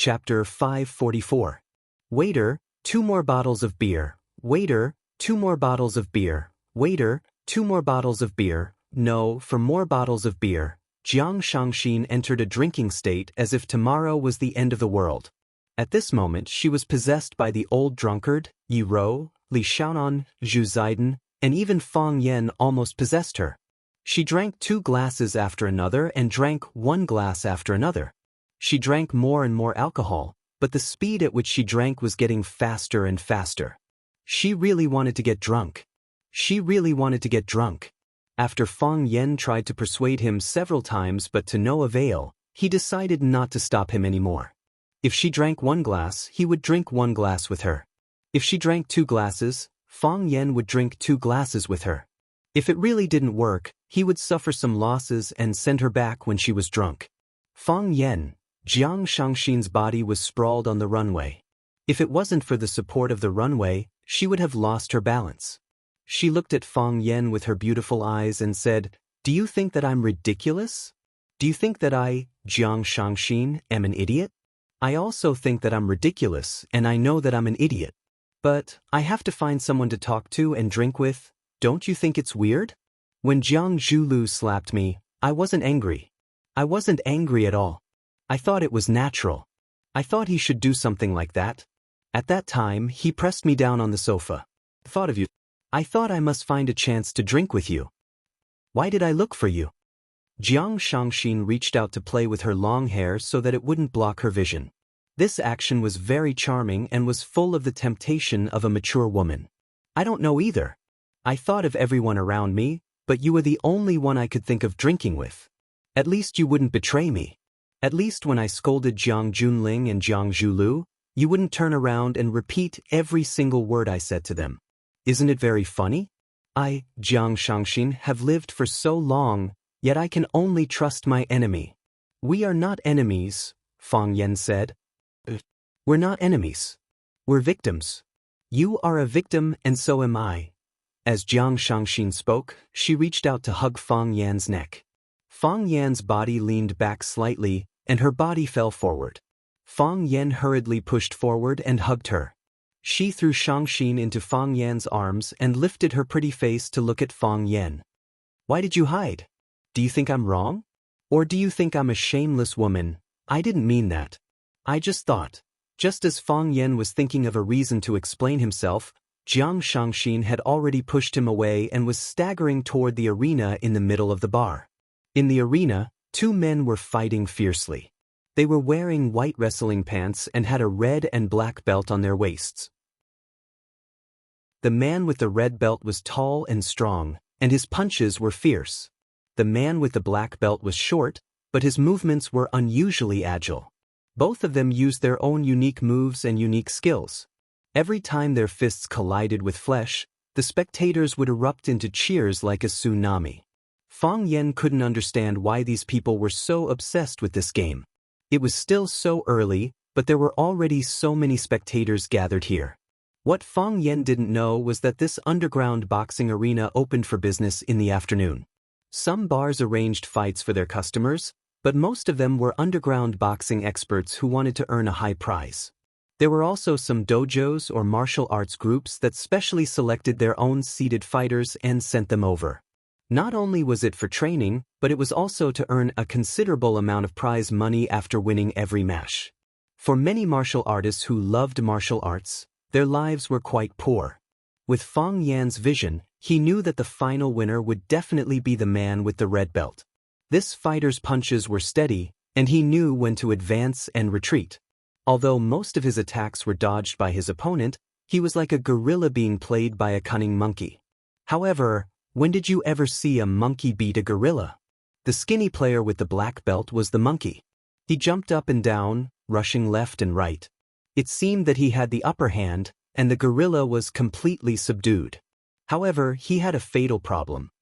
Chapter 544. Waiter, 2 more bottles of beer. Waiter, 2 more bottles of beer. Waiter, 2 more bottles of beer. No, for more bottles of beer. Jiang Shangxin entered a drinking state as if tomorrow was the end of the world. At this moment she was possessed by the old drunkard, Yi Rou, Li Xiaonan, Zhu Ziden, and even Fang Yan almost possessed her. She drank 2 glasses after another and drank 1 glass after another. She drank more and more alcohol, but the speed at which she drank was getting faster and faster. She really wanted to get drunk. She really wanted to get drunk. After Fang Yan tried to persuade him several times but to no avail, he decided not to stop him anymore. If she drank 1 glass, he would drink 1 glass with her. If she drank 2 glasses, Fang Yan would drink 2 glasses with her. If it really didn't work, he would suffer some losses and send her back when she was drunk. Fang Yan, Jiang Shangxin's body was sprawled on the runway. If it wasn't for the support of the runway, she would have lost her balance. She looked at Fang Yan with her beautiful eyes and said, "Do you think that I'm ridiculous? Do you think that I, Jiang Shangxin, am an idiot? I also think that I'm ridiculous and I know that I'm an idiot. But I have to find someone to talk to and drink with. Don't you think it's weird? When Jiang Zhulu slapped me, I wasn't angry. I wasn't angry at all. I thought it was natural. I thought he should do something like that. At that time, he pressed me down on the sofa. Thought of you. I thought I must find a chance to drink with you. Why did I look for you?" Jiang Shangxin reached out to play with her long hair so that it wouldn't block her vision. This action was very charming and was full of the temptation of a mature woman. "I don't know either. I thought of everyone around me, but you were the only one I could think of drinking with. At least you wouldn't betray me. At least when I scolded Jiang Junling and Jiang Zhulu, you wouldn't turn around and repeat every single word I said to them. Isn't it very funny? I, Jiang Shangxin, have lived for so long, yet I can only trust my enemy." "We are not enemies," Fang Yan said. "We're not enemies. We're victims. You are a victim and so am I." As Jiang Shangxin spoke, she reached out to hug Fang Yan's neck. Fang Yan's body leaned back slightly, and her body fell forward. Fang Yan hurriedly pushed forward and hugged her. She threw Shangxin into Fang Yan's arms and lifted her pretty face to look at Fang Yan. "Why did you hide? Do you think I'm wrong? Or do you think I'm a shameless woman? I didn't mean that. I just thought." Just as Fang Yan was thinking of a reason to explain himself, Jiang Shangxin had already pushed him away and was staggering toward the arena in the middle of the bar. In the arena, 2 men were fighting fiercely. They were wearing white wrestling pants and had a red and black belt on their waists. The man with the red belt was tall and strong, and his punches were fierce. The man with the black belt was short, but his movements were unusually agile. Both of them used their own unique moves and unique skills. Every time their fists collided with flesh, the spectators would erupt into cheers like a tsunami. Fang Yan couldn't understand why these people were so obsessed with this game. It was still so early, but there were already so many spectators gathered here. What Fang Yan didn't know was that this underground boxing arena opened for business in the afternoon. Some bars arranged fights for their customers, but most of them were underground boxing experts who wanted to earn a high prize. There were also some dojos or martial arts groups that specially selected their own seated fighters and sent them over. Not only was it for training, but it was also to earn a considerable amount of prize money after winning every match. For many martial artists who loved martial arts, their lives were quite poor. With Fang Yan's vision, he knew that the final winner would definitely be the man with the red belt. This fighter's punches were steady, and he knew when to advance and retreat. Although most of his attacks were dodged by his opponent, he was like a gorilla being played by a cunning monkey. However, when did you ever see a monkey beat a gorilla? The skinny player with the black belt was the monkey. He jumped up and down, rushing left and right. It seemed that he had the upper hand, and the gorilla was completely subdued. However, he had a fatal problem.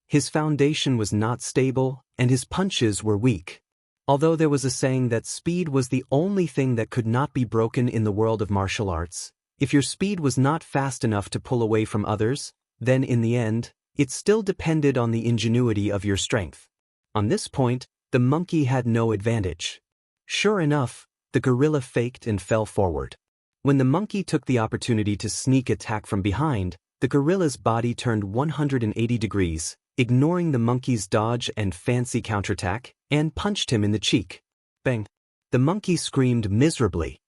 His foundation was not stable, and his punches were weak. Although there was a saying that speed was the only thing that could not be broken in the world of martial arts, if your speed was not fast enough to pull away from others, then in the end, it still depended on the ingenuity of your strength. On this point, the monkey had no advantage. Sure enough, the gorilla faked and fell forward. When the monkey took the opportunity to sneak attack from behind, the gorilla's body turned 180 degrees, ignoring the monkey's dodge and fancy counterattack, and punched him in the cheek. Bang! The monkey screamed miserably.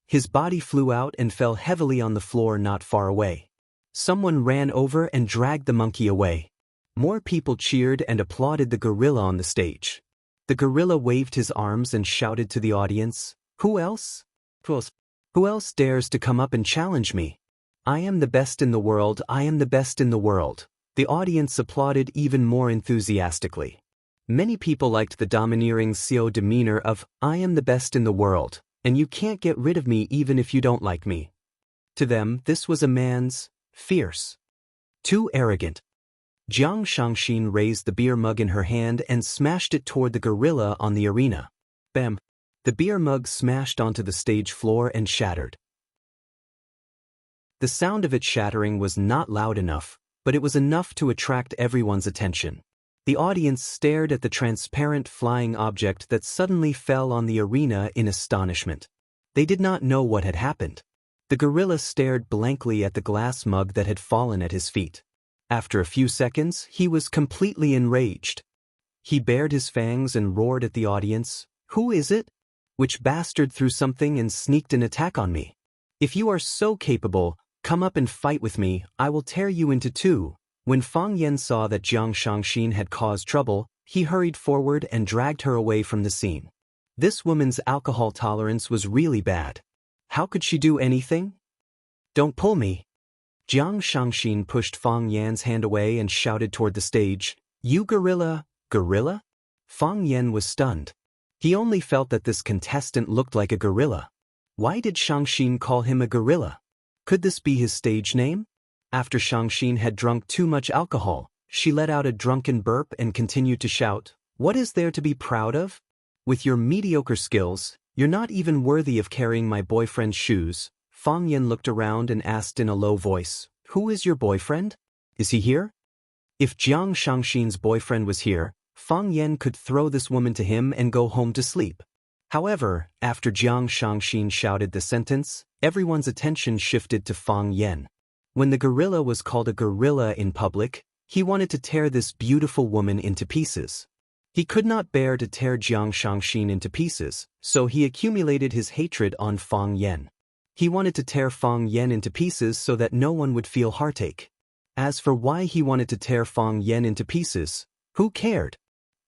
His body flew out and fell heavily on the floor not far away. Someone ran over and dragged the monkey away. More people cheered and applauded the gorilla on the stage. The gorilla waved his arms and shouted to the audience, "Who else? Who else dares to come up and challenge me? I am the best in the world, I am the best in the world." The audience applauded even more enthusiastically. Many people liked the domineering CEO demeanor of, "I am the best in the world, and you can't get rid of me even if you don't like me." To them, this was a man's fierce, too arrogant. Jiang Shangxin raised the beer mug in her hand and smashed it toward the gorilla on the arena. Bam! The beer mug smashed onto the stage floor and shattered. The sound of it shattering was not loud enough, but it was enough to attract everyone's attention. The audience stared at the transparent flying object that suddenly fell on the arena in astonishment. They did not know what had happened. The gorilla stared blankly at the glass mug that had fallen at his feet. After a few seconds, he was completely enraged. He bared his fangs and roared at the audience, "Who is it? Which bastard threw something and sneaked an attack on me? If you are so capable, come up and fight with me, I will tear you into two." When Fang Yan saw that Jiang Shangxin had caused trouble, he hurried forward and dragged her away from the scene. This woman's alcohol tolerance was really bad. How could she do anything? "Don't pull me." Jiang Shangxin pushed Fang Yan's hand away and shouted toward the stage, "You gorilla, gorilla?" Fang Yan was stunned. He only felt that this contestant looked like a gorilla. Why did Shangxin call him a gorilla? Could this be his stage name? After Shangxin had drunk too much alcohol, she let out a drunken burp and continued to shout, "What is there to be proud of? With your mediocre skills, you're not even worthy of carrying my boyfriend's shoes." Fang Yan looked around and asked in a low voice, "Who is your boyfriend? Is he here?" If Jiang Shangxin's boyfriend was here, Fang Yan could throw this woman to him and go home to sleep. However, after Jiang Shangxin shouted the sentence, everyone's attention shifted to Fang Yan. When the gorilla was called a gorilla in public, he wanted to tear this beautiful woman into pieces. He could not bear to tear Jiang Shangxin into pieces, so he accumulated his hatred on Fang Yan. He wanted to tear Fang Yan into pieces so that no one would feel heartache. As for why he wanted to tear Fang Yan into pieces, who cared?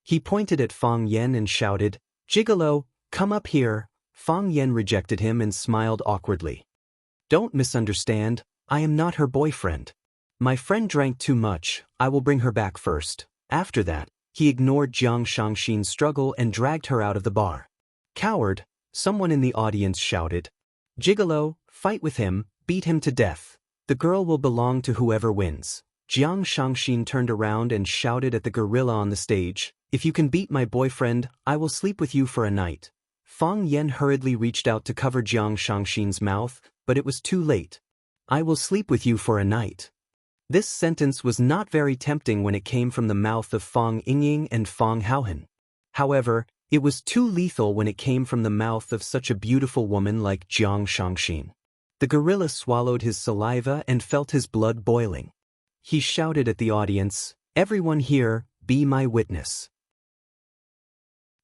He pointed at Fang Yan and shouted, "Gigolo, come up here." Fang Yan rejected him and smiled awkwardly. "Don't misunderstand, I am not her boyfriend. My friend drank too much, I will bring her back first." After that, he ignored Jiang Shangxin's struggle and dragged her out of the bar. "Coward," someone in the audience shouted. "Gigolo, fight with him, beat him to death. The girl will belong to whoever wins." Jiang Shangxin turned around and shouted at the gorilla on the stage, "If you can beat my boyfriend, I will sleep with you for a night." Fang Yan hurriedly reached out to cover Jiang Shangxin's mouth, but it was too late. "I will sleep with you for a night." This sentence was not very tempting when it came from the mouth of Fang Yingying and Fang Haohan. However, it was too lethal when it came from the mouth of such a beautiful woman like Jiang Shangxin. The gorilla swallowed his saliva and felt his blood boiling. He shouted at the audience, "Everyone here, be my witness.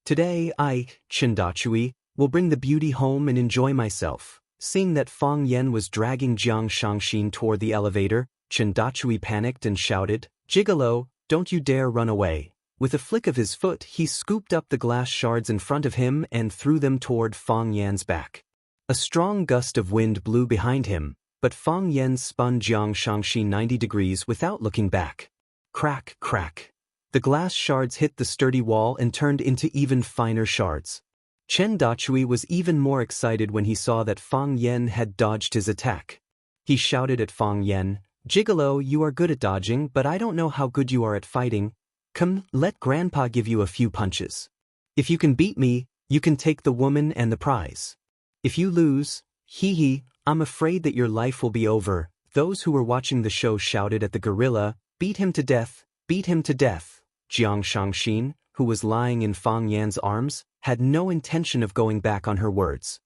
Today I, Chendachui, will bring the beauty home and enjoy myself." Seeing that Fang Yan was dragging Jiang Shangxin toward the elevator, Chendachui panicked and shouted, "Gigolo, don't you dare run away." With a flick of his foot, he scooped up the glass shards in front of him and threw them toward Fang Yan's back. A strong gust of wind blew behind him, but Fang Yan spun Jiang Shangxin 90 degrees without looking back. Crack, crack. The glass shards hit the sturdy wall and turned into even finer shards. Chen Dachui was even more excited when he saw that Fang Yan had dodged his attack. He shouted at Fang Yan, "Gigolo, you are good at dodging, but I don't know how good you are at fighting. Come, let Grandpa give you a few punches. If you can beat me, you can take the woman and the prize. If you lose, hee, I'm afraid that your life will be over." Those who were watching the show shouted at the gorilla, "Beat him to death, beat him to death." Jiang Shangxin, who was lying in Fang Yan's arms, had no intention of going back on her words.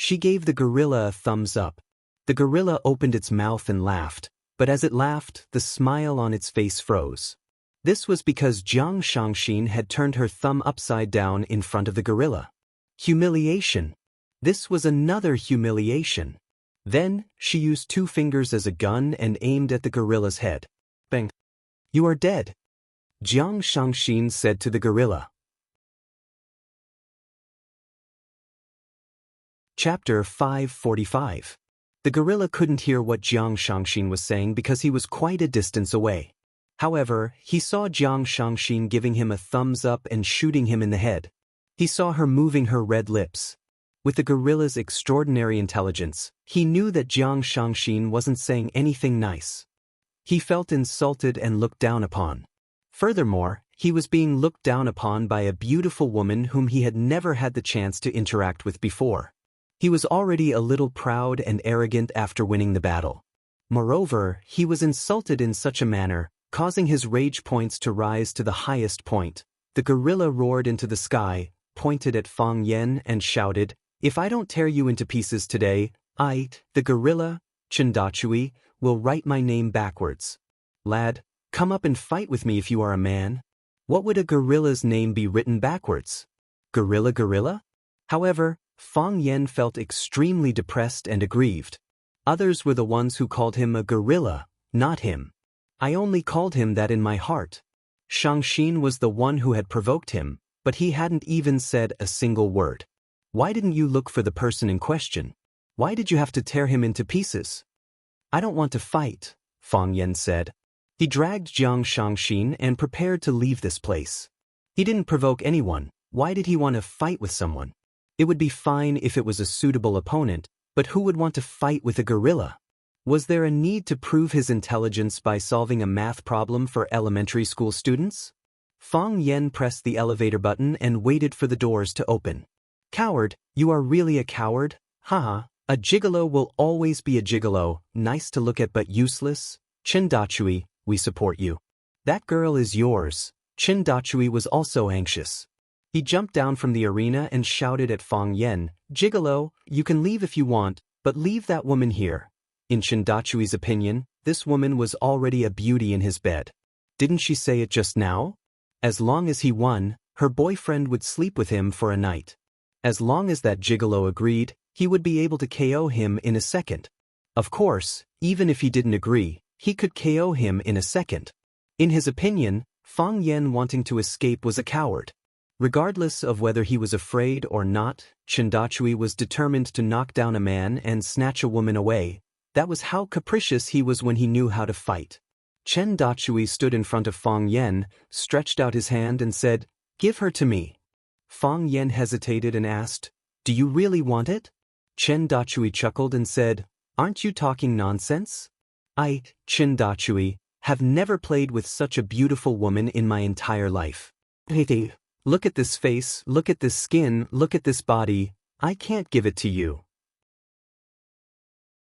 She gave the gorilla a thumbs up. The gorilla opened its mouth and laughed, but as it laughed, the smile on its face froze. This was because Jiang Shangxin had turned her thumb upside down in front of the gorilla. Humiliation. This was another humiliation. Then, she used 2 fingers as a gun and aimed at the gorilla's head. Bang. You are dead, Jiang Shangxin said to the gorilla. Chapter 545. The gorilla couldn't hear what Jiang Shangxin was saying because he was quite a distance away. However, he saw Jiang Shangxin giving him a thumbs up and shooting him in the head. He saw her moving her red lips. With the gorilla's extraordinary intelligence, he knew that Jiang Shangxin wasn't saying anything nice. He felt insulted and looked down upon. Furthermore, he was being looked down upon by a beautiful woman whom he had never had the chance to interact with before. He was already a little proud and arrogant after winning the battle. Moreover, he was insulted in such a manner, causing his rage points to rise to the highest point. The gorilla roared into the sky, pointed at Fang Yen and shouted, "If I don't tear you into pieces today, the gorilla, Chendachui, will write my name backwards. Lad, come up and fight with me if you are a man." What would a gorilla's name be written backwards? Gorilla? However, Fang Yen felt extremely depressed and aggrieved. Others were the ones who called him a gorilla, not him. I only called him that in my heart. Shangxin was the one who had provoked him, but he hadn't even said a single word. Why didn't you look for the person in question? Why did you have to tear him into pieces? I don't want to fight, Fang Yen said. He dragged Jiang Shangxin and prepared to leave this place. He didn't provoke anyone. Why did he want to fight with someone? It would be fine if it was a suitable opponent, but who would want to fight with a gorilla? Was there a need to prove his intelligence by solving a math problem for elementary school students? Fang Yen pressed the elevator button and waited for the doors to open. Coward, you are really a coward? Haha, a gigolo will always be a gigolo, nice to look at but useless. Chendachui, we support you. That girl is yours. Chendachui was also anxious. He jumped down from the arena and shouted at Fang Yen, "Gigolo, you can leave if you want, but leave that woman here." In Chendachui's opinion, this woman was already a beauty in his bed. Didn't she say it just now? As long as he won, her boyfriend would sleep with him for a night. As long as that gigolo agreed, he would be able to KO him in a second. Of course, even if he didn't agree, he could KO him in a second. In his opinion, Fang Yen wanting to escape was a coward. Regardless of whether he was afraid or not, Chendachui was determined to knock down a man and snatch a woman away. That was how capricious he was when he knew how to fight. Chendachui stood in front of Fang Yen, stretched out his hand and said, "Give her to me." Fang Yen hesitated and asked, "Do you really want it?" Chendachui chuckled and said, "Aren't you talking nonsense? I, Chendachui, have never played with such a beautiful woman in my entire life. Hey, look at this face, look at this skin, look at this body. I can't give it to you."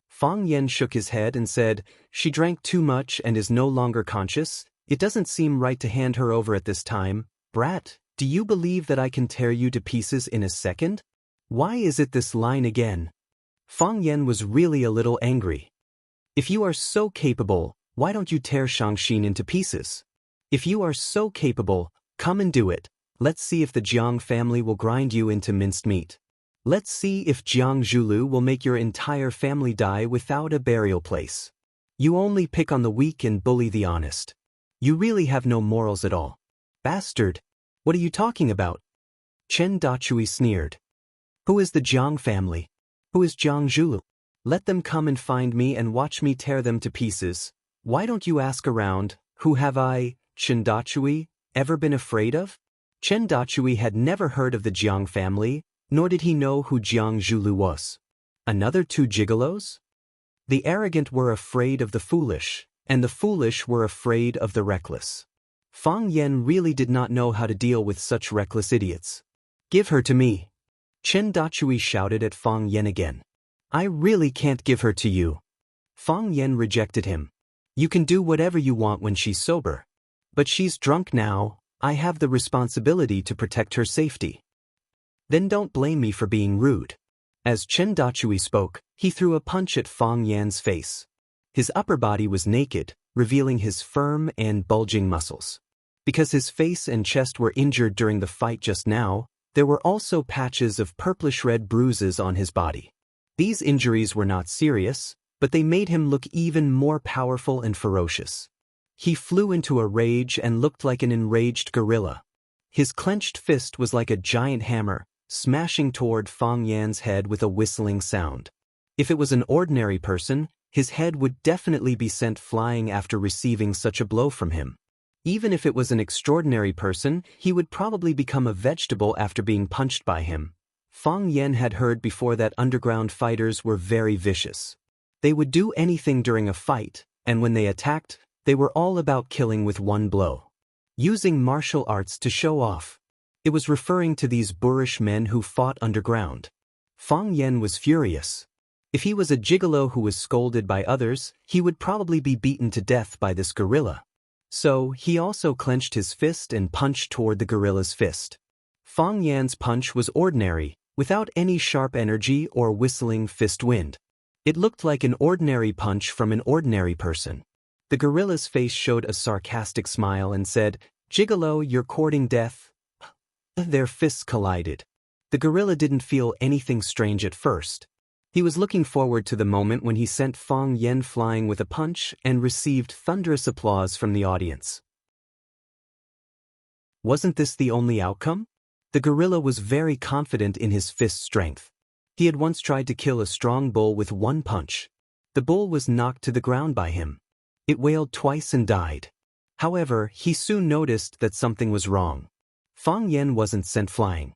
Fang Yen shook his head and said, "She drank too much and is no longer conscious. It doesn't seem right to hand her over at this time. Brat, do you believe that I can tear you to pieces in a second? Why is it this line again?" Fang Yen was really a little angry. If you are so capable, why don't you tear Shangxin into pieces? If you are so capable, come and do it. Let's see if the Jiang family will grind you into minced meat. Let's see if Jiang Zhulu will make your entire family die without a burial place. You only pick on the weak and bully the honest. You really have no morals at all. Bastard! What are you talking about? Chendachui sneered. Who is the Jiang family? Who is Jiang Zhulu? Let them come and find me and watch me tear them to pieces. Why don't you ask around, who have I, Chendachui, ever been afraid of? Chendachui had never heard of the Jiang family, nor did he know who Jiang Zhulu was. Another 2 gigolos? The arrogant were afraid of the foolish, and the foolish were afraid of the reckless. Fang Yen really did not know how to deal with such reckless idiots. "Give her to me." Chendachui shouted at Fang Yen again. "I really can't give her to you." Fang Yen rejected him. "You can do whatever you want when she's sober. But she's drunk now. I have the responsibility to protect her safety." "Then don't blame me for being rude." As Chen Dachui spoke, he threw a punch at Fang Yan's face. His upper body was naked, revealing his firm and bulging muscles. Because his face and chest were injured during the fight just now, there were also patches of purplish-red bruises on his body. These injuries were not serious, but they made him look even more powerful and ferocious. He flew into a rage and looked like an enraged gorilla. His clenched fist was like a giant hammer, smashing toward Fang Yan's head with a whistling sound. If it was an ordinary person, his head would definitely be sent flying after receiving such a blow from him. Even if it was an extraordinary person, he would probably become a vegetable after being punched by him. Fang Yan had heard before that underground fighters were very vicious. They would do anything during a fight, and when they attacked, they were all about killing with one blow. Using martial arts to show off. It was referring to these boorish men who fought underground. Fang Yan was furious. If he was a gigolo who was scolded by others, he would probably be beaten to death by this gorilla. So, he also clenched his fist and punched toward the gorilla's fist. Fang Yan's punch was ordinary, without any sharp energy or whistling fist wind. It looked like an ordinary punch from an ordinary person. The gorilla's face showed a sarcastic smile and said, "Gigolo, you're courting death." Their fists collided. The gorilla didn't feel anything strange at first. He was looking forward to the moment when he sent Fang Yan flying with a punch and received thunderous applause from the audience. Wasn't this the only outcome? The gorilla was very confident in his fist strength. He had once tried to kill a strong bull with one punch. The bull was knocked to the ground by him. It wailed twice and died. However, he soon noticed that something was wrong. Fang Yan wasn't sent flying.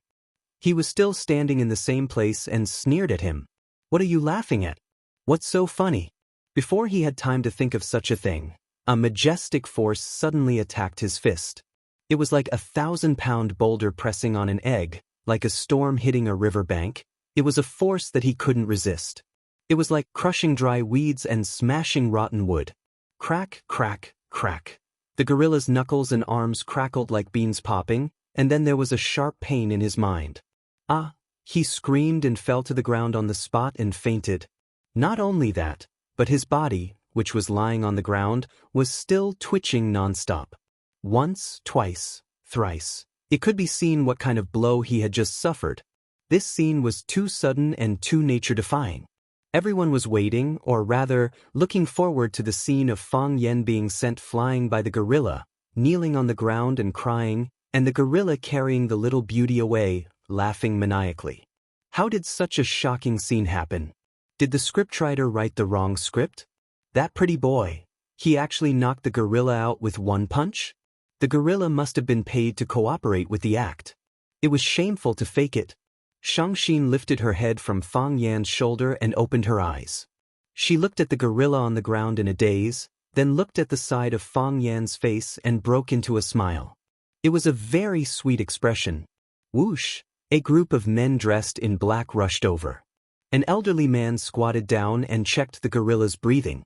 He was still standing in the same place and sneered at him. "What are you laughing at? What's so funny?" Before he had time to think of such a thing, a majestic force suddenly attacked his fist. It was like a 1,000-pound boulder pressing on an egg, like a storm hitting a river bank. It was a force that he couldn't resist. It was like crushing dry weeds and smashing rotten wood. Crack, crack, crack. The gorilla's knuckles and arms crackled like beans popping, and then there was a sharp pain in his mind. "Ah!" He screamed and fell to the ground on the spot and fainted. Not only that, but his body, which was lying on the ground, was still twitching non-stop. Once, twice, thrice. It could be seen what kind of blow he had just suffered. This scene was too sudden and too nature-defying. Everyone was waiting, or rather, looking forward to the scene of Fang Yan being sent flying by the gorilla, kneeling on the ground and crying, and the gorilla carrying the little beauty away, laughing maniacally. How did such a shocking scene happen? Did the scriptwriter write the wrong script? That pretty boy. He actually knocked the gorilla out with one punch? The gorilla must have been paid to cooperate with the act. It was shameful to fake it. Xianxia lifted her head from Fang Yan's shoulder and opened her eyes. She looked at the gorilla on the ground in a daze, then looked at the side of Fang Yan's face and broke into a smile. It was a very sweet expression. Whoosh! A group of men dressed in black rushed over. An elderly man squatted down and checked the gorilla's breathing.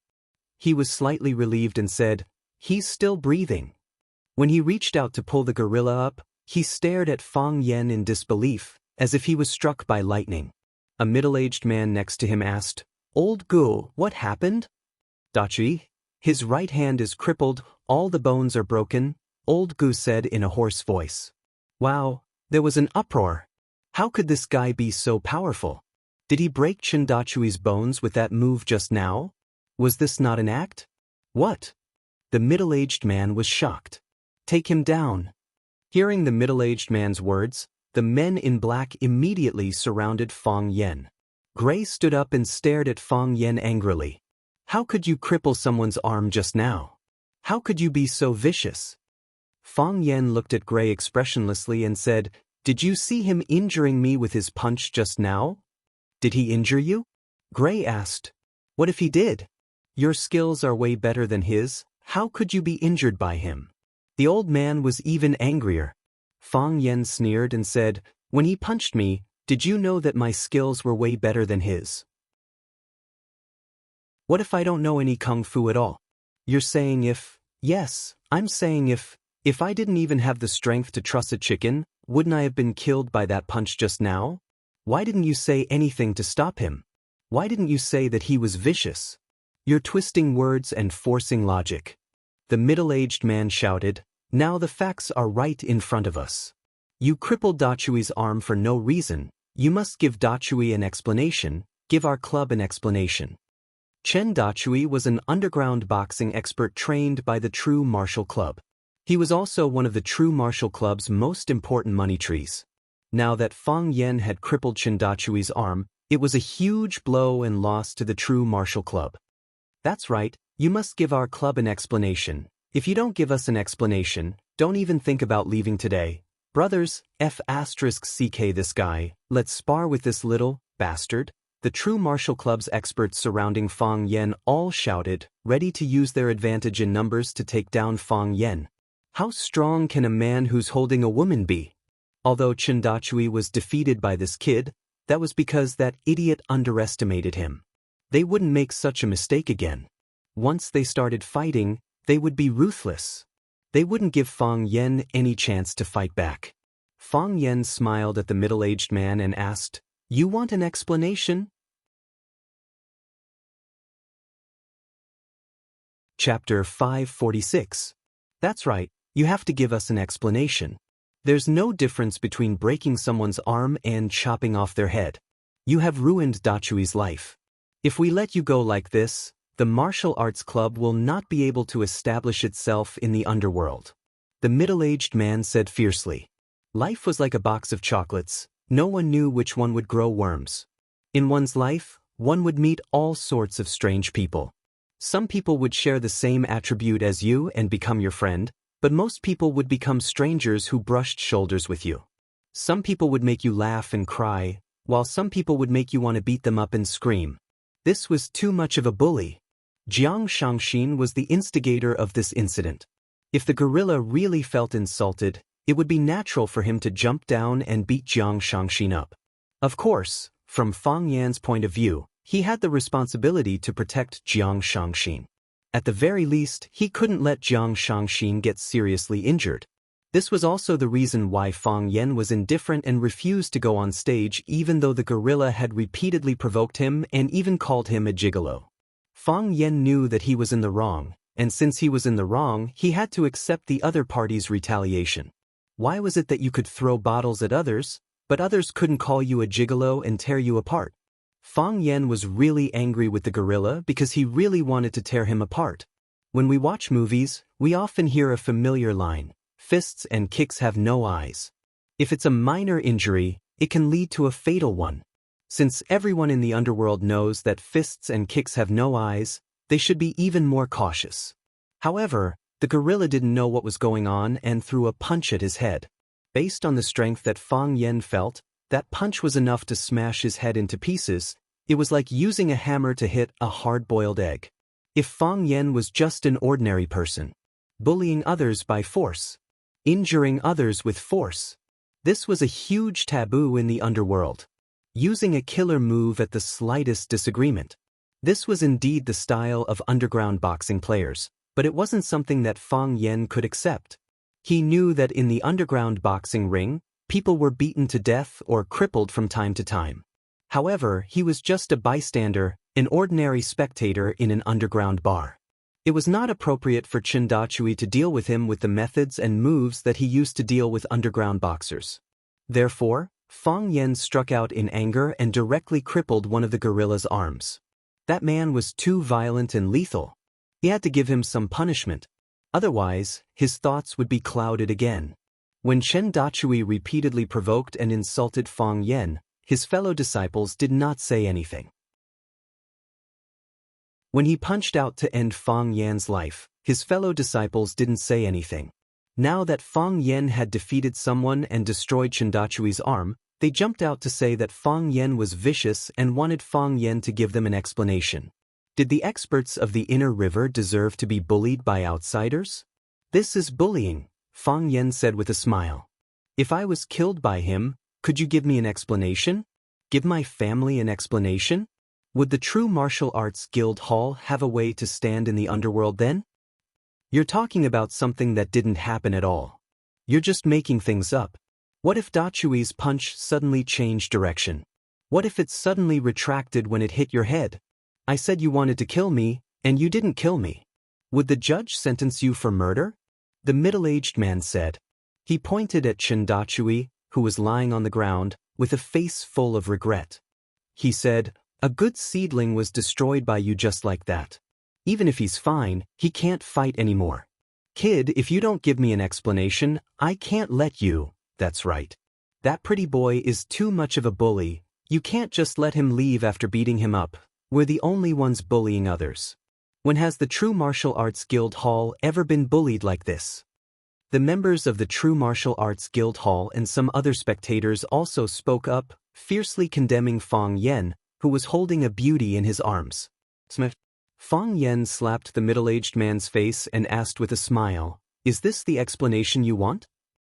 He was slightly relieved and said, "He's still breathing." When he reached out to pull the gorilla up, he stared at Fang Yan in disbelief, as if he was struck by lightning. A middle-aged man next to him asked, "Old Gu, what happened?" "Dachi, his right hand is crippled, all the bones are broken," Old Gu said in a hoarse voice. Wow, there was an uproar. How could this guy be so powerful? Did he break Chen Dachui's bones with that move just now? Was this not an act? What? The middle-aged man was shocked. "Take him down." Hearing the middle-aged man's words, the men in black immediately surrounded Fang Yan. Gray stood up and stared at Fang Yan angrily. "How could you cripple someone's arm just now? How could you be so vicious?" Fang Yan looked at Gray expressionlessly and said, "Did you see him injuring me with his punch just now?" "Did he injure you?" Gray asked. "What if he did? Your skills are way better than his, how could you be injured by him?" The old man was even angrier. Fang Yan sneered and said, "When he punched me, did you know that my skills were way better than his? What if I don't know any kung fu at all? You're saying if? Yes, I'm saying if I didn't even have the strength to truss a chicken, wouldn't I have been killed by that punch just now? Why didn't you say anything to stop him? Why didn't you say that he was vicious? You're twisting words and forcing logic. The middle-aged man shouted, now the facts are right in front of us. You crippled Dachui's arm for no reason. You must give Dachui an explanation, give our club an explanation. Chen Dachui was an underground boxing expert trained by the True Martial Club. He was also one of the True Martial Club's most important money trees. Now that Fang Yan had crippled Chen Dachui's arm, it was a huge blow and loss to the True Martial Club. That's right, you must give our club an explanation. If you don't give us an explanation, don't even think about leaving today. Brothers, F***ck this guy, let's spar with this little bastard. The True Martial Club's experts surrounding Fang Yan all shouted, ready to use their advantage in numbers to take down Fang Yan. How strong can a man who's holding a woman be? Although Chen Dachui was defeated by this kid, that was because that idiot underestimated him. They wouldn't make such a mistake again. Once they started fighting, they would be ruthless. They wouldn't give Fang Yan any chance to fight back. Fang Yan smiled at the middle-aged man and asked, you want an explanation? Chapter 546. That's right, you have to give us an explanation. There's no difference between breaking someone's arm and chopping off their head. You have ruined Dachui's life. If we let you go like this, the martial arts club will not be able to establish itself in the underworld. The middle-aged man said fiercely. Life was like a box of chocolates. No one knew which one would grow worms. In one's life, one would meet all sorts of strange people. Some people would share the same attribute as you and become your friend, but most people would become strangers who brushed shoulders with you. Some people would make you laugh and cry, while some people would make you want to beat them up and scream. This was too much of a bully. Jiang Shangxin was the instigator of this incident. If the gorilla really felt insulted, it would be natural for him to jump down and beat Jiang Shangxin up. Of course, from Fang Yan's point of view, he had the responsibility to protect Jiang Shangxin. At the very least, he couldn't let Jiang Shangxin get seriously injured. This was also the reason why Fang Yan was indifferent and refused to go on stage even though the gorilla had repeatedly provoked him and even called him a gigolo. Fang Yan knew that he was in the wrong, and since he was in the wrong, he had to accept the other party's retaliation. Why was it that you could throw bottles at others, but others couldn't call you a gigolo and tear you apart? Fang Yan was really angry with the gorilla because he really wanted to tear him apart. When we watch movies, we often hear a familiar line, fists and kicks have no eyes. If it's a minor injury, it can lead to a fatal one. Since everyone in the underworld knows that fists and kicks have no eyes, they should be even more cautious. However, the gorilla didn't know what was going on and threw a punch at his head. Based on the strength that Fang Yan felt, that punch was enough to smash his head into pieces. It was like using a hammer to hit a hard-boiled egg. If Fang Yan was just an ordinary person, bullying others by force, injuring others with force, this was a huge taboo in the underworld. Using a killer move at the slightest disagreement. This was indeed the style of underground boxing players, but it wasn't something that Fang Yan could accept. He knew that in the underground boxing ring, people were beaten to death or crippled from time to time. However, he was just a bystander, an ordinary spectator in an underground bar. It was not appropriate for Chen Dachui to deal with him with the methods and moves that he used to deal with underground boxers. Therefore, Fang Yan struck out in anger and directly crippled one of the gorilla's arms. That man was too violent and lethal. He had to give him some punishment. Otherwise, his thoughts would be clouded again. When Chen Dachui repeatedly provoked and insulted Fang Yan, his fellow disciples did not say anything. When he punched out to end Fang Yan's life, his fellow disciples didn't say anything. Now that Fang Yan had defeated someone and destroyed Chen Dachui's arm, they jumped out to say that Fang Yan was vicious and wanted Fang Yan to give them an explanation. Did the experts of the inner river deserve to be bullied by outsiders? This is bullying, Fang Yan said with a smile. If I was killed by him, could you give me an explanation? Give my family an explanation? Would the True Martial Arts Guild Hall have a way to stand in the underworld then? You're talking about something that didn't happen at all. You're just making things up. What if Dachui's punch suddenly changed direction? What if it suddenly retracted when it hit your head? I said you wanted to kill me, and you didn't kill me. Would the judge sentence you for murder? The middle-aged man said. He pointed at Xianxia, who was lying on the ground, with a face full of regret. He said, a good seedling was destroyed by you just like that. Even if he's fine, he can't fight anymore. Kid, if you don't give me an explanation, I can't let you. That's right. That pretty boy is too much of a bully. You can't just let him leave after beating him up. We're the only ones bullying others. When has the True Martial Arts Guild Hall ever been bullied like this? The members of the True Martial Arts Guild Hall and some other spectators also spoke up, fiercely condemning Fang Yan, who was holding a beauty in his arms. Fang Yan slapped the middle-aged man's face and asked with a smile, is this the explanation you want?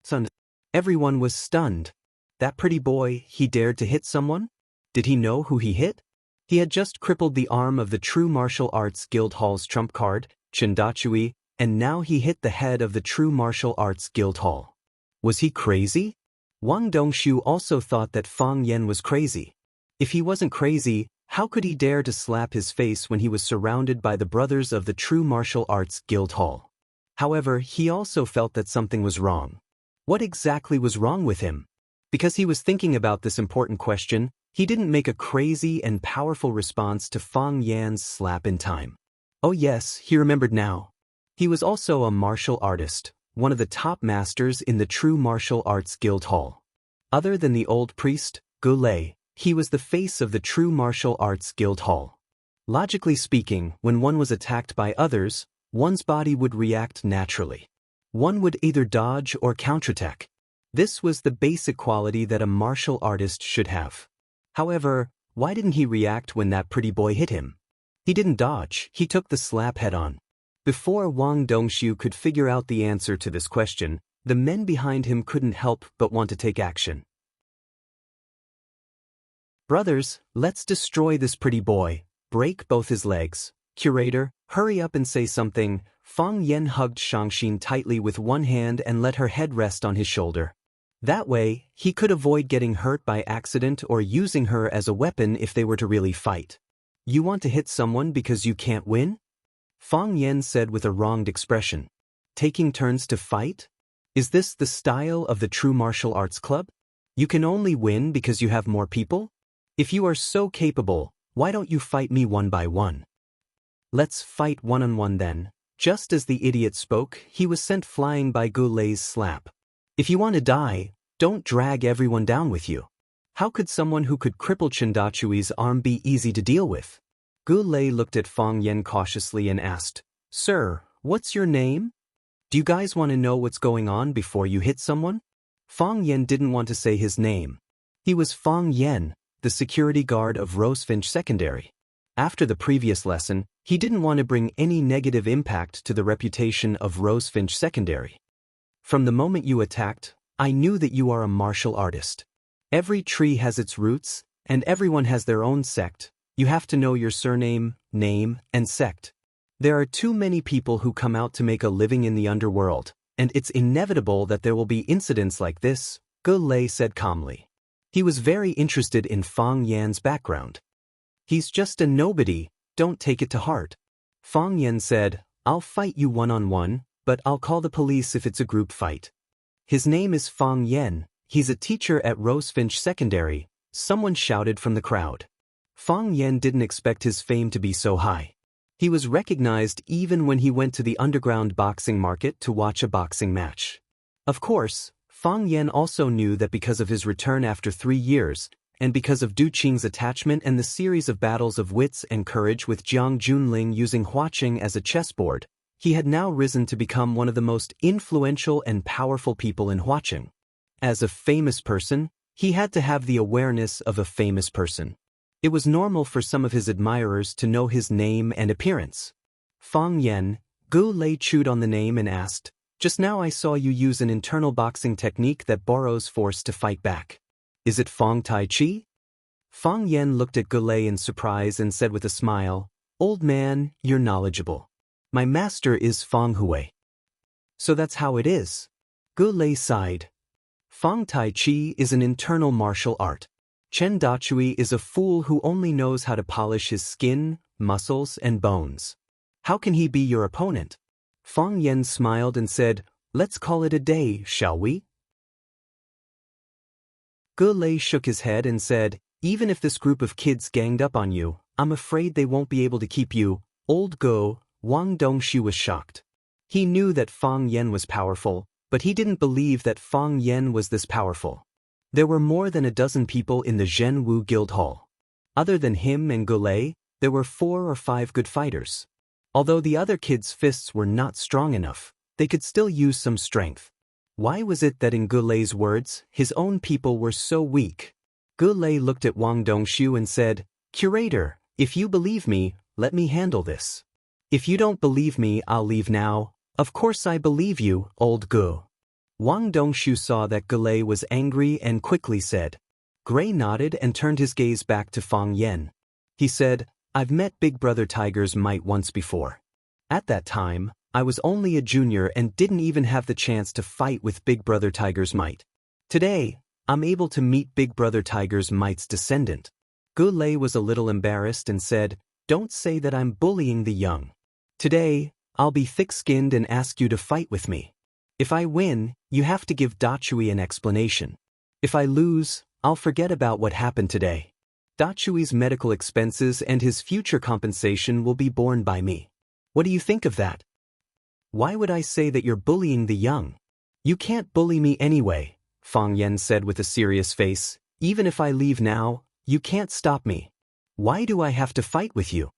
Son. Everyone was stunned. That pretty boy, he dared to hit someone? Did he know who he hit? He had just crippled the arm of the True Martial Arts Guild Hall's trump card, Xianxia, and now he hit the head of the True Martial Arts Guild Hall. Was he crazy? Wang Dongshu also thought that Fang Yan was crazy. If he wasn't crazy, how could he dare to slap his face when he was surrounded by the brothers of the True Martial Arts Guild Hall? However, he also felt that something was wrong. What exactly was wrong with him? Because he was thinking about this important question, he didn't make a crazy and powerful response to Fang Yan's slap in time. Oh yes, he remembered now. He was also a martial artist, one of the top masters in the True Martial Arts Guild Hall. Other than the old priest, Gu Lei, he was the face of the True Martial Arts Guild Hall. Logically speaking, when one was attacked by others, one's body would react naturally. One would either dodge or counterattack. This was the basic quality that a martial artist should have. However, why didn't he react when that pretty boy hit him? He didn't dodge, he took the slap head-on. Before Wang Dongshu could figure out the answer to this question, the men behind him couldn't help but want to take action. Brothers, let's destroy this pretty boy, break both his legs. Curator, hurry up and say something. Fang Yan hugged Shangxin tightly with one hand and let her head rest on his shoulder. That way, he could avoid getting hurt by accident or using her as a weapon if they were to really fight. You want to hit someone because you can't win? Fang Yan said with a wronged expression. Taking turns to fight? Is this the style of the True Martial Arts Club? You can only win because you have more people? If you are so capable, why don't you fight me one by one? Let's fight one-on-one then. Just as the idiot spoke, he was sent flying by Gu Lei's slap. If you want to die, don't drag everyone down with you. How could someone who could cripple Xianxia's arm be easy to deal with? Gu Lei looked at Fang Yan cautiously and asked, Sir, what's your name? Do you guys want to know what's going on before you hit someone? Fang Yan didn't want to say his name. He was Fang Yan, the security guard of Rosefinch Secondary. After the previous lesson, he didn't want to bring any negative impact to the reputation of Rosefinch Secondary. From the moment you attacked, I knew that you are a martial artist. Every tree has its roots, and everyone has their own sect. You have to know your surname, name, and sect. There are too many people who come out to make a living in the underworld, and it's inevitable that there will be incidents like this, Gu Lei said calmly. He was very interested in Fang Yan's background. He's just a nobody, don't take it to heart. Fang Yan said, I'll fight you one-on-one, but I'll call the police if it's a group fight. His name is Fang Yan, he's a teacher at Rosefinch Secondary, someone shouted from the crowd. Fang Yan didn't expect his fame to be so high. He was recognized even when he went to the underground boxing market to watch a boxing match. Of course, Fang Yan also knew that because of his return after 3 years, and because of Du Qing's attachment and the series of battles of wits and courage with Jiang Junling using Huaqing as a chessboard, he had now risen to become one of the most influential and powerful people in Huaqing. As a famous person, he had to have the awareness of a famous person. It was normal for some of his admirers to know his name and appearance. Fang Yan, Gu Lei chewed on the name and asked, Just now I saw you use an internal boxing technique that borrows force to fight back. Is it Fang Tai Chi? Fang Yan looked at Gu Lei in surprise and said with a smile, Old man, you're knowledgeable. My master is Fang Hui. So that's how it is. Gu Lei sighed. Fang Tai Chi is an internal martial art. Chen Dachui is a fool who only knows how to polish his skin, muscles, and bones. How can he be your opponent? Fang Yan smiled and said, let's call it a day, shall we? Ge Lei shook his head and said, even if this group of kids ganged up on you, I'm afraid they won't be able to keep you. Old Go, Wang Dongshu was shocked. He knew that Fang Yan was powerful, but he didn't believe that Fang Yan was this powerful. There were more than a dozen people in the Zhenwu Guild Hall. Other than him and Ge Lei, there were 4 or 5 good fighters. Although the other kids' fists were not strong enough, they could still use some strength. Why was it that in Ge Lei's words, his own people were so weak? Ge Lei looked at Wang Dongshu and said, Curator, if you believe me, let me handle this. If you don't believe me, I'll leave now. Of course I believe you, old Ge. Wang Dongshu saw that Ge Lei was angry and quickly said. Gray nodded and turned his gaze back to Fang Yan. He said, I've met Big Brother Tiger's might once before. At that time, I was only a junior and didn't even have the chance to fight with Big Brother Tiger's might. Today, I'm able to meet Big Brother Tiger's might's descendant. Ge Lei was a little embarrassed and said, don't say that I'm bullying the young. Today, I'll be thick-skinned and ask you to fight with me. If I win, you have to give Dachui an explanation. If I lose, I'll forget about what happened today. Dachui's medical expenses and his future compensation will be borne by me. What do you think of that? Why would I say that you're bullying the young? You can't bully me anyway, Fang Yan said with a serious face. Even if I leave now, you can't stop me. Why do I have to fight with you?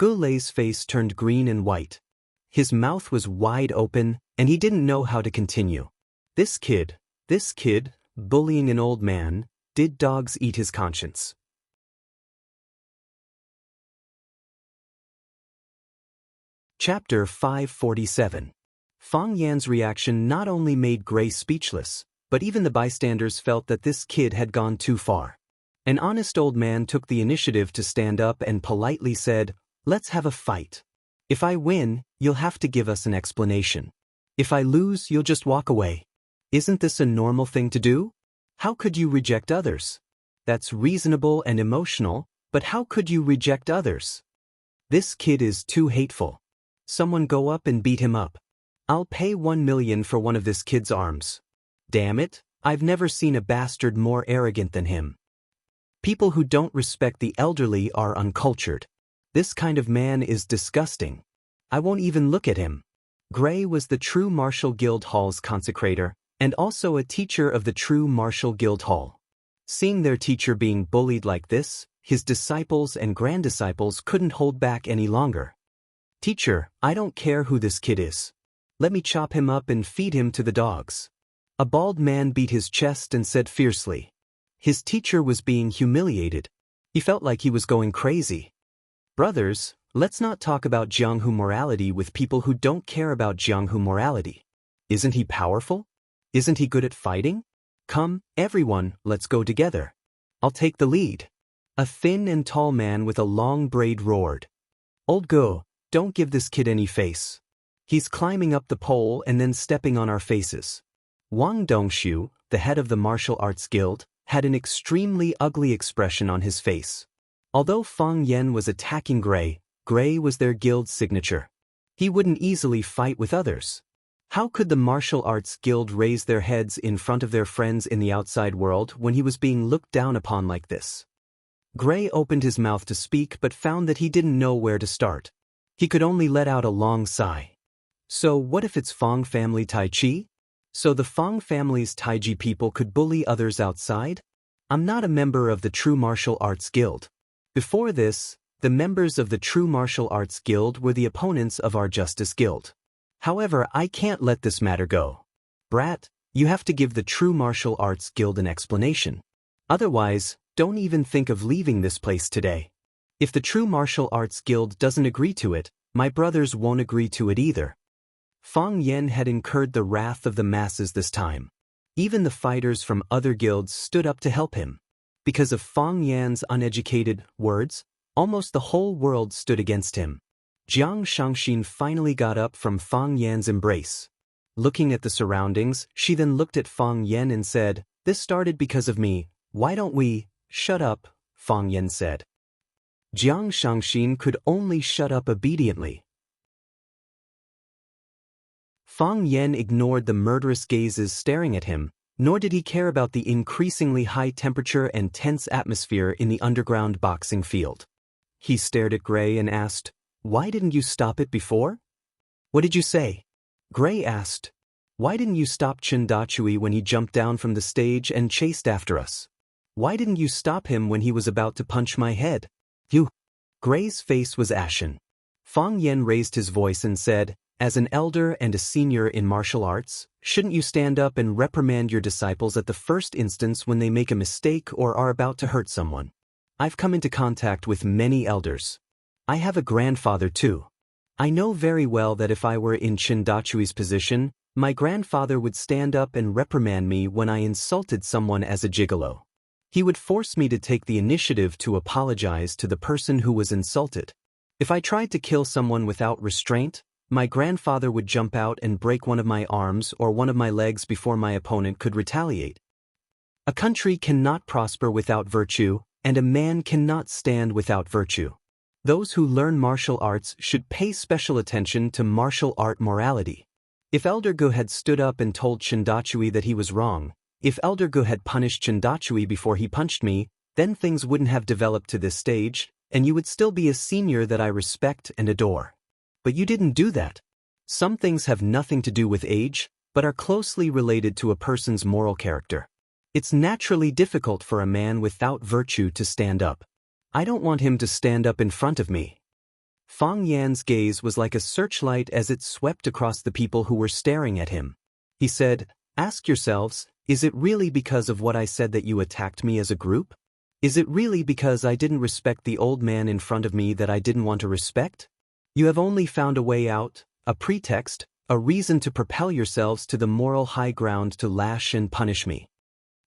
Ge Lei's face turned green and white. His mouth was wide open, and he didn't know how to continue. This kid, bullying an old man, did dogs eat his conscience? Chapter 547. Fang Yan's reaction not only made Gray speechless, but even the bystanders felt that this kid had gone too far. An honest old man took the initiative to stand up and politely said, let's have a fight. If I win, you'll have to give us an explanation. If I lose, you'll just walk away. Isn't this a normal thing to do? How could you reject others? That's reasonable and emotional, but how could you reject others? This kid is too hateful. Someone go up and beat him up. I'll pay 1 million for one of this kid's arms. Damn it, I've never seen a bastard more arrogant than him. People who don't respect the elderly are uncultured. This kind of man is disgusting. I won't even look at him. Gray was the True Martial Guild Hall's consecrator, and also a teacher of the True Martial Guild Hall. Seeing their teacher being bullied like this, his disciples and granddisciples couldn't hold back any longer. Teacher, I don't care who this kid is. Let me chop him up and feed him to the dogs. A bald man beat his chest and said fiercely. His teacher was being humiliated. He felt like he was going crazy. Brothers, let's not talk about Jianghu morality with people who don't care about Jianghu morality. Isn't he powerful? Isn't he good at fighting? Come, everyone, let's go together. I'll take the lead. A thin and tall man with a long braid roared. Old Go, don't give this kid any face. He's climbing up the pole and then stepping on our faces. Wang Dongshu, the head of the martial arts guild, had an extremely ugly expression on his face. Although Fang Yan was attacking Gray, Gray was their guild's signature. He wouldn't easily fight with others. How could the martial arts guild raise their heads in front of their friends in the outside world when he was being looked down upon like this? Gray opened his mouth to speak but found that he didn't know where to start. He could only let out a long sigh. So what if it's Fang family Tai Chi? So the Fang family's Taiji people could bully others outside? I'm not a member of the True Martial Arts Guild. Before this, the members of the True Martial Arts Guild were the opponents of our Justice Guild. However, I can't let this matter go. Brat, you have to give the True Martial Arts Guild an explanation. Otherwise, don't even think of leaving this place today. If the True Martial Arts Guild doesn't agree to it, my brothers won't agree to it either. Fang Yan had incurred the wrath of the masses this time. Even the fighters from other guilds stood up to help him. Because of Fang Yan's uneducated words, almost the whole world stood against him. Jiang Shangxin finally got up from Fang Yan's embrace. Looking at the surroundings, she then looked at Fang Yan and said, "This started because of me, why don't we, "Shut up," Fang Yan said. Jiang Shangxin could only shut up obediently. Fang Yan ignored the murderous gazes staring at him, nor did he care about the increasingly high temperature and tense atmosphere in the underground boxing field. He stared at Gray and asked, "Why didn't you stop it before?" "What did you say?" Gray asked. "Why didn't you stop Chendachui when he jumped down from the stage and chased after us? Why didn't you stop him when he was about to punch my head?" "You." Gray's face was ashen. Fang Yan raised his voice and said, "As an elder and a senior in martial arts, shouldn't you stand up and reprimand your disciples at the first instance when they make a mistake or are about to hurt someone? I've come into contact with many elders. I have a grandfather too. I know very well that if I were in Chendachui's position, my grandfather would stand up and reprimand me when I insulted someone as a gigolo. He would force me to take the initiative to apologize to the person who was insulted. If I tried to kill someone without restraint, my grandfather would jump out and break one of my arms or one of my legs before my opponent could retaliate. A country cannot prosper without virtue, and a man cannot stand without virtue. Those who learn martial arts should pay special attention to martial art morality. If Elder Gu had stood up and told Chendachui that he was wrong, if Elder Gu had punished Chendachui before he punched me, then things wouldn't have developed to this stage, and you would still be a senior that I respect and adore. But you didn't do that. Some things have nothing to do with age, but are closely related to a person's moral character. It's naturally difficult for a man without virtue to stand up. I don't want him to stand up in front of me." Fang Yan's gaze was like a searchlight as it swept across the people who were staring at him. He said, "Ask yourselves, is it really because of what I said that you attacked me as a group? Is it really because I didn't respect the old man in front of me that I didn't want to respect? You have only found a way out, a pretext, a reason to propel yourselves to the moral high ground to lash and punish me.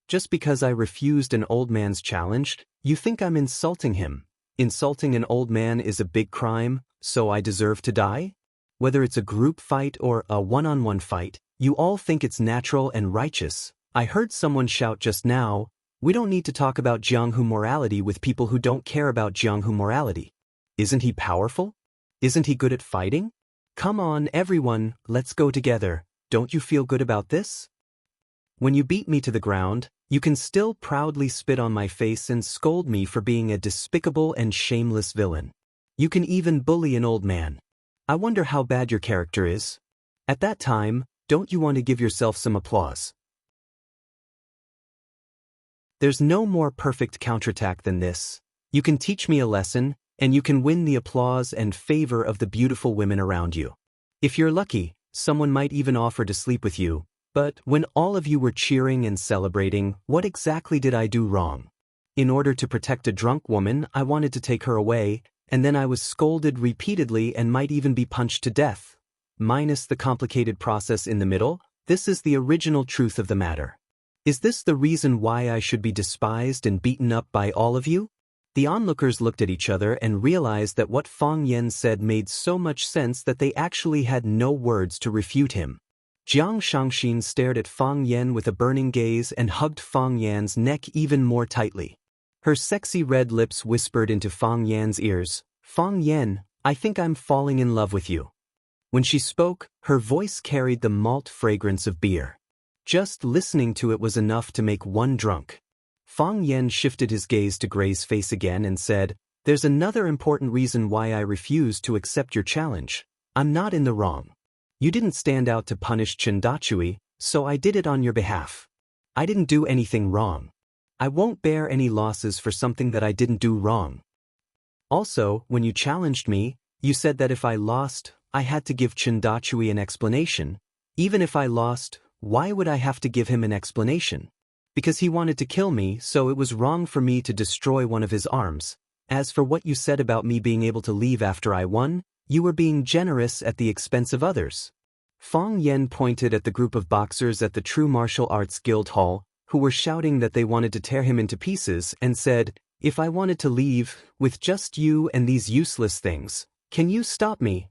Just because I refused an old man's challenge, you think I'm insulting him. Insulting an old man is a big crime, so I deserve to die? Whether it's a group fight or a one-on-one fight, you all think it's natural and righteous. I heard someone shout just now, we don't need to talk about Jianghu morality with people who don't care about Jianghu morality. Isn't he powerful? Isn't he good at fighting? Come on, everyone, let's go together. Don't you feel good about this? When you beat me to the ground, you can still proudly spit on my face and scold me for being a despicable and shameless villain. You can even bully an old man. I wonder how bad your character is. At that time, don't you want to give yourself some applause? There's no more perfect counterattack than this. You can teach me a lesson, and you can win the applause and favor of the beautiful women around you. If you're lucky, someone might even offer to sleep with you. But when all of you were cheering and celebrating, what exactly did I do wrong? In order to protect a drunk woman, I wanted to take her away, and then I was scolded repeatedly and might even be punched to death. Minus the complicated process in the middle, this is the original truth of the matter. Is this the reason why I should be despised and beaten up by all of you? The onlookers looked at each other and realized that what Fang Yan said made so much sense that they actually had no words to refute him. Jiang Shangxin stared at Fang Yan with a burning gaze and hugged Fang Yan's neck even more tightly. Her sexy red lips whispered into Fang Yan's ears, "Fang Yan, I think I'm falling in love with you." When she spoke, her voice carried the malt fragrance of beer. Just listening to it was enough to make one drunk. Fang Yan shifted his gaze to Gray's face again and said, "There's another important reason why I refuse to accept your challenge. I'm not in the wrong. You didn't stand out to punish Chendachui, so I did it on your behalf. I didn't do anything wrong. I won't bear any losses for something that I didn't do wrong. Also, when you challenged me, you said that if I lost, I had to give Chendachui an explanation. Even if I lost, why would I have to give him an explanation? Because he wanted to kill me, so it was wrong for me to destroy one of his arms. As for what you said about me being able to leave after I won, you were being generous at the expense of others." Fang Yan pointed at the group of boxers at the True Martial Arts Guild Hall, who were shouting that they wanted to tear him into pieces, and said, "If I wanted to leave, with just you and these useless things, can you stop me?"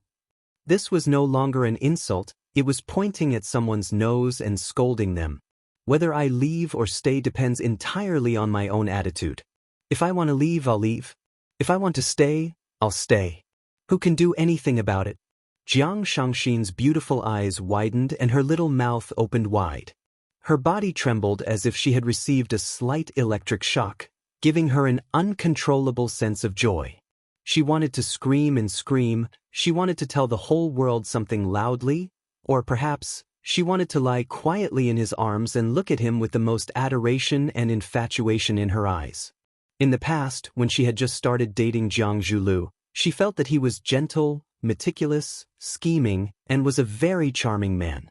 This was no longer an insult, it was pointing at someone's nose and scolding them. Whether I leave or stay depends entirely on my own attitude. If I want to leave, I'll leave. If I want to stay, I'll stay. Who can do anything about it? Jiang Shangxin's beautiful eyes widened and her little mouth opened wide. Her body trembled as if she had received a slight electric shock, giving her an uncontrollable sense of joy. She wanted to scream and scream, she wanted to tell the whole world something loudly, or perhaps, she wanted to lie quietly in his arms and look at him with the most adoration and infatuation in her eyes. In the past, when she had just started dating Jiang Zhulu, she felt that he was gentle, meticulous, scheming, and was a very charming man.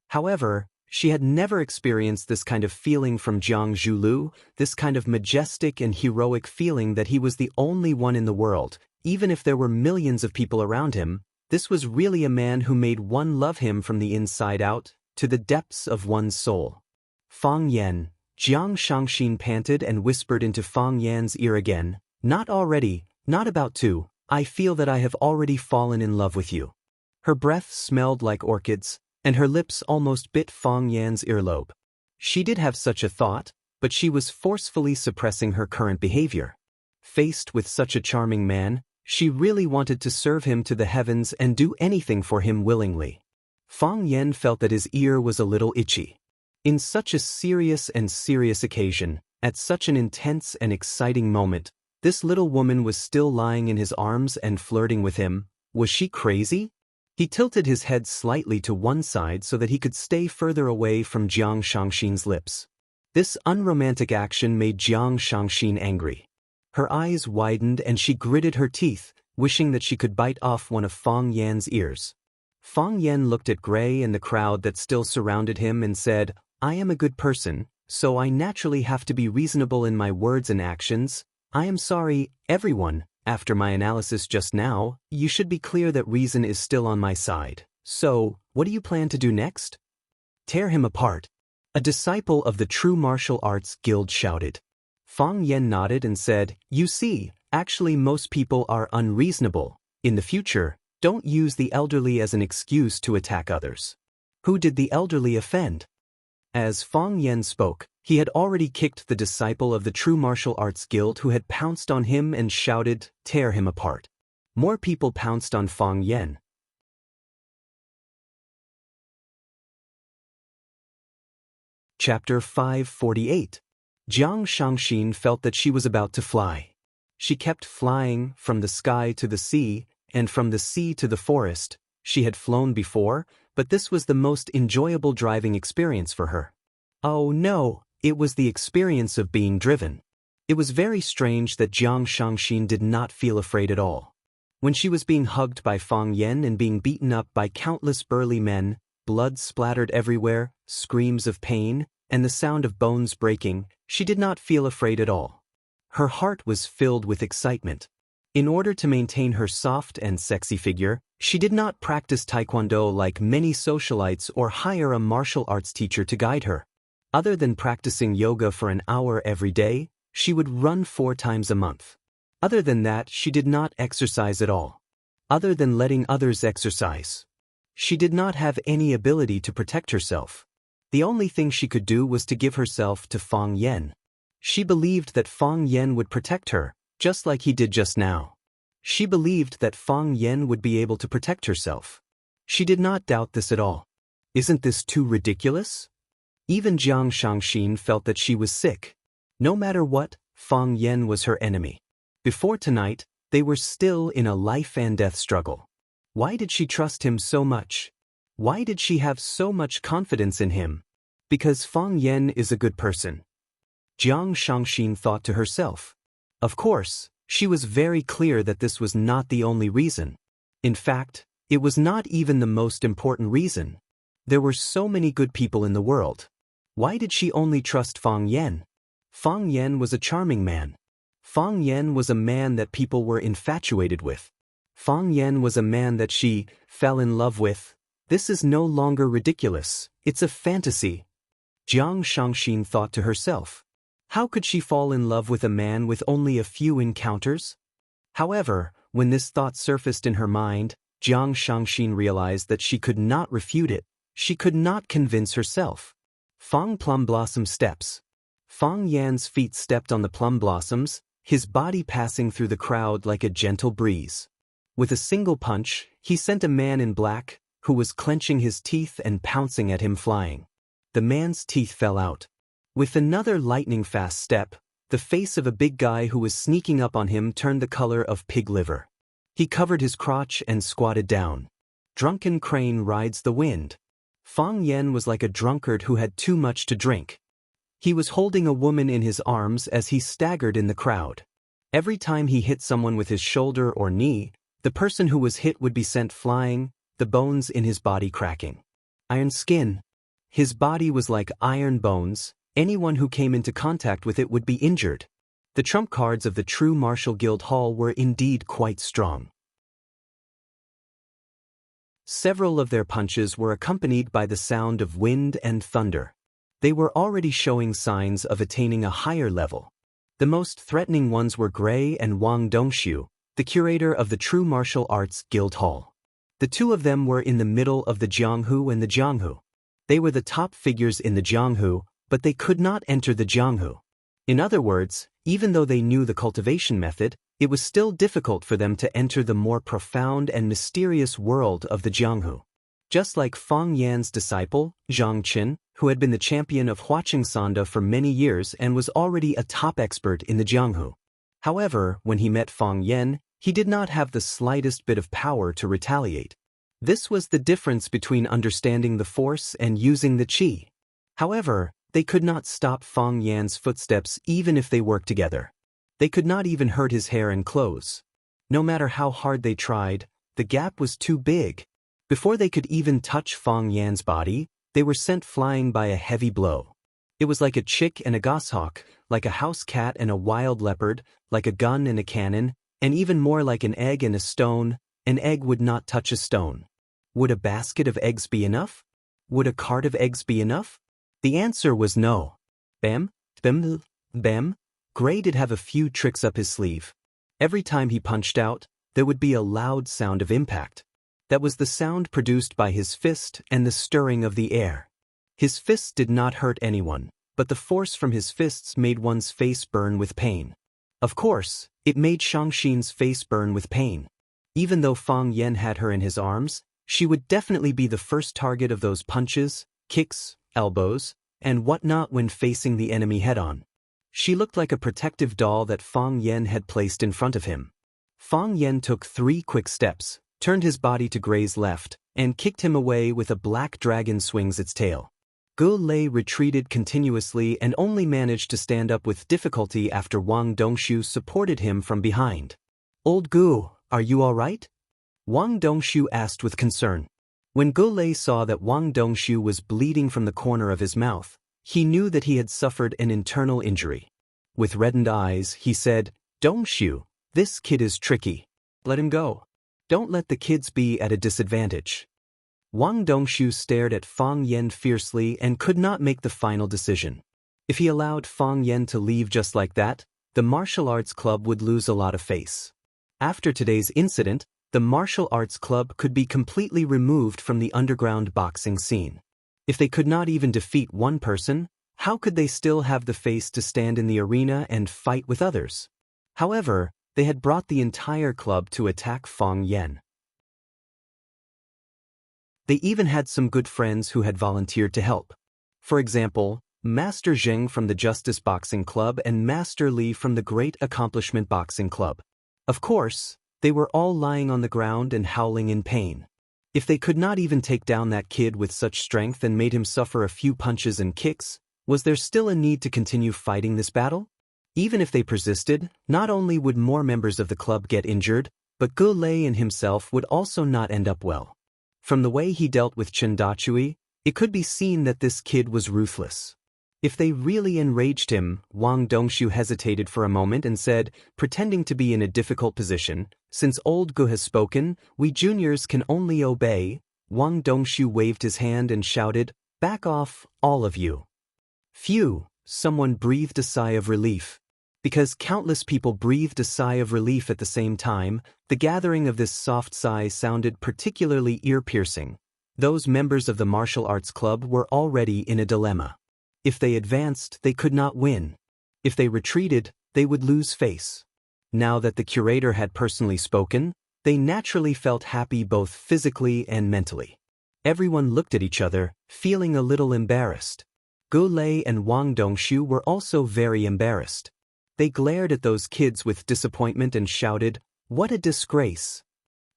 However, she had never experienced this kind of feeling from Jiang Zhulu, this kind of majestic and heroic feeling that he was the only one in the world, even if there were millions of people around him. This was really a man who made one love him from the inside out, to the depths of one's soul. Fang Yan, Jiang Shangxin panted and whispered into Fang Yan's ear again, "Not already, not about to, I feel that I have already fallen in love with you." Her breath smelled like orchids, and her lips almost bit Fang Yan's earlobe. She did have such a thought, but she was forcefully suppressing her current behavior. Faced with such a charming man, she really wanted to serve him to the heavens and do anything for him willingly. Fang Yan felt that his ear was a little itchy. In such a serious occasion, at such an intense and exciting moment, this little woman was still lying in his arms and flirting with him. Was she crazy? He tilted his head slightly to one side so that he could stay further away from Jiang Shangxin's lips. This unromantic action made Jiang Shangxin angry. Her eyes widened and she gritted her teeth, wishing that she could bite off one of Fang Yan's ears. Fang Yan looked at Gray and the crowd that still surrounded him and said, "I am a good person, so I naturally have to be reasonable in my words and actions. I am sorry, everyone. After my analysis just now, you should be clear that reason is still on my side. So, what do you plan to do next?" "Tear him apart." A disciple of the True Martial Arts Guild shouted. Fang Yan nodded and said, "You see, actually most people are unreasonable. In the future, don't use the elderly as an excuse to attack others." "Who did the elderly offend?" As Fang Yan spoke, he had already kicked the disciple of the True Martial Arts Guild who had pounced on him and shouted, "Tear him apart." More people pounced on Fang Yan. Chapter 548. Jiang Shangxin felt that she was about to fly. She kept flying, from the sky to the sea, and from the sea to the forest. She had flown before, but this was the most enjoyable driving experience for her. Oh no, it was the experience of being driven. It was very strange that Jiang Shangxin did not feel afraid at all. When she was being hugged by Fang Yan and being beaten up by countless burly men, blood splattered everywhere, screams of pain, and the sound of bones breaking, she did not feel afraid at all. Her heart was filled with excitement. In order to maintain her soft and sexy figure, she did not practice taekwondo like many socialites or hire a martial arts teacher to guide her. Other than practicing yoga for an hour every day, she would run 4 times a month. Other than that, she did not exercise at all. Other than letting others exercise, she did not have any ability to protect herself. The only thing she could do was to give herself to Fang Yan. She believed that Fang Yan would protect her, just like he did just now. She believed that Fang Yan would be able to protect herself. She did not doubt this at all. Isn't this too ridiculous? Even Jiang Shangxin felt that she was sick. No matter what, Fang Yan was her enemy. Before tonight, they were still in a life-and-death struggle. Why did she trust him so much? Why did she have so much confidence in him? Because Fang Yan is a good person. Jiang Shangxin thought to herself. Of course, she was very clear that this was not the only reason. In fact, it was not even the most important reason. There were so many good people in the world. Why did she only trust Fang Yan? Fang Yan was a charming man. Fang Yan was a man that people were infatuated with. Fang Yan was a man that she fell in love with. This is no longer ridiculous, it's a fantasy. Jiang Shangxin thought to herself. How could she fall in love with a man with only a few encounters? However, when this thought surfaced in her mind, Jiang Shangxin realized that she could not refute it. She could not convince herself. Fang Plum Blossom Steps. Fang Yan's feet stepped on the plum blossoms, his body passing through the crowd like a gentle breeze. With a single punch, he sent a man in black, who was clenching his teeth and pouncing at him flying. The man's teeth fell out. With another lightning-fast step, the face of a big guy who was sneaking up on him turned the color of pig liver. He covered his crotch and squatted down. Drunken crane rides the wind. Fang Yan was like a drunkard who had too much to drink. He was holding a woman in his arms as he staggered in the crowd. Every time he hit someone with his shoulder or knee, the person who was hit would be sent flying, the bones in his body cracking. Iron skin. His body was like iron bones. Anyone who came into contact with it would be injured. The trump cards of the true martial guild hall were indeed quite strong. Several of their punches were accompanied by the sound of wind and thunder. They were already showing signs of attaining a higher level. The most threatening ones were Gray and Wang Dongshu, the curator of the True Martial Arts Guild Hall. The two of them were in the middle of the Jianghu and the Jianghu. They were the top figures in the Jianghu, but they could not enter the Jianghu. In other words, even though they knew the cultivation method, it was still difficult for them to enter the more profound and mysterious world of the Jianghu. Just like Fang Yan's disciple, Zhang Qin, who had been the champion of Huaqing Sanda for many years and was already a top expert in the Jianghu. However, when he met Fang Yan, he did not have the slightest bit of power to retaliate. This was the difference between understanding the force and using the qi. However, they could not stop Fang Yan's footsteps even if they worked together. They could not even hurt his hair and clothes. No matter how hard they tried, the gap was too big. Before they could even touch Fang Yan's body, they were sent flying by a heavy blow. It was like a chick and a goshawk, like a house cat and a wild leopard, like a gun and a cannon, and even more like an egg and a stone. An egg would not touch a stone. Would a basket of eggs be enough? Would a cart of eggs be enough? The answer was no. Bam, bam, bam. Gray did have a few tricks up his sleeve. Every time he punched out, there would be a loud sound of impact. That was the sound produced by his fist and the stirring of the air. His fists did not hurt anyone, but the force from his fists made one's face burn with pain. Of course, it made Shangxin's face burn with pain. Even though Fang Yan had her in his arms, she would definitely be the first target of those punches, kicks, elbows, and whatnot when facing the enemy head-on. She looked like a protective doll that Fang Yan had placed in front of him. Fang Yan took 3 quick steps, turned his body to Gray's left, and kicked him away with a black dragon swings its tail. Gu Lei retreated continuously and only managed to stand up with difficulty after Wang Dongshu supported him from behind. "Old Gu, are you all right?" Wang Dongshu asked with concern. When Gu Lei saw that Wang Dongshu was bleeding from the corner of his mouth, he knew that he had suffered an internal injury. With reddened eyes, he said, "Dongshu, this kid is tricky. Let him go. Don't let the kids be at a disadvantage." Wang Dongshu stared at Fang Yan fiercely and could not make the final decision. If he allowed Fang Yan to leave just like that, the martial arts club would lose a lot of face. After today's incident, the martial arts club could be completely removed from the underground boxing scene. If they could not even defeat one person, how could they still have the face to stand in the arena and fight with others? However, they had brought the entire club to attack Fang Yan. They even had some good friends who had volunteered to help. For example, Master Zheng from the Justice Boxing Club and Master Li from the Great Accomplishment Boxing Club. Of course, they were all lying on the ground and howling in pain. If they could not even take down that kid with such strength and made him suffer a few punches and kicks, was there still a need to continue fighting this battle? Even if they persisted, not only would more members of the club get injured, but Gu Lei and himself would also not end up well. From the way he dealt with Chen Dachui, it could be seen that this kid was ruthless. If they really enraged him, Wang Dongshu hesitated for a moment and said, pretending to be in a difficult position, "Since old Gu has spoken, we juniors can only obey." Wang Dongshu waved his hand and shouted, "Back off, all of you." Phew, someone breathed a sigh of relief. Because countless people breathed a sigh of relief at the same time, the gathering of this soft sigh sounded particularly ear-piercing. Those members of the martial arts club were already in a dilemma. If they advanced, they could not win. If they retreated, they would lose face. Now that the curator had personally spoken, they naturally felt happy both physically and mentally. Everyone looked at each other, feeling a little embarrassed. Gu Lei and Wang Dongshu were also very embarrassed. They glared at those kids with disappointment and shouted, "What a disgrace!"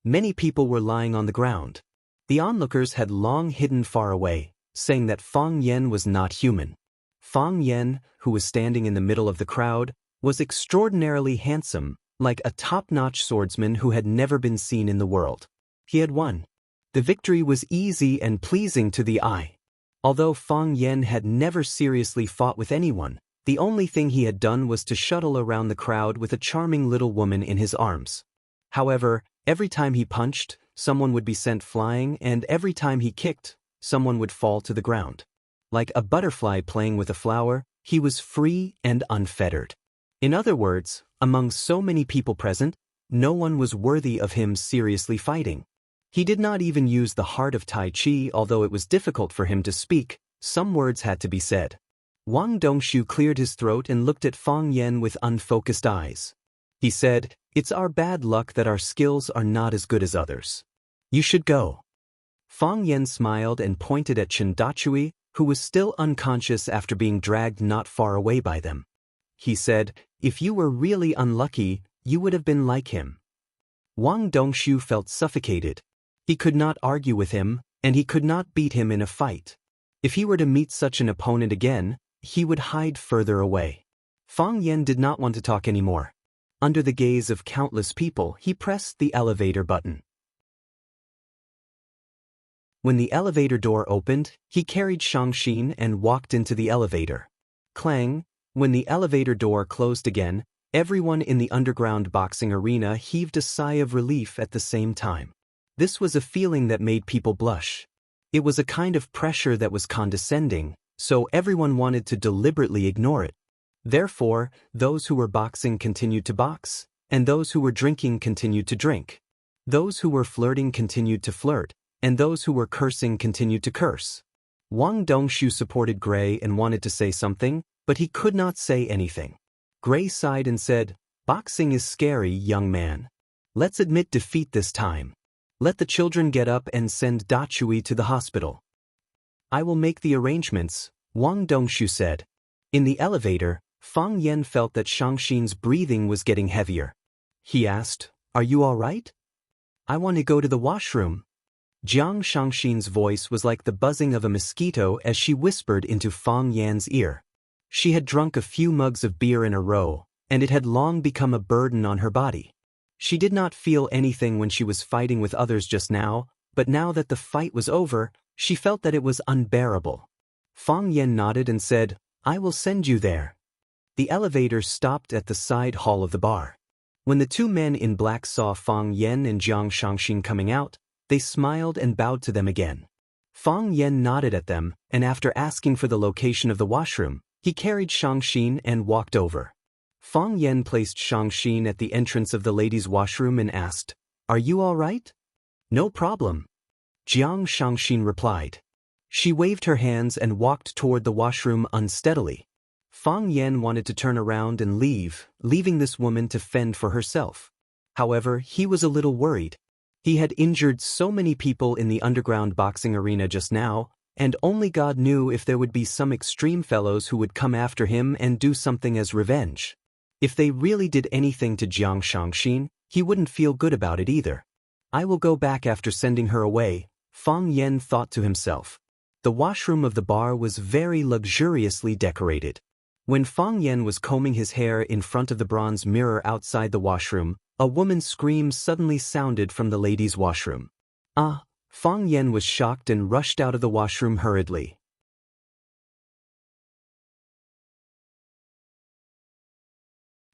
Many people were lying on the ground. The onlookers had long hidden far away, saying that Fang Yan was not human. Fang Yan, who was standing in the middle of the crowd, was extraordinarily handsome, like a top-notch swordsman who had never been seen in the world. He had won. The victory was easy and pleasing to the eye. Although Fang Yan had never seriously fought with anyone, the only thing he had done was to shuttle around the crowd with a charming little woman in his arms. However, every time he punched, someone would be sent flying, and every time he kicked, someone would fall to the ground. Like a butterfly playing with a flower, he was free and unfettered. In other words, among so many people present, no one was worthy of him seriously fighting. He did not even use the heart of Tai Chi, although it was difficult for him to speak. Some words had to be said. Wang Dongshu cleared his throat and looked at Fang Yan with unfocused eyes. He said, "It's our bad luck that our skills are not as good as others. You should go." Fang Yan smiled and pointed at Chen Dachui, who was still unconscious after being dragged not far away by them. He said, "If you were really unlucky, you would have been like him." Wang Dongshu felt suffocated. He could not argue with him, and he could not beat him in a fight. If he were to meet such an opponent again, he would hide further away. Fang Yan did not want to talk anymore. Under the gaze of countless people, he pressed the elevator button. When the elevator door opened, he carried Xianxia and walked into the elevator. Clang! When the elevator door closed again, everyone in the underground boxing arena heaved a sigh of relief at the same time. This was a feeling that made people blush. It was a kind of pressure that was condescending, so everyone wanted to deliberately ignore it. Therefore, those who were boxing continued to box, and those who were drinking continued to drink. Those who were flirting continued to flirt, and those who were cursing continued to curse. Wang Dongshu supported Gray and wanted to say something, but he could not say anything. Gray sighed and said, "Boxing is scary, young man. Let's admit defeat this time. Let the children get up and send Dachui to the hospital." "I will make the arrangements," Wang Dongshu said. In the elevator, Fang Yan felt that Xianxia's breathing was getting heavier. He asked, "Are you all right?" "I want to go to the washroom." Jiang Xianxia's voice was like the buzzing of a mosquito as she whispered into Fang Yan's ear. She had drunk a few mugs of beer in a row, and it had long become a burden on her body. She did not feel anything when she was fighting with others just now, but now that the fight was over, she felt that it was unbearable. Fang Yan nodded and said, "I will send you there." The elevator stopped at the side hall of the bar. When the two men in black saw Fang Yan and Jiang Xianxia coming out, they smiled and bowed to them again. Fang Yan nodded at them, and after asking for the location of the washroom, he carried Xianxia and walked over. Fang Yan placed Xianxia at the entrance of the ladies' washroom and asked, "Are you all right?" "No problem," Jiang Xianxia replied. She waved her hands and walked toward the washroom unsteadily. Fang Yan wanted to turn around and leave, leaving this woman to fend for herself. However, he was a little worried. He had injured so many people in the underground boxing arena just now, and only God knew if there would be some extreme fellows who would come after him and do something as revenge. If they really did anything to Jiang Xianxia, he wouldn't feel good about it either. "I will go back after sending her away," Fang Yan thought to himself. The washroom of the bar was very luxuriously decorated. When Fang Yan was combing his hair in front of the bronze mirror outside the washroom, a woman's scream suddenly sounded from the ladies' washroom. "Ah!" Fang Yan was shocked and rushed out of the washroom hurriedly.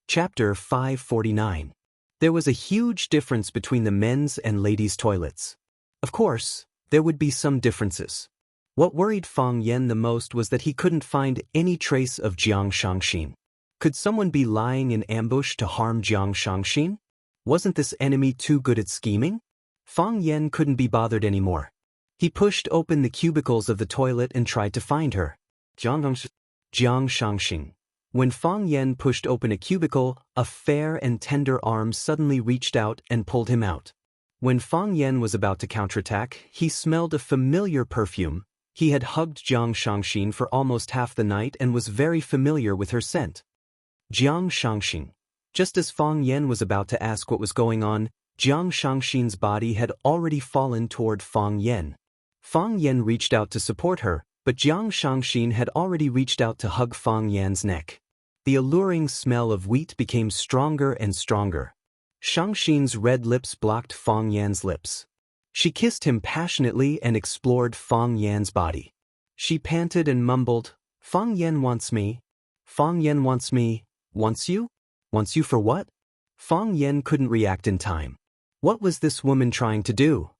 Chapter 549. There was a huge difference between the men's and ladies' toilets. Of course, there would be some differences. What worried Fang Yan the most was that he couldn't find any trace of Jiang Xianxia. Could someone be lying in ambush to harm Jiang Xianxia? Wasn't this enemy too good at scheming? Fang Yan couldn't be bothered anymore. He pushed open the cubicles of the toilet and tried to find her. "Jiang Xianxia, Jiang Shangxing. When Fang Yan pushed open a cubicle, a fair and tender arm suddenly reached out and pulled him out. When Fang Yan was about to counterattack, he smelled a familiar perfume. He had hugged Jiang Shangxing for almost half the night and was very familiar with her scent. Jiang Shangxing. Just as Fang Yan was about to ask what was going on, Jiang Shangxing's body had already fallen toward Fang Yan. Fang Yan reached out to support her, but Jiang Shangxing had already reached out to hug Fang Yan's neck. The alluring smell of wheat became stronger and stronger. Shangxing's red lips blocked Fang Yan's lips. She kissed him passionately and explored Fang Yan's body. She panted and mumbled, "Fang Yan wants me. Fang Yan wants me. Wants you? Wants you for what?" Fang Yan couldn't react in time. What was this woman trying to do?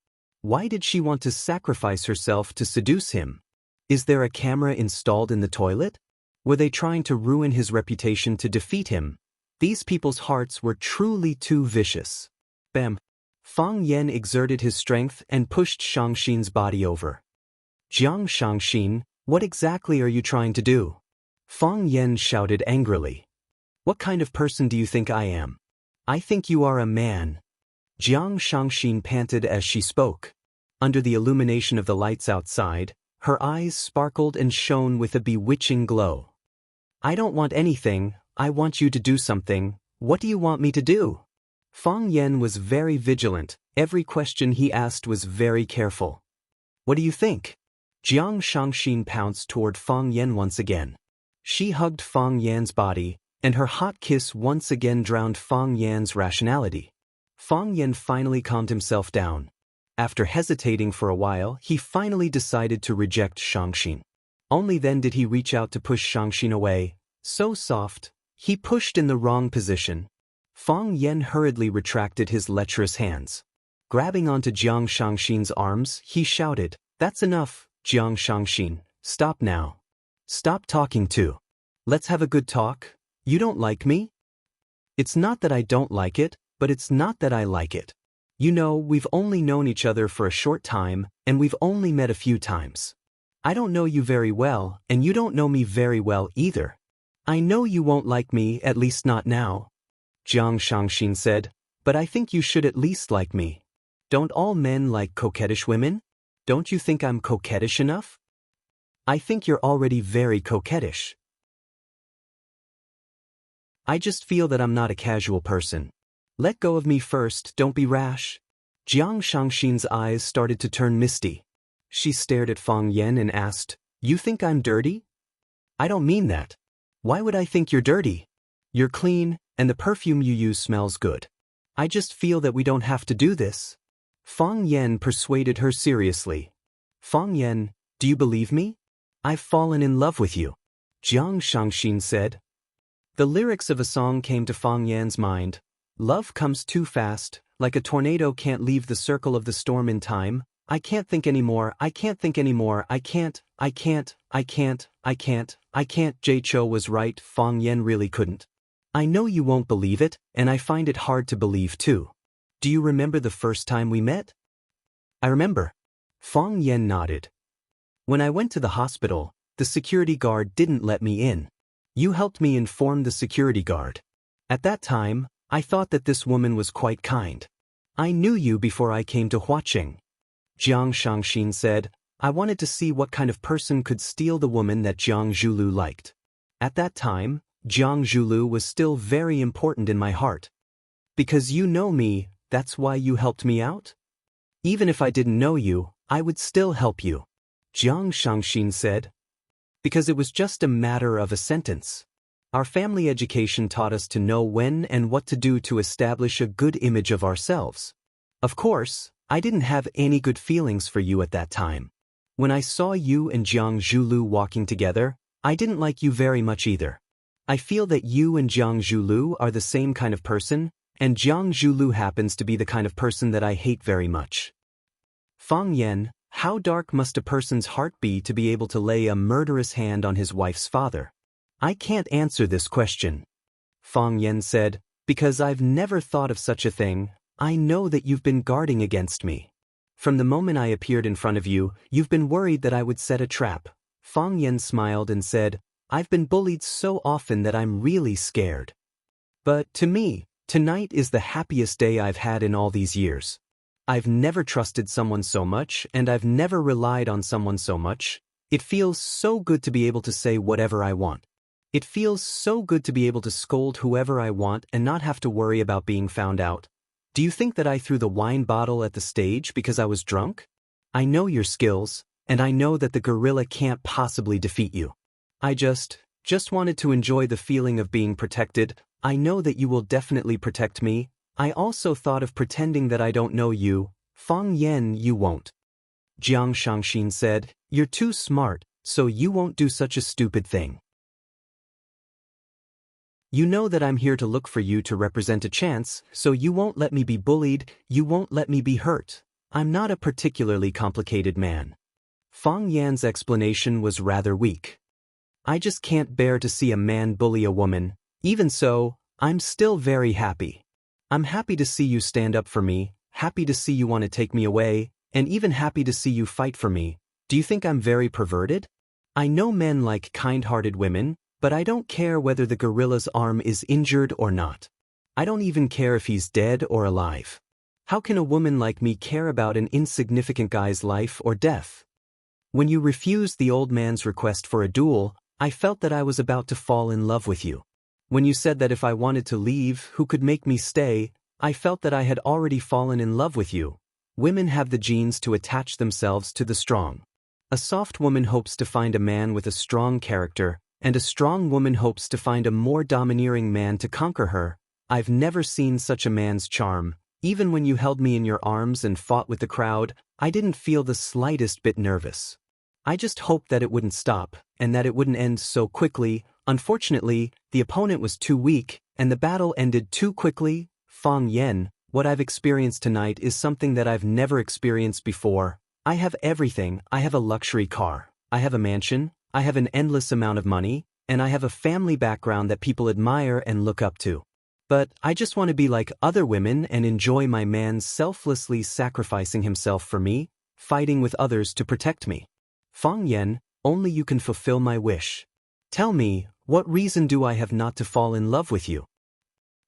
Why did she want to sacrifice herself to seduce him? Is there a camera installed in the toilet? Were they trying to ruin his reputation to defeat him? These people's hearts were truly too vicious. Bam! Fang Yan exerted his strength and pushed Shangxing's body over. "Jiang Shangxing, what exactly are you trying to do?" Fang Yan shouted angrily. "What kind of person do you think I am? I think you are a man." Jiang Shangxing panted as she spoke. Under the illumination of the lights outside, her eyes sparkled and shone with a bewitching glow. "I don't want anything, I want you to do something. What do you want me to do?" Fang Yan was very vigilant. Every question he asked was very careful. "What do you think?" Jiang Shangxing pounced toward Fang Yan once again. She hugged Fang Yan's body, and her hot kiss once again drowned Fang Yan's rationality. Fang Yan finally calmed himself down. After hesitating for a while, he finally decided to reject Shangxing. Only then did he reach out to push Shangxing away. So soft, he pushed in the wrong position. Fang Yan hurriedly retracted his lecherous hands. Grabbing onto Jiang Shangxing's arms, he shouted, "That's enough, Jiang Shangxing, stop now. Stop talking too. Let's have a good talk. You don't like me?" "It's not that I don't like it, but it's not that I like it. You know, we've only known each other for a short time, and we've only met a few times. I don't know you very well, and you don't know me very well either. I know you won't like me, at least not now," Jiang Shangxing said, "but I think you should at least like me. Don't all men like coquettish women? Don't you think I'm coquettish enough?" "I think you're already very coquettish. I just feel that I'm not a casual person. Let go of me first, don't be rash." Jiang Shangxing's eyes started to turn misty. She stared at Fang Yan and asked, "You think I'm dirty?" "I don't mean that. Why would I think you're dirty? You're clean, and the perfume you use smells good. I just feel that we don't have to do this." Fang Yan persuaded her seriously. "Fang Yan, do you believe me? I've fallen in love with you," Jiang Shangxing said. The lyrics of a song came to Fang Yan's mind. "Love comes too fast, like a tornado can't leave the circle of the storm in time. I can't think anymore, I can't think anymore, I can't. Jay Cho was right, Fang Yan really couldn't. I know you won't believe it, and I find it hard to believe too. Do you remember the first time we met?" "I remember." Fang Yan nodded. "When I went to the hospital, the security guard didn't let me in. You helped me inform the security guard. At that time, I thought that this woman was quite kind. I knew you before I came to Huaqing." Jiang Shangxing said, "I wanted to see what kind of person could steal the woman that Jiang Zhulu liked. At that time, Jiang Zhulu was still very important in my heart. Because you know me, that's why you helped me out? Even if I didn't know you, I would still help you," Jiang Shangxing said. "Because it was just a matter of a sentence. Our family education taught us to know when and what to do to establish a good image of ourselves. Of course, I didn't have any good feelings for you at that time. When I saw you and Jiang Zhulu walking together, I didn't like you very much either. I feel that you and Jiang Zhulu are the same kind of person, and Jiang Zhulu happens to be the kind of person that I hate very much." Fang Yan, how dark must a person's heart be to be able to lay a murderous hand on his wife's father? "I can't answer this question," Fang Yan said, "because I've never thought of such a thing. I know that you've been guarding against me. From the moment I appeared in front of you, you've been worried that I would set a trap." Fang Yan smiled and said, I've been bullied so often that I'm really scared. But to me, tonight is the happiest day I've had in all these years. I've never trusted someone so much, and I've never relied on someone so much. It feels so good to be able to say whatever I want. It feels so good to be able to scold whoever I want and not have to worry about being found out. Do you think that I threw the wine bottle at the stage because I was drunk? I know your skills, and I know that the gorilla can't possibly defeat you. I just wanted to enjoy the feeling of being protected. I know that you will definitely protect me. I also thought of pretending that I don't know you. Fang Yan, you won't. Jiang Shangxin said, you're too smart, so you won't do such a stupid thing. You know that I'm here to look for you to represent a chance, so you won't let me be bullied, you won't let me be hurt. I'm not a particularly complicated man. Fang Yan's explanation was rather weak. I just can't bear to see a man bully a woman. Even so, I'm still very happy. I'm happy to see you stand up for me, happy to see you want to take me away, and even happy to see you fight for me. Do you think I'm very perverted? I know men like kind-hearted women, but I don't care whether the gorilla's arm is injured or not. I don't even care if he's dead or alive. How can a woman like me care about an insignificant guy's life or death? When you refused the old man's request for a duel, I felt that I was about to fall in love with you. When you said that if I wanted to leave, who could make me stay, I felt that I had already fallen in love with you. Women have the genes to attach themselves to the strong. A soft woman hopes to find a man with a strong character, and a strong woman hopes to find a more domineering man to conquer her. I've never seen such a man's charm. Even when you held me in your arms and fought with the crowd, I didn't feel the slightest bit nervous. I just hoped that it wouldn't stop, and that it wouldn't end so quickly. Unfortunately, the opponent was too weak, and the battle ended too quickly. Fang Yan, what I've experienced tonight is something that I've never experienced before. I have everything. I have a luxury car. I have a mansion. I have an endless amount of money, and I have a family background that people admire and look up to. But I just want to be like other women and enjoy my man selflessly sacrificing himself for me, fighting with others to protect me. Fang Yan, only you can fulfill my wish. Tell me, what reason do I have not to fall in love with you?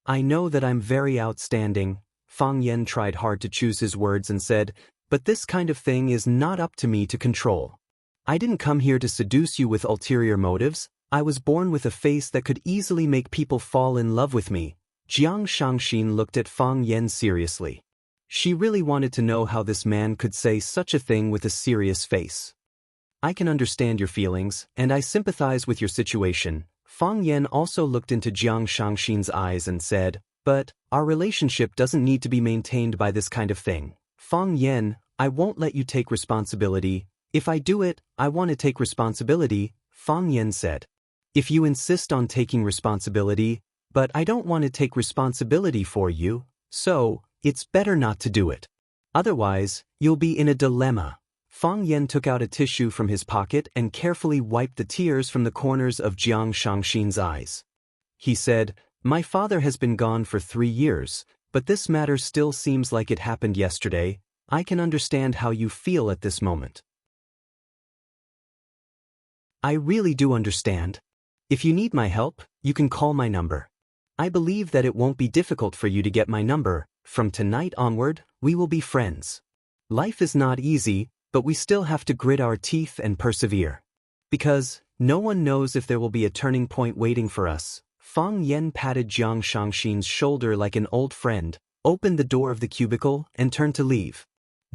I know that I'm very outstanding. Fang Yan tried hard to choose his words and said, but this kind of thing is not up to me to control. I didn't come here to seduce you with ulterior motives. I was born with a face that could easily make people fall in love with me. Jiang Shangxin looked at Fang Yan seriously. She really wanted to know how this man could say such a thing with a serious face. I can understand your feelings, and I sympathize with your situation. Fang Yan also looked into Jiang Shangxin's eyes and said, but our relationship doesn't need to be maintained by this kind of thing. Fang Yan, I won't let you take responsibility. If I do it, I want to take responsibility, Fang Yan said. If you insist on taking responsibility, but I don't want to take responsibility for you, so it's better not to do it. Otherwise, you'll be in a dilemma. Fang Yan took out a tissue from his pocket and carefully wiped the tears from the corners of Jiang Shangxin's eyes. He said, my father has been gone for 3 years, but this matter still seems like it happened yesterday. I can understand how you feel at this moment. I really do understand. If you need my help, you can call my number. I believe that it won't be difficult for you to get my number. From tonight onward, we will be friends. Life is not easy, but we still have to grit our teeth and persevere. Because no one knows if there will be a turning point waiting for us. Fang Yan patted Jiang Shangxin's shoulder like an old friend, opened the door of the cubicle, and turned to leave.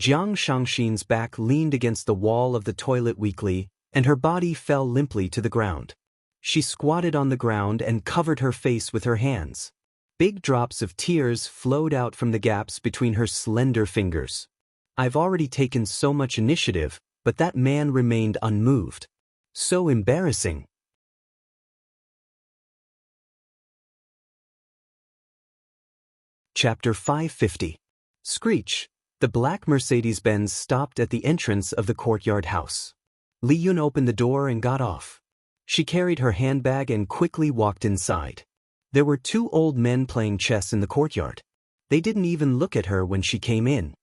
Jiang Shangxin's back leaned against the wall of the toilet weakly, and her body fell limply to the ground. She squatted on the ground and covered her face with her hands. Big drops of tears flowed out from the gaps between her slender fingers. I've already taken so much initiative, but that man remained unmoved. So embarrassing. Chapter 550. Screech. The black Mercedes-Benz stopped at the entrance of the courtyard house. Li Yun opened the door and got off. She carried her handbag and quickly walked inside. There were 2 old men playing chess in the courtyard. They didn't even look at her when she came in.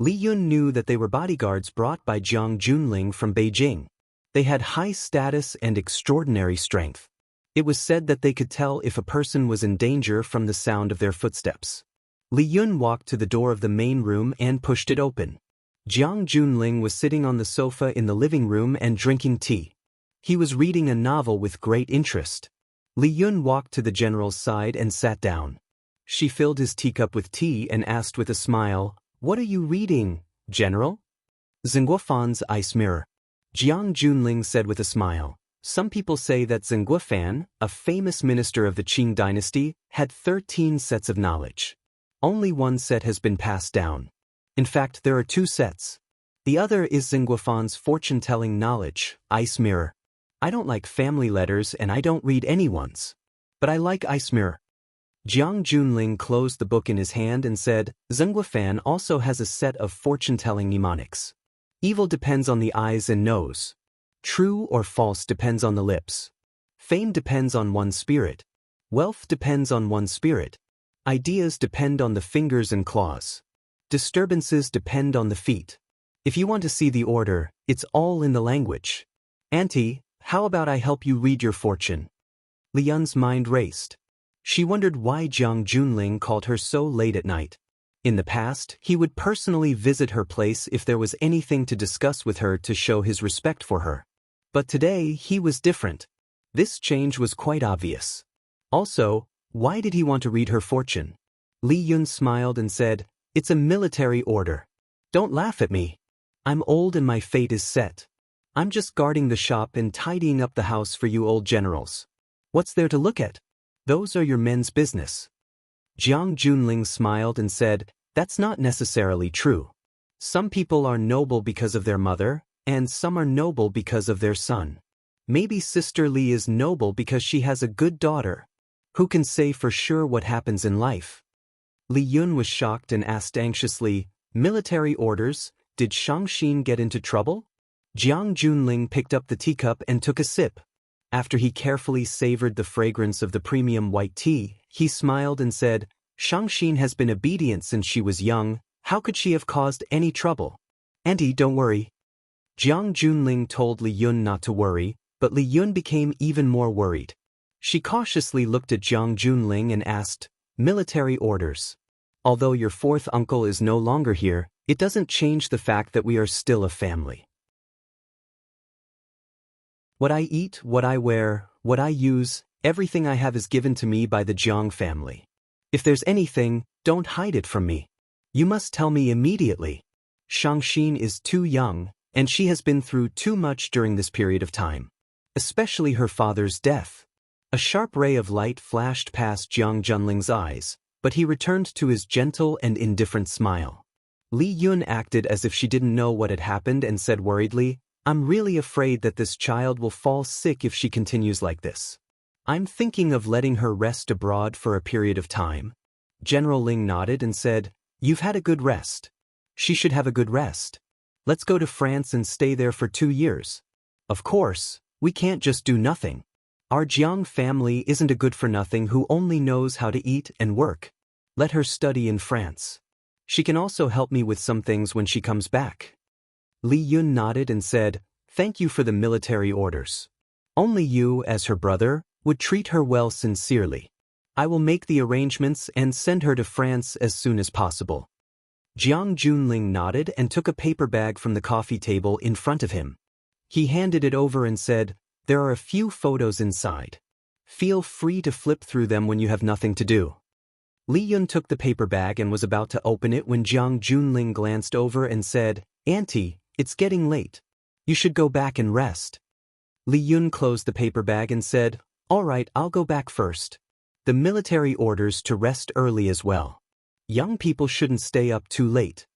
Li Yun knew that they were bodyguards brought by Jiang Junling from Beijing. They had high status and extraordinary strength. It was said that they could tell if a person was in danger from the sound of their footsteps. Li Yun walked to the door of the main room and pushed it open. Jiang Junling was sitting on the sofa in the living room and drinking tea. He was reading a novel with great interest. Li Yun walked to the general's side and sat down. She filled his teacup with tea and asked with a smile, "What are you reading, General?" Zhenguofan's Ice Mirror. Jiang Junling said with a smile. Some people say that Zhenguofan, a famous minister of the Qing dynasty, had 13 sets of knowledge. Only one set has been passed down. In fact, there are 2 sets. The other is Zhenguofan's fortune-telling knowledge, Ice Mirror. I don't like family letters and I don't read anyone's. But I like Ice Mirror. Jiang Junling closed the book in his hand and said, Zhenguofan also has a set of fortune-telling mnemonics. Evil depends on the eyes and nose. True or false depends on the lips. Fame depends on one's spirit. Wealth depends on one's spirit. Ideas depend on the fingers and claws. Disturbances depend on the feet. If you want to see the order, it's all in the language. Auntie, how about I help you read your fortune? Li Yun's mind raced. She wondered why Jiang Junling called her so late at night. In the past, he would personally visit her place if there was anything to discuss with her to show his respect for her. But today, he was different. This change was quite obvious. Also, why did he want to read her fortune? Li Yun smiled and said, "It's a military order. Don't laugh at me. I'm old and my fate is set. I'm just guarding the shop and tidying up the house for you old generals. What's there to look at? Those are your men's business." Jiang Junling smiled and said, "That's not necessarily true. Some people are noble because of their mother, and some are noble because of their son. Maybe Sister Li is noble because she has a good daughter. Who can say for sure what happens in life?" Li Yun was shocked and asked anxiously, "Military orders? Did Xianxia get into trouble?" Jiang Junling picked up the teacup and took a sip. After he carefully savored the fragrance of the premium white tea, he smiled and said, "Xianxia has been obedient since she was young. How could she have caused any trouble? Auntie, don't worry." Jiang Junling told Li Yun not to worry, but Li Yun became even more worried. She cautiously looked at Jiang Junling and asked, "Military orders. Although your 4th uncle is no longer here, it doesn't change the fact that we are still a family. What I eat, what I wear, what I use, everything I have is given to me by the Jiang family. If there's anything, don't hide it from me. You must tell me immediately. Xianxia is too young, and she has been through too much during this period of time. Especially her father's death." A sharp ray of light flashed past Jiang Junling's eyes, but he returned to his gentle and indifferent smile. Li Yun acted as if she didn't know what had happened and said worriedly, "I'm really afraid that this child will fall sick if she continues like this. I'm thinking of letting her rest abroad for a period of time." General Ling nodded and said, "You've had a good rest. She should have a good rest. Let's go to France and stay there for 2 years. Of course, we can't just do nothing. Our Jiang family isn't a good-for-nothing who only knows how to eat and work. Let her study in France. She can also help me with some things when she comes back." Li Yun nodded and said, "Thank you for the military orders. Only you, as her brother, would treat her well sincerely. I will make the arrangements and send her to France as soon as possible." Jiang Junling nodded and took a paper bag from the coffee table in front of him. He handed it over and said, "There are a few photos inside. Feel free to flip through them when you have nothing to do." Li Yun took the paper bag and was about to open it when Jiang Junling glanced over and said, "Auntie, it's getting late. You should go back and rest." Li Yun closed the paper bag and said, "All right, I'll go back first. The military orders to rest early as well. Young people shouldn't stay up too late."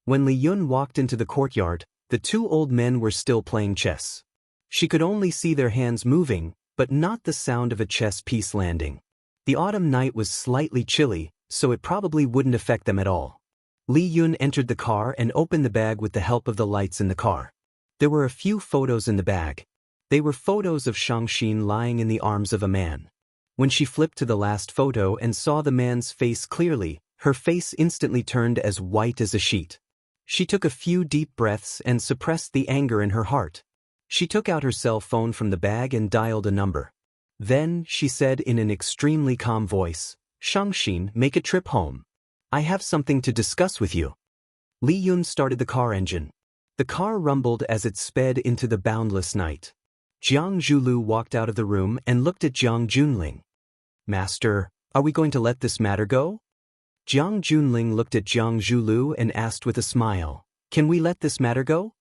When Li Yun walked into the courtyard, the 2 old men were still playing chess. She could only see their hands moving, but not the sound of a chess piece landing. The autumn night was slightly chilly, so it probably wouldn't affect them at all. Li Yun entered the car and opened the bag with the help of the lights in the car. There were a few photos in the bag. They were photos of Xianxia lying in the arms of a man. When she flipped to the last photo and saw the man's face clearly, her face instantly turned as white as a sheet. She took a few deep breaths and suppressed the anger in her heart. She took out her cell phone from the bag and dialed a number. Then, she said in an extremely calm voice, "Xianxia, make a trip home. I have something to discuss with you." Li Yun started the car engine. The car rumbled as it sped into the boundless night. Jiang Zhulu walked out of the room and looked at Jiang Junling. "Master, are we going to let this matter go?" Jiang Junling looked at Jiang Zhulu and asked with a smile, "Can we let this matter go?"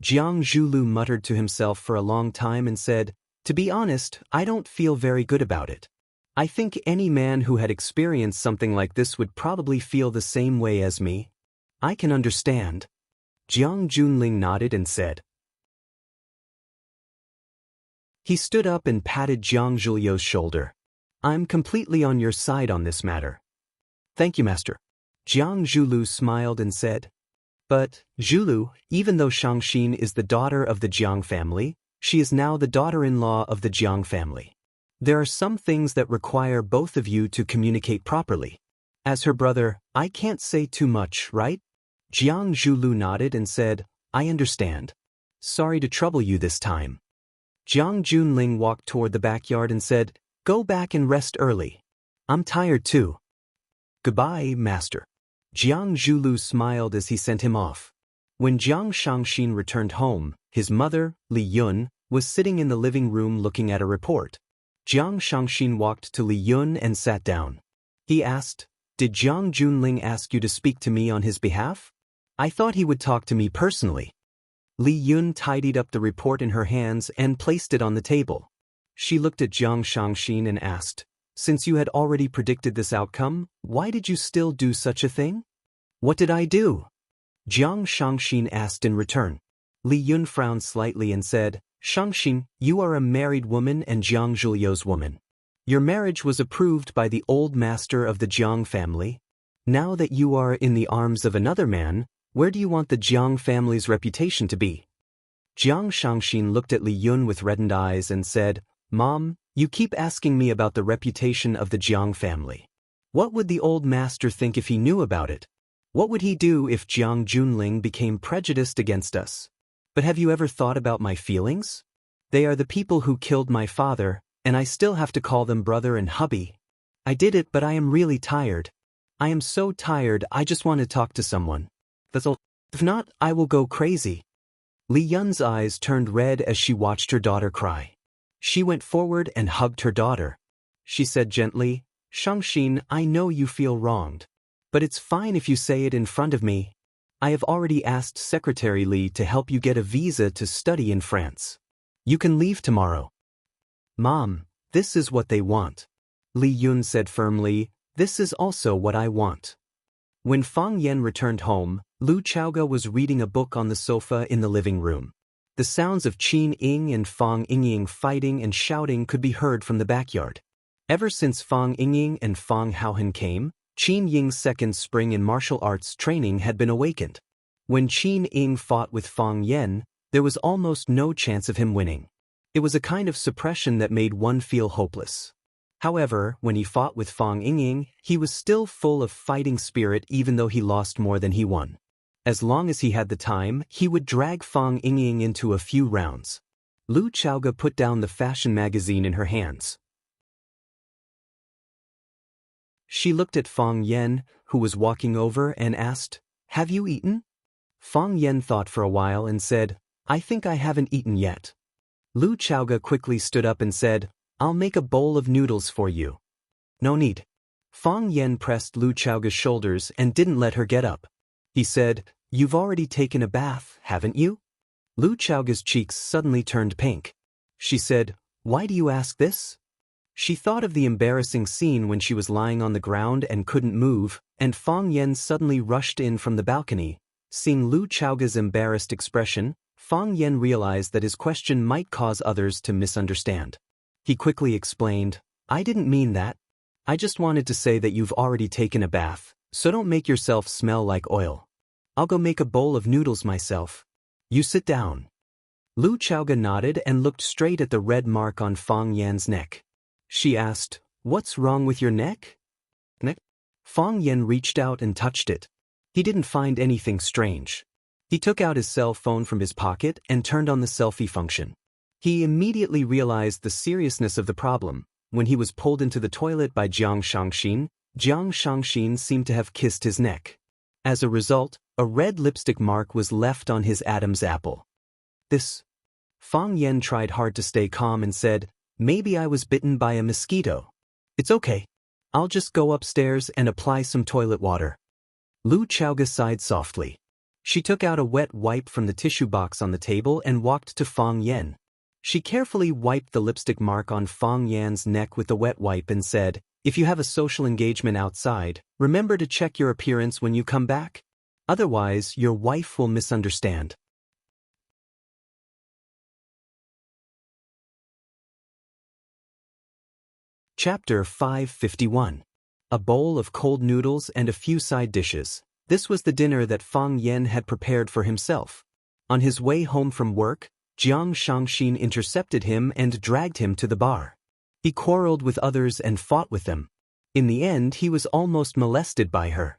Jiang Zhulu muttered to himself for a long time and said, "To be honest, I don't feel very good about it. I think any man who had experienced something like this would probably feel the same way as me. I can understand." Jiang Junling nodded and said. He stood up and patted Jiang Zhulio's shoulder. "I'm completely on your side on this matter." "Thank you, Master." Jiang Zhulu smiled and said. "But, Zhulu, even though Xianxia is the daughter of the Jiang family, she is now the daughter-in-law of the Jiang family. There are some things that require both of you to communicate properly. As her brother, I can't say too much, right?" Jiang Zhulu nodded and said, "I understand. Sorry to trouble you this time." Jiang Junling walked toward the backyard and said, "Go back and rest early. I'm tired too." "Goodbye, Master." Jiang Zhulu smiled as he sent him off. When Jiang Xianxia returned home, his mother, Li Yun, was sitting in the living room looking at a report. Jiang Xianxia walked to Li Yun and sat down. He asked, "Did Jiang Junling ask you to speak to me on his behalf? I thought he would talk to me personally." Li Yun tidied up the report in her hands and placed it on the table. She looked at Jiang Xianxia and asked, "Since you had already predicted this outcome, why did you still do such a thing?" "What did I do?" Jiang Xianxia asked in return. Li Yun frowned slightly and said, "Xianxia, you are a married woman and Jiang Zhulio's woman. Your marriage was approved by the old master of the Jiang family. Now that you are in the arms of another man, where do you want the Jiang family's reputation to be?" Jiang Xianxia looked at Li Yun with reddened eyes and said, "Mom, you keep asking me about the reputation of the Jiang family. What would the old master think if he knew about it? What would he do if Jiang Junling became prejudiced against us? But have you ever thought about my feelings? They are the people who killed my father, and I still have to call them brother and hubby. I did it, but I am really tired. I am so tired, I just want to talk to someone. That's all. If not, I will go crazy." Li Yun's eyes turned red as she watched her daughter cry. She went forward and hugged her daughter. She said gently, "Xianxia, I know you feel wronged. But it's fine if you say it in front of me. I have already asked Secretary Li to help you get a visa to study in France. You can leave tomorrow." "Mom, this is what they want." Li Yun said firmly, "This is also what I want." When Fang Yan returned home, Lu Chaoge was reading a book on the sofa in the living room. The sounds of Qin Ying and Fang Yingying fighting and shouting could be heard from the backyard. Ever since Fang Yingying and Fang Haohan came, Qin Ying's second spring in martial arts training had been awakened. When Qin Ying fought with Fang Yan, there was almost no chance of him winning. It was a kind of suppression that made one feel hopeless. However, when he fought with Fang Yingying, he was still full of fighting spirit even though he lost more than he won. As long as he had the time, he would drag Fang Yingying into a few rounds. Lu Chaoge put down the fashion magazine in her hands. She looked at Fang Yan, who was walking over, and asked, "Have you eaten?" Fang Yan thought for a while and said, "I think I haven't eaten yet." Lu Chaoge quickly stood up and said, "I'll make a bowl of noodles for you." "No need." Fang Yan pressed Lu Chaoge's shoulders and didn't let her get up. He said, "You've already taken a bath, haven't you?" Lu Chaoge's cheeks suddenly turned pink. She said, "Why do you ask this?" She thought of the embarrassing scene when she was lying on the ground and couldn't move, and Fang Yan suddenly rushed in from the balcony. Seeing Lu Chaoge's embarrassed expression, Fang Yan realized that his question might cause others to misunderstand. He quickly explained, "I didn't mean that. I just wanted to say that you've already taken a bath, so don't make yourself smell like oil. I'll go make a bowl of noodles myself. You sit down." Lu Chaoge nodded and looked straight at the red mark on Fang Yan's neck. She asked, "What's wrong with your neck?" Fang Yan reached out and touched it. He didn't find anything strange. He took out his cell phone from his pocket and turned on the selfie function. He immediately realized the seriousness of the problem. When he was pulled into the toilet by Jiang Shangxin seemed to have kissed his neck. As a result, a red lipstick mark was left on his Adam's apple. This. Fang Yan tried hard to stay calm and said, "Maybe I was bitten by a mosquito. It's okay. I'll just go upstairs and apply some toilet water." Lu Chaoga sighed softly. She took out a wet wipe from the tissue box on the table and walked to Fang Yan. She carefully wiped the lipstick mark on Fang Yan's neck with the wet wipe and said, "If you have a social engagement outside, remember to check your appearance when you come back. Otherwise, your wife will misunderstand." Chapter 551. A bowl of cold noodles and a few side dishes. This was the dinner that Fang Yan had prepared for himself. On his way home from work, Jiang Shangxin intercepted him and dragged him to the bar. He quarreled with others and fought with them. In the end, he was almost molested by her.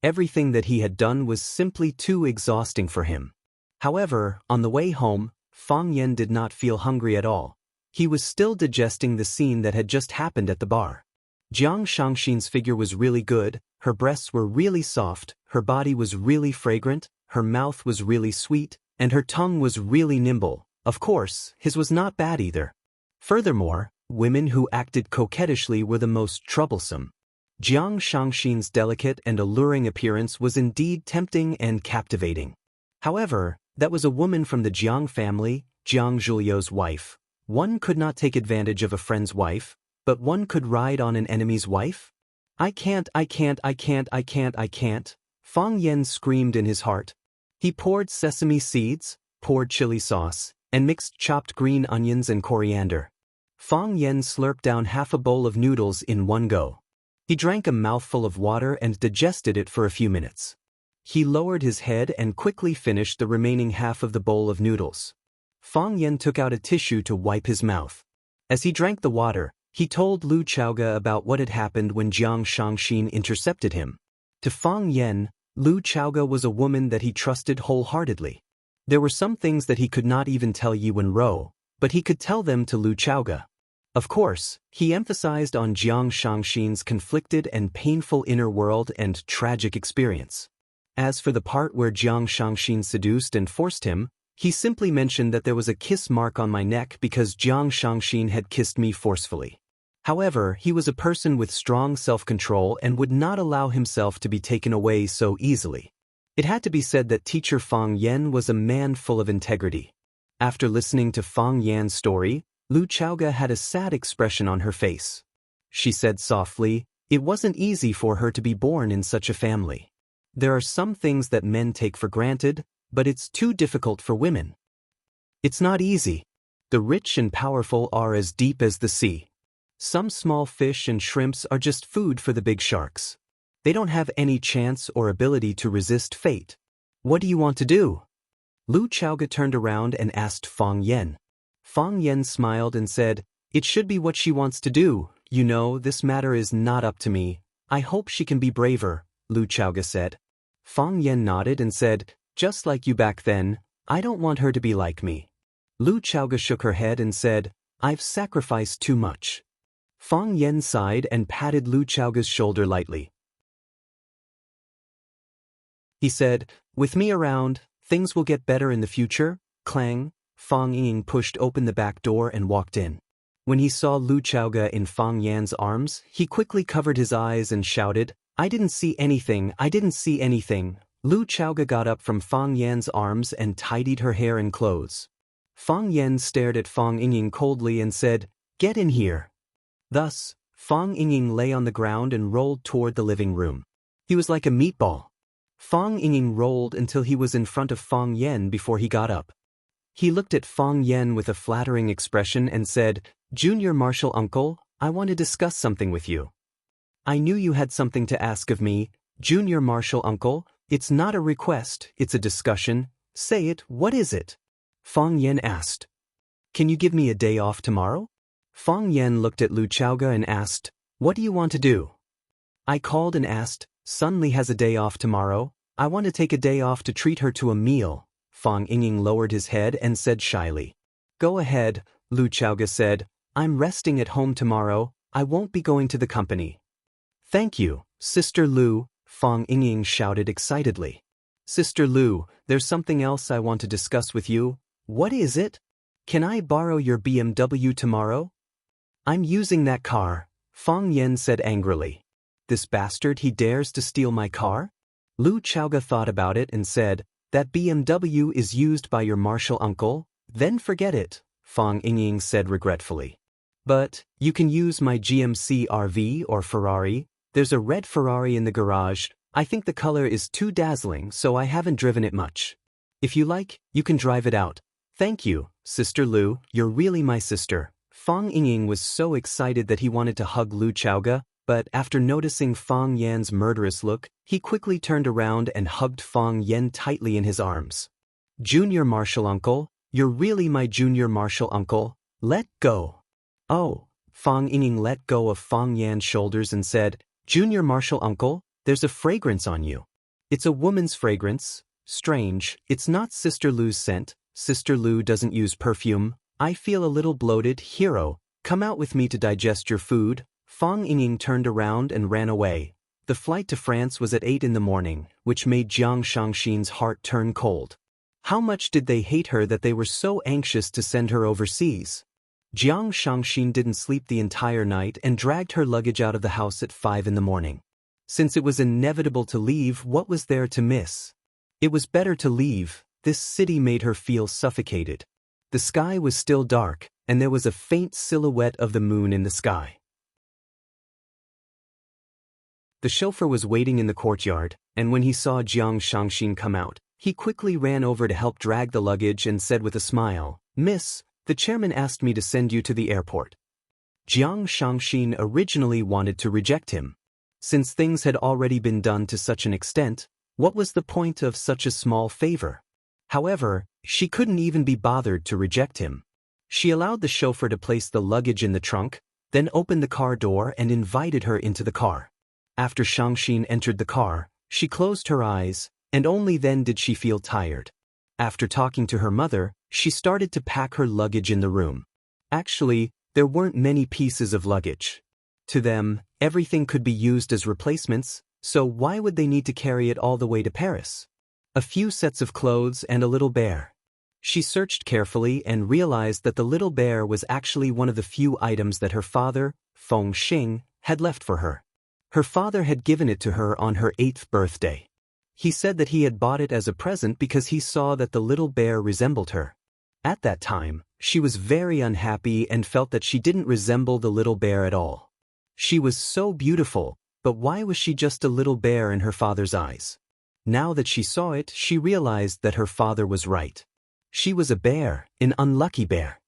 Everything that he had done was simply too exhausting for him. However, on the way home, Fang Yan did not feel hungry at all. He was still digesting the scene that had just happened at the bar. Jiang Shangxin's figure was really good, her breasts were really soft, her body was really fragrant, her mouth was really sweet, and her tongue was really nimble. Of course, his was not bad either. Furthermore, women who acted coquettishly were the most troublesome. Jiang Shangxin's delicate and alluring appearance was indeed tempting and captivating. However, that was a woman from the Jiang family, Jiang Zhuliu's wife. One could not take advantage of a friend's wife, but one could ride on an enemy's wife? I can't. Fang Yan screamed in his heart. He poured sesame seeds, poured chili sauce, and mixed chopped green onions and coriander. Fang Yan slurped down half a bowl of noodles in one go. He drank a mouthful of water and digested it for a few minutes. He lowered his head and quickly finished the remaining half of the bowl of noodles. Fang Yan took out a tissue to wipe his mouth. As he drank the water, he told Lu Chaoga about what had happened when Jiang Shangxin intercepted him. To Fang Yan, Lu Chaoga was a woman that he trusted wholeheartedly. There were some things that he could not even tell Yi Wenro, but he could tell them to Lu Chaoga. Of course, he emphasized on Jiang Shangxin's conflicted and painful inner world and tragic experience. As for the part where Jiang Shangxin seduced and forced him, he simply mentioned that there was a kiss mark on my neck because Jiang Shangxin had kissed me forcefully. However, he was a person with strong self-control and would not allow himself to be taken away so easily. It had to be said that teacher Fang Yan was a man full of integrity. After listening to Fang Yan's story, Lu Chaoga had a sad expression on her face. She said softly, "It wasn't easy for her to be born in such a family. There are some things that men take for granted, but it's too difficult for women. It's not easy. The rich and powerful are as deep as the sea. Some small fish and shrimps are just food for the big sharks. They don't have any chance or ability to resist fate. What do you want to do?" Lu Chaoga turned around and asked Fang Yan. Fang Yan smiled and said, "It should be what she wants to do. You know, this matter is not up to me. I hope she can be braver," Lu Chaoga said. Fang Yan nodded and said, "Just like you back then, I don't want her to be like me." Lu Chaoga shook her head and said, "I've sacrificed too much." Fang Yan sighed and patted Lu Chaoga's shoulder lightly. He said, "With me around, things will get better in the future." Clang, Fang Ying pushed open the back door and walked in. When he saw Lu Chaoga in Fang Yan's arms, he quickly covered his eyes and shouted, I didn't see anything. Lu Chaoga got up from Fang Yan's arms and tidied her hair and clothes. Fang Yan stared at Fang Ying coldly and said, "Get in here." Thus, Fang Ying lay on the ground and rolled toward the living room. He was like a meatball. Fang Ying rolled until he was in front of Fang Yan before he got up. He looked at Fang Yan with a flattering expression and said, "Junior Martial Uncle, I want to discuss something with you." "I knew you had something to ask of me, Junior Martial Uncle. It's not a request, it's a discussion. Say it, what is it?" Fang Yan asked. "Can you give me a day off tomorrow?" Fang Yan looked at Lu Chaoga and asked, "What do you want to do?" "I called and asked, Sun Li has a day off tomorrow. I want to take a day off to treat her to a meal. Fang Yingying lowered his head and said shyly. Go ahead, Lu Chaoga said. I'm resting at home tomorrow. I won't be going to the company. Thank you, Sister Lu, Fang Yingying shouted excitedly. Sister Lu, there's something else I want to discuss with you. What is it? Can I borrow your BMW tomorrow? I'm using that car, Fang Yan said angrily. This bastard, he dares to steal my car? Lu Chaoga thought about it and said, that BMW is used by your martial uncle? Then forget it, Fang Yingying said regretfully. But, you can use my GMC RV or Ferrari. There's a red Ferrari in the garage. I think the color is too dazzling, so I haven't driven it much. If you like, you can drive it out. Thank you, Sister Lu, you're really my sister. Fang Yingying was so excited that he wanted to hug Lu Chaoga, but after noticing Fang Yan's murderous look, he quickly turned around and hugged Fang Yan tightly in his arms. Junior martial uncle, you're really my junior martial uncle. Let go. Oh, Fang Yingying let go of Fang Yan's shoulders and said, Junior martial uncle, there's a fragrance on you. It's a woman's fragrance. Strange, it's not Sister Lu's scent. Sister Lu doesn't use perfume. I feel a little bloated. Hero, come out with me to digest your food. Fang Yingying turned around and ran away. The flight to France was at 8 in the morning, which made Jiang Shangxin's heart turn cold. How much did they hate her that they were so anxious to send her overseas? Jiang Shangxin didn't sleep the entire night and dragged her luggage out of the house at 5 in the morning. Since it was inevitable to leave, what was there to miss? It was better to leave. This city made her feel suffocated. The sky was still dark, and there was a faint silhouette of the moon in the sky. The chauffeur was waiting in the courtyard, and when he saw Jiang Shangxin come out, he quickly ran over to help drag the luggage and said with a smile, Miss, the chairman asked me to send you to the airport. Jiang Shangxin originally wanted to reject him. Since things had already been done to such an extent, what was the point of such a small favor? However, she couldn't even be bothered to reject him. She allowed the chauffeur to place the luggage in the trunk, then opened the car door and invited her into the car. After Shangxin entered the car, she closed her eyes, and only then did she feel tired. After talking to her mother, she started to pack her luggage in the room. Actually, there weren't many pieces of luggage. To them, everything could be used as replacements, so why would they need to carry it all the way to Paris? A few sets of clothes and a little bear. She searched carefully and realized that the little bear was actually one of the few items that her father, Feng Xing, had left for her. Her father had given it to her on her 8th birthday. He said that he had bought it as a present because he saw that the little bear resembled her. At that time, she was very unhappy and felt that she didn't resemble the little bear at all. She was so beautiful, but why was she just a little bear in her father's eyes? Now that she saw it, she realized that her father was right. She was a bear, an unlucky bear.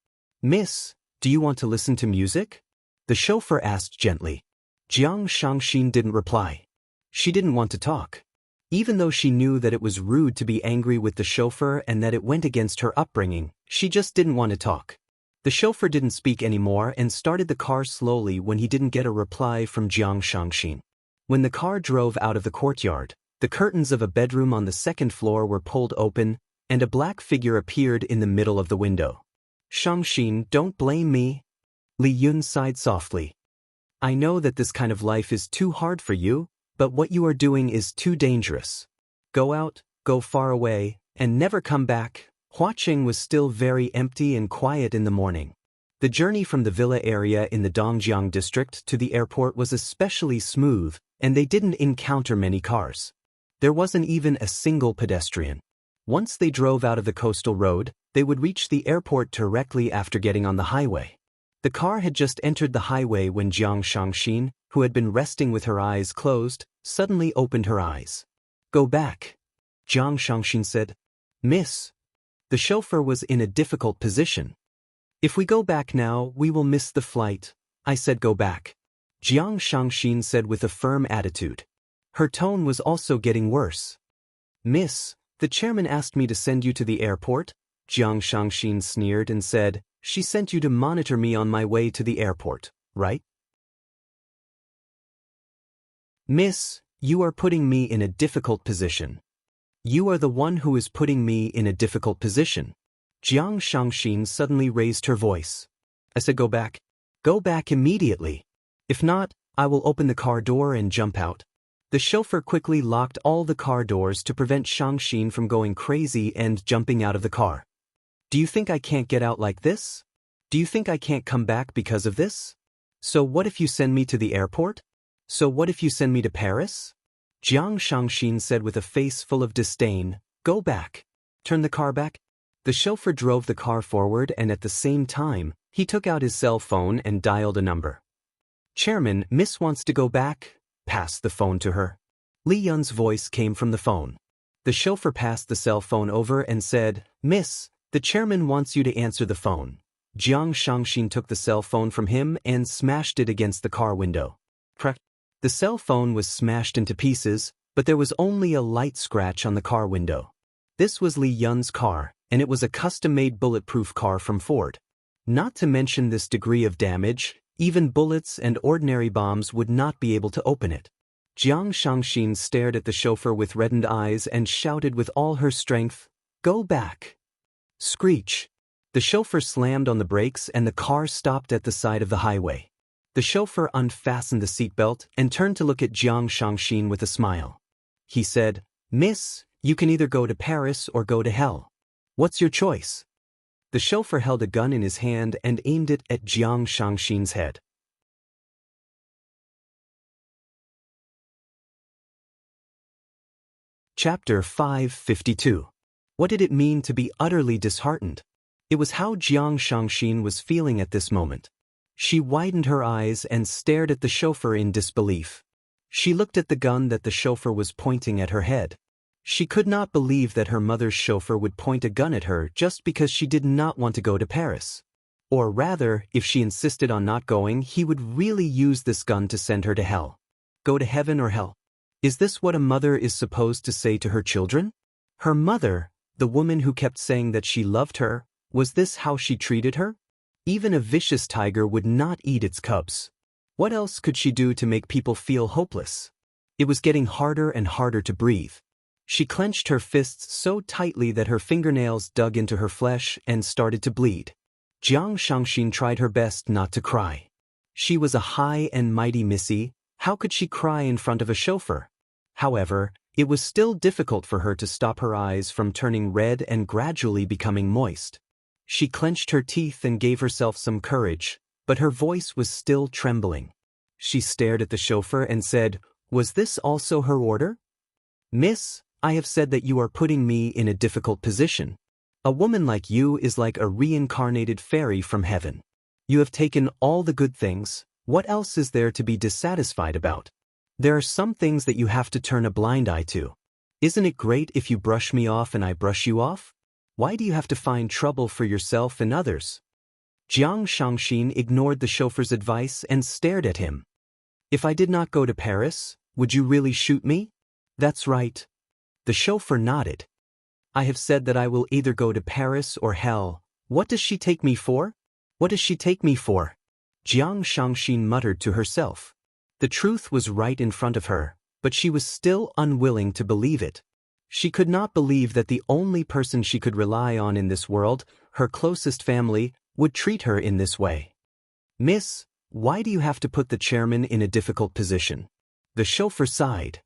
Miss, do you want to listen to music? The chauffeur asked gently. Jiang Shangxin didn't reply. She didn't want to talk. Even though she knew that it was rude to be angry with the chauffeur and that it went against her upbringing, she just didn't want to talk. The chauffeur didn't speak anymore and started the car slowly when he didn't get a reply from Jiang Shangxin. When the car drove out of the courtyard, the curtains of a bedroom on the 2nd floor were pulled open, and a black figure appeared in the middle of the window. Shangxin, don't blame me. Li Yun sighed softly. I know that this kind of life is too hard for you, but what you are doing is too dangerous. Go out, go far away, and never come back. Huaqing was still very empty and quiet in the morning. The journey from the villa area in the Dongjiang district to the airport was especially smooth, and they didn't encounter many cars. There wasn't even a single pedestrian. Once they drove out of the coastal road, they would reach the airport directly after getting on the highway. The car had just entered the highway when Jiang Shangxin, who had been resting with her eyes closed, suddenly opened her eyes. Go back. Jiang Shangxin said. Miss. The chauffeur was in a difficult position. If we go back now, we will miss the flight. I said go back. Jiang Shangxin said with a firm attitude. Her tone was also getting worse. Miss, the chairman asked me to send you to the airport. Jiang Shangxin sneered and said, she sent you to monitor me on my way to the airport, right? Miss, you are putting me in a difficult position. You are the one who is putting me in a difficult position. Jiang Shangxin suddenly raised her voice. I said go back. Go back immediately. If not, I will open the car door and jump out. The chauffeur quickly locked all the car doors to prevent Shangxin from going crazy and jumping out of the car. Do you think I can't get out like this? Do you think I can't come back because of this? So what if you send me to the airport? So what if you send me to Paris? Jiang Shangxin said with a face full of disdain. Go back. Turn the car back. The chauffeur drove the car forward and at the same time, he took out his cell phone and dialed a number. Chairman, Miss wants to go back. Pass the phone to her. Li Yun's voice came from the phone. The chauffeur passed the cell phone over and said, Miss, the chairman wants you to answer the phone. Jiang Shangxin took the cell phone from him and smashed it against the car window. Crack. The cell phone was smashed into pieces, but there was only a light scratch on the car window. This was Li Yun's car, and it was a custom-made bulletproof car from Ford. Not to mention this degree of damage, even bullets and ordinary bombs would not be able to open it. Jiang Shangxin stared at the chauffeur with reddened eyes and shouted with all her strength, Go back. Screech. The chauffeur slammed on the brakes and the car stopped at the side of the highway. The chauffeur unfastened the seatbelt and turned to look at Jiang Shangxin with a smile. He said, Miss, you can either go to Paris or go to hell. What's your choice? The chauffeur held a gun in his hand and aimed it at Jiang Shangxin's head. Chapter 552. What did it mean to be utterly disheartened? It was how Jiang Shangxin was feeling at this moment. She widened her eyes and stared at the chauffeur in disbelief. She looked at the gun that the chauffeur was pointing at her head. She could not believe that her mother's chauffeur would point a gun at her just because she did not want to go to Paris. Or rather, if she insisted on not going, he would really use this gun to send her to hell. Go to heaven or hell? Is this what a mother is supposed to say to her children? Her mother, the woman who kept saying that she loved her, was this how she treated her? Even a vicious tiger would not eat its cubs. What else could she do to make people feel hopeless? It was getting harder and harder to breathe. She clenched her fists so tightly that her fingernails dug into her flesh and started to bleed. Jiang Shangxin tried her best not to cry. She was a high and mighty missy. How could she cry in front of a chauffeur? However, it was still difficult for her to stop her eyes from turning red and gradually becoming moist. She clenched her teeth and gave herself some courage, but her voice was still trembling. She stared at the chauffeur and said, Was this also her order? Miss, I have said that you are putting me in a difficult position. A woman like you is like a reincarnated fairy from heaven. You have taken all the good things. What else is there to be dissatisfied about? There are some things that you have to turn a blind eye to. Isn't it great if you brush me off and I brush you off? Why do you have to find trouble for yourself and others? Jiang Shangxin ignored the chauffeur's advice and stared at him. If I did not go to Paris, would you really shoot me? That's right. The chauffeur nodded. I have said that I will either go to Paris or hell. What does she take me for? What does she take me for? Jiang Shangxin muttered to herself. The truth was right in front of her, but she was still unwilling to believe it. She could not believe that the only person she could rely on in this world, her closest family, would treat her in this way. Miss, why do you have to put the chairman in a difficult position? The chauffeur sighed.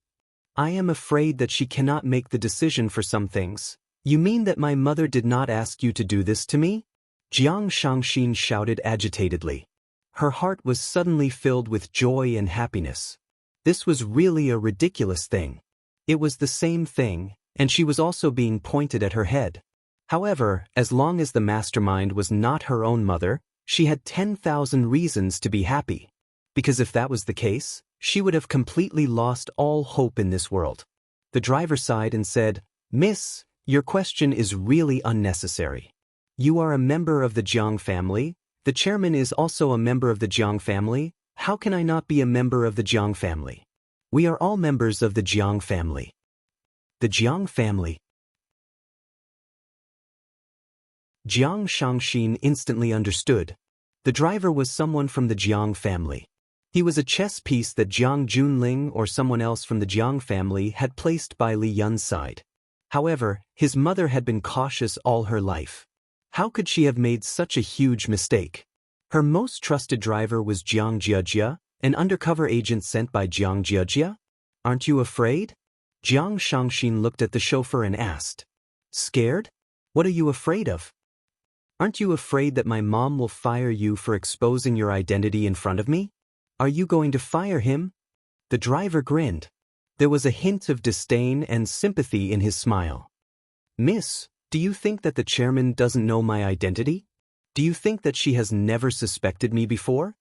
I am afraid that she cannot make the decision for some things. You mean that my mother did not ask you to do this to me? Jiang Shangxin shouted agitatedly. Her heart was suddenly filled with joy and happiness. This was really a ridiculous thing. It was the same thing, and she was also being pointed at her head. However, as long as the mastermind was not her own mother, she had 10,000 reasons to be happy. Because if that was the case, she would have completely lost all hope in this world. The driver sighed and said, Miss, your question is really unnecessary. You are a member of the Jiang family. The chairman is also a member of the Jiang family. How can I not be a member of the Jiang family? We are all members of the Jiang family. The Jiang family. Jiang Shangxin instantly understood. The driver was someone from the Jiang family. He was a chess piece that Jiang Junling or someone else from the Jiang family had placed by Li Yun's side. However, his mother had been cautious all her life. How could she have made such a huge mistake? Her most trusted driver was Jiang Jiajia, an undercover agent sent by Jiang Jiajia? Aren't you afraid? Jiang Xianxia looked at the chauffeur and asked. Scared? What are you afraid of? Aren't you afraid that my mom will fire you for exposing your identity in front of me? Are you going to fire him? The driver grinned. There was a hint of disdain and sympathy in his smile. Miss, do you think that the chairman doesn't know my identity? Do you think that she has never suspected me before?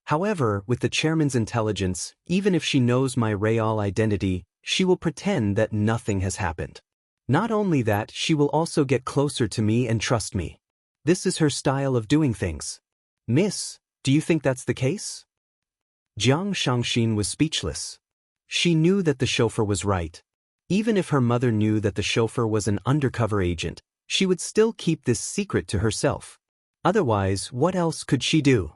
However, with the chairman's intelligence, even if she knows my real identity, she will pretend that nothing has happened. Not only that, she will also get closer to me and trust me. This is her style of doing things. Miss, do you think that's the case? Jiang Xianxia was speechless. She knew that the chauffeur was right. Even if her mother knew that the chauffeur was an undercover agent, she would still keep this secret to herself. Otherwise, what else could she do?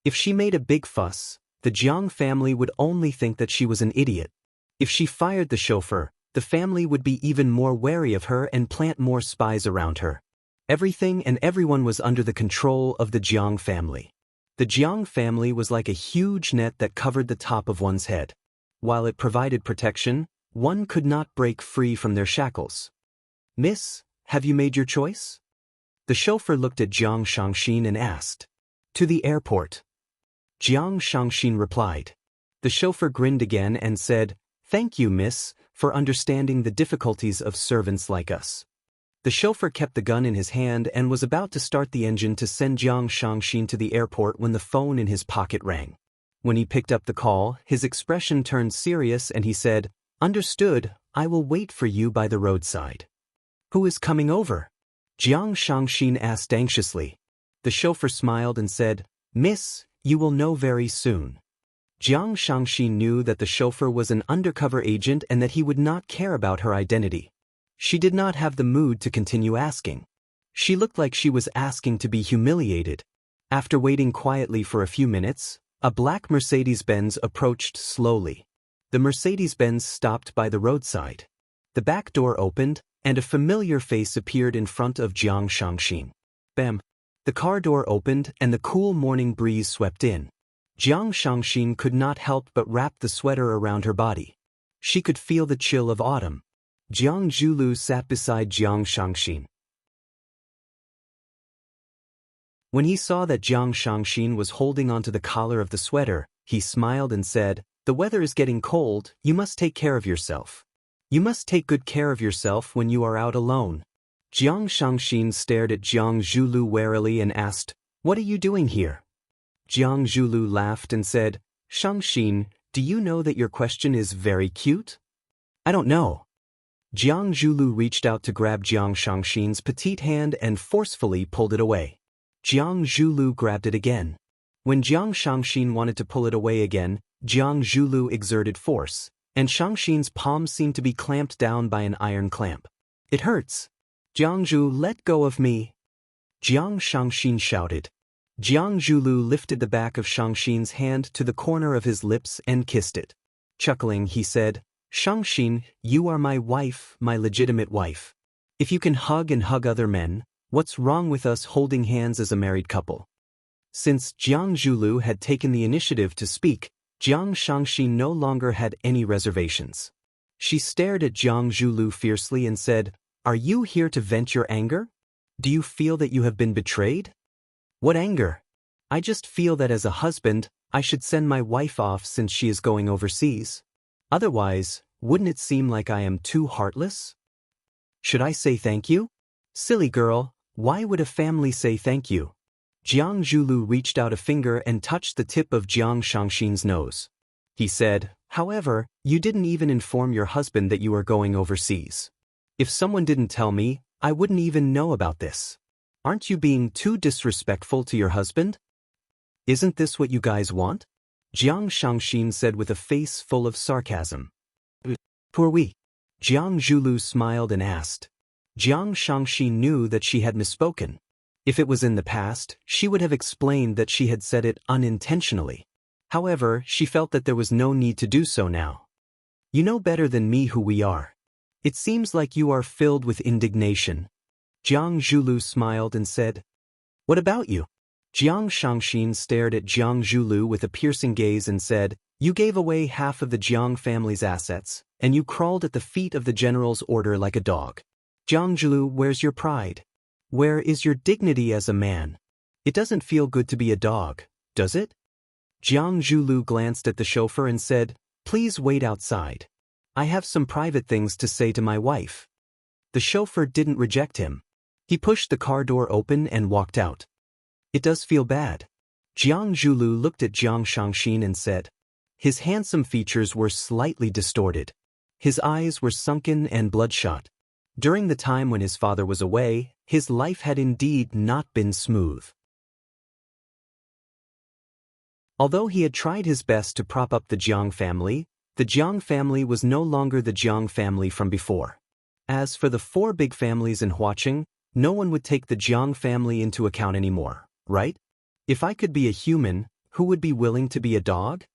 If she made a big fuss, the Jiang family would only think that she was an idiot. If she fired the chauffeur, the family would be even more wary of her and plant more spies around her. Everything and everyone was under the control of the Jiang family. The Jiang family was like a huge net that covered the top of one's head. While it provided protection, one could not break free from their shackles. Miss, have you made your choice? The chauffeur looked at Jiang Xianxia and asked. To the airport. Jiang Xianxia replied. The chauffeur grinned again and said, Thank you, miss, for understanding the difficulties of servants like us. The chauffeur kept the gun in his hand and was about to start the engine to send Jiang Xianxia to the airport when the phone in his pocket rang. When he picked up the call, his expression turned serious and he said, Understood, I will wait for you by the roadside. Who is coming over? Jiang Xianxia asked anxiously. The chauffeur smiled and said, Miss, you will know very soon. Jiang Xianxia knew that the chauffeur was an undercover agent and that he would not care about her identity. She did not have the mood to continue asking. She looked like she was asking to be humiliated. After waiting quietly for a few minutes, a black Mercedes-Benz approached slowly. The Mercedes-Benz stopped by the roadside. The back door opened, and a familiar face appeared in front of Jiang Xianxia. Bam! The car door opened and the cool morning breeze swept in. Jiang Xianxia could not help but wrap the sweater around her body. She could feel the chill of autumn. Jiang Zhulu sat beside Jiang Xianxia. When he saw that Jiang Xianxia was holding onto the collar of the sweater, he smiled and said, The weather is getting cold, you must take care of yourself. You must take good care of yourself when you are out alone. Jiang Xianxia stared at Jiang Zhulu warily and asked, What are you doing here? Jiang Zhulu laughed and said, Xianxia, do you know that your question is very cute? I don't know. Jiang Zhulu reached out to grab Jiang Xianxia's petite hand and forcefully pulled it away. Jiang Zhulu grabbed it again. When Jiang Xianxia wanted to pull it away again, Jiang Zhulu exerted force, and Xianxia's palm seemed to be clamped down by an iron clamp. It hurts. Jiang Zhu, let go of me. Jiang Xianxia shouted. Jiang Zhulu lifted the back of Xianxia's hand to the corner of his lips and kissed it. Chuckling, he said, Xianxia, you are my wife, my legitimate wife. If you can hug and hug other men, what's wrong with us holding hands as a married couple? Since Jiang Zhulu had taken the initiative to speak, Jiang Xianxia no longer had any reservations. She stared at Jiang Zhulu fiercely and said, Are you here to vent your anger? Do you feel that you have been betrayed? What anger? I just feel that as a husband, I should send my wife off since she is going overseas. Otherwise, wouldn't it seem like I am too heartless? Should I say thank you? Silly girl, why would a family say thank you? Jiang Zhulu reached out a finger and touched the tip of Jiang Xianxia's nose. He said, However, you didn't even inform your husband that you are going overseas. If someone didn't tell me, I wouldn't even know about this. Aren't you being too disrespectful to your husband? Isn't this what you guys want? Jiang Xianxia said with a face full of sarcasm. Who are we? Jiang Zhulu smiled and asked. Jiang Xianxia knew that she had misspoken. If it was in the past, she would have explained that she had said it unintentionally. However, she felt that there was no need to do so now. You know better than me who we are. It seems like you are filled with indignation. Jiang Zhulu smiled and said, "What about you?" Jiang Shangxin stared at Jiang Zhulu with a piercing gaze and said, "You gave away half of the Jiang family's assets, and you crawled at the feet of the general's order like a dog. Jiang Zhulu, where's your pride? Where is your dignity as a man? It doesn't feel good to be a dog, does it?" Jiang Zhulu glanced at the chauffeur and said, "Please wait outside. I have some private things to say to my wife." The chauffeur didn't reject him. He pushed the car door open and walked out. "It does feel bad." Jiang Zhulu looked at Jiang Shangxin and said. His handsome features were slightly distorted. His eyes were sunken and bloodshot. During the time when his father was away, his life had indeed not been smooth. Although he had tried his best to prop up the Jiang family was no longer the Jiang family from before. As for the four big families in Huaqing, no one would take the Jiang family into account anymore, right? If I could be a human, who would be willing to be a dog?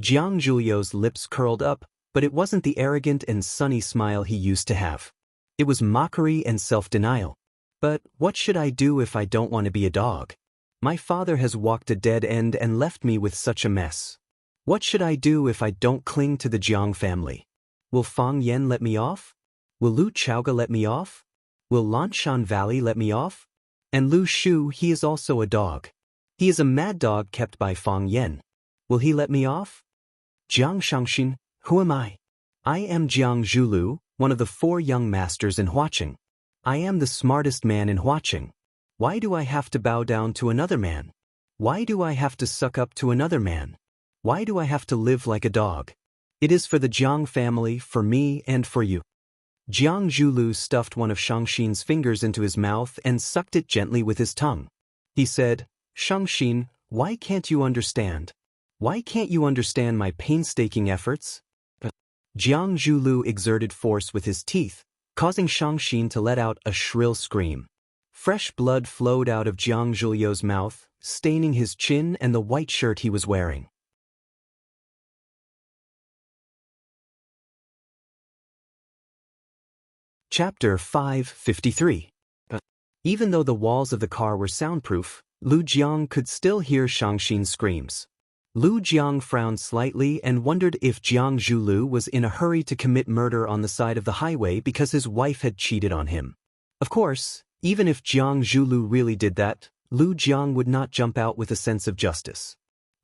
Jiang Zhulio's lips curled up, but it wasn't the arrogant and sunny smile he used to have. It was mockery and self-denial. "But what should I do if I don't want to be a dog? My father has walked a dead end and left me with such a mess. What should I do if I don't cling to the Jiang family? Will Fang Yan let me off? Will Lu Chaoga let me off? Will Lanshan Valley let me off? And Lu Shu, he is also a dog. He is a mad dog kept by Fang Yan. Will he let me off?" "Jiang Shangxin, who am I?" "I am Jiang Zhulu, one of the 4 young masters in Huaqing. I am the smartest man in Huaqing. Why do I have to bow down to another man? Why do I have to suck up to another man? Why do I have to live like a dog? It is for the Jiang family, for me, and for you." Jiang Zhulu stuffed one of Shangxin's fingers into his mouth and sucked it gently with his tongue. He said, "Shangxin, why can't you understand? Why can't you understand my painstaking efforts?" Jiang Zhulu exerted force with his teeth, causing Shangxin to let out a shrill scream. Fresh blood flowed out of Jiang Zhulio's mouth, staining his chin and the white shirt he was wearing. Chapter 553. Even though the walls of the car were soundproof, Lu Jiang could still hear Shangxin's screams. Lu Jiang frowned slightly and wondered if Jiang Zhulu was in a hurry to commit murder on the side of the highway because his wife had cheated on him. Of course, even if Jiang Zhulu really did that, Lu Jiang would not jump out with a sense of justice.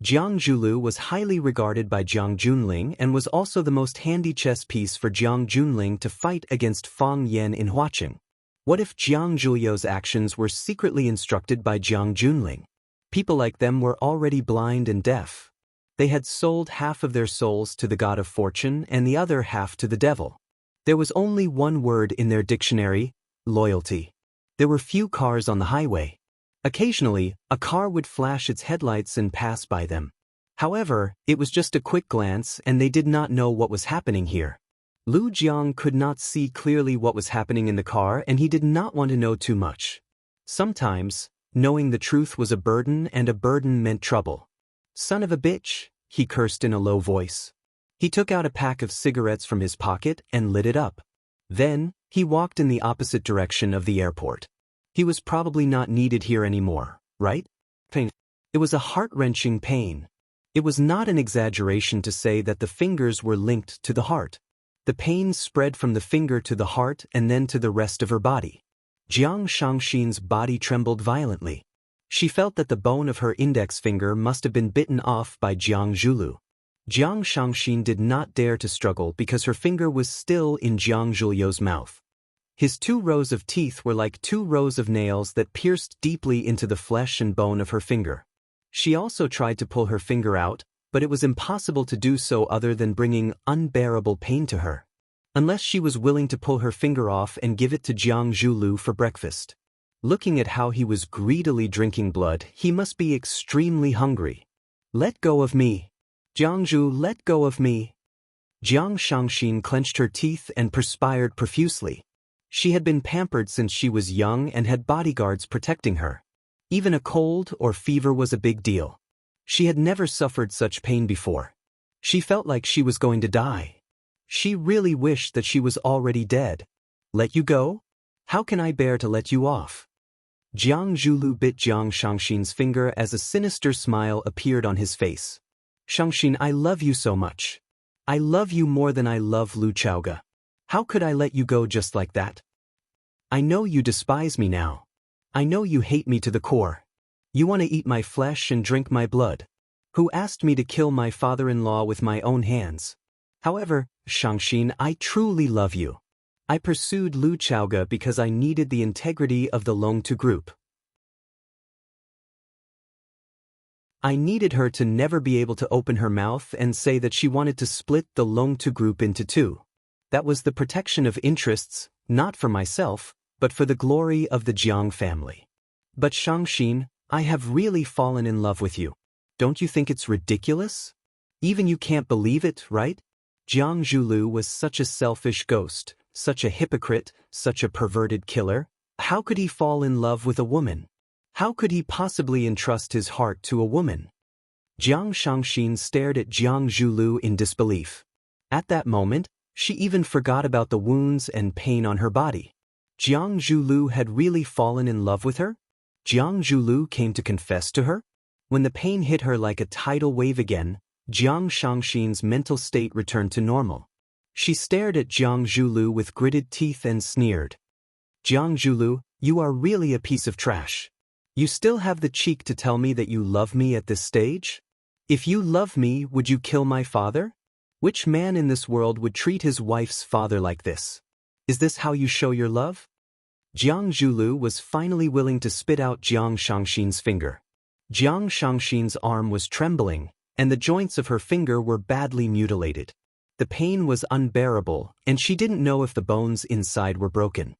Jiang Zhulu was highly regarded by Jiang Junling and was also the most handy chess piece for Jiang Junling to fight against Fang Yan in Huaqing. What if Jiang Zhulio's actions were secretly instructed by Jiang Junling? People like them were already blind and deaf. They had sold half of their souls to the god of fortune and the other half to the devil. There was only one word in their dictionary: loyalty. There were few cars on the highway. Occasionally, a car would flash its headlights and pass by them. However, it was just a quick glance and they did not know what was happening here. Lu Jiang could not see clearly what was happening in the car and he did not want to know too much. Sometimes, knowing the truth was a burden and a burden meant trouble. "Son of a bitch," he cursed in a low voice. He took out a pack of cigarettes from his pocket and lit it up. Then, he walked in the opposite direction of the airport. He was probably not needed here anymore, right? Pain. It was a heart-wrenching pain. It was not an exaggeration to say that the fingers were linked to the heart. The pain spread from the finger to the heart and then to the rest of her body. Jiang Shangxin's body trembled violently. She felt that the bone of her index finger must have been bitten off by Jiang Zhulu. Jiang Shangxin did not dare to struggle because her finger was still in Jiang Zhulio's mouth. His 2 rows of teeth were like 2 rows of nails that pierced deeply into the flesh and bone of her finger. She also tried to pull her finger out, but it was impossible to do so other than bringing unbearable pain to her. Unless she was willing to pull her finger off and give it to Jiang Zhulu for breakfast. Looking at how he was greedily drinking blood, he must be extremely hungry. "Let go of me. Jiang Zhu, let go of me." Jiang Shangxin clenched her teeth and perspired profusely. She had been pampered since she was young and had bodyguards protecting her. Even a cold or fever was a big deal. She had never suffered such pain before. She felt like she was going to die. She really wished that she was already dead. Let you go? How can I bear to let you off? Jiang Zhulu bit Jiang Shangxin's finger as a sinister smile appeared on his face. Shangxin, I love you so much. I love you more than I love Lu Chaoga. How could I let you go just like that? I know you despise me now. I know you hate me to the core. You want to eat my flesh and drink my blood. Who asked me to kill my father-in-law with my own hands? However, Shangxin, I truly love you. I pursued Lu Chaoga because I needed the integrity of the Longtu group. I needed her to never be able to open her mouth and say that she wanted to split the Longtu group into two. That was the protection of interests, not for myself, but for the glory of the Jiang family. But Shangxin, I have really fallen in love with you. Don't you think it's ridiculous? Even you can't believe it, right? Jiang Zhulu was such a selfish ghost, such a hypocrite, such a perverted killer. How could he fall in love with a woman? How could he possibly entrust his heart to a woman? Jiang Shangxin stared at Jiang Zhulu in disbelief. At that moment, she even forgot about the wounds and pain on her body. Jiang Zhulu had really fallen in love with her? Jiang Zhulu came to confess to her? When the pain hit her like a tidal wave again, Jiang Shangxin's mental state returned to normal. She stared at Jiang Zhulu with gritted teeth and sneered. Jiang Zhulu, you are really a piece of trash. You still have the cheek to tell me that you love me at this stage? If you love me, would you kill my father? Which man in this world would treat his wife's father like this? Is this how you show your love? Jiang Zhulu was finally willing to spit out Jiang Shangxin's finger. Jiang Shangxin's arm was trembling, and the joints of her finger were badly mutilated. The pain was unbearable, and she didn't know if the bones inside were broken.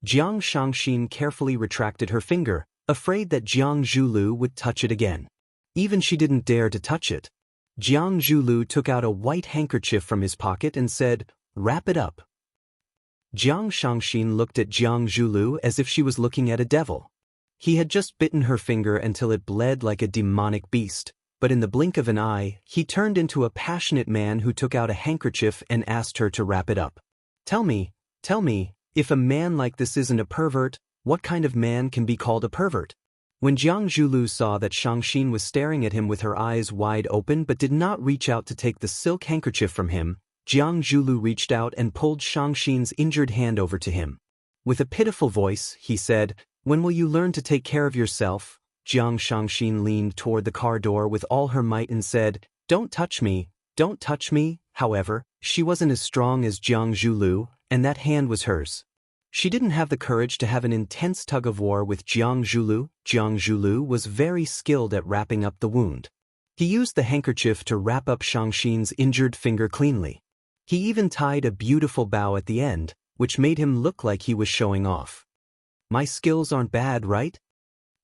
Jiang Shangxin carefully retracted her finger, afraid that Jiang Zhulu would touch it again. Even she didn't dare to touch it. Jiang Zhulu took out a white handkerchief from his pocket and said, "Wrap it up." Jiang Shangxin looked at Jiang Zhulu as if she was looking at a devil. He had just bitten her finger until it bled like a demonic beast, but in the blink of an eye, he turned into a passionate man who took out a handkerchief and asked her to wrap it up. Tell me, if a man like this isn't a pervert, what kind of man can be called a pervert? When Jiang Zhulu saw that Shangxin was staring at him with her eyes wide open but did not reach out to take the silk handkerchief from him, Jiang Zhulu reached out and pulled Shangxin's injured hand over to him. With a pitiful voice, he said, "When will you learn to take care of yourself?" Jiang Shangxin leaned toward the car door with all her might and said, "Don't touch me, don't touch me." However, she wasn't as strong as Jiang Zhulu, and that hand was hers. She didn't have the courage to have an intense tug-of-war with Jiang Zhulu. Jiang Zhulu was very skilled at wrapping up the wound. He used the handkerchief to wrap up Shangxin's injured finger cleanly. He even tied a beautiful bow at the end, which made him look like he was showing off. "My skills aren't bad, right?"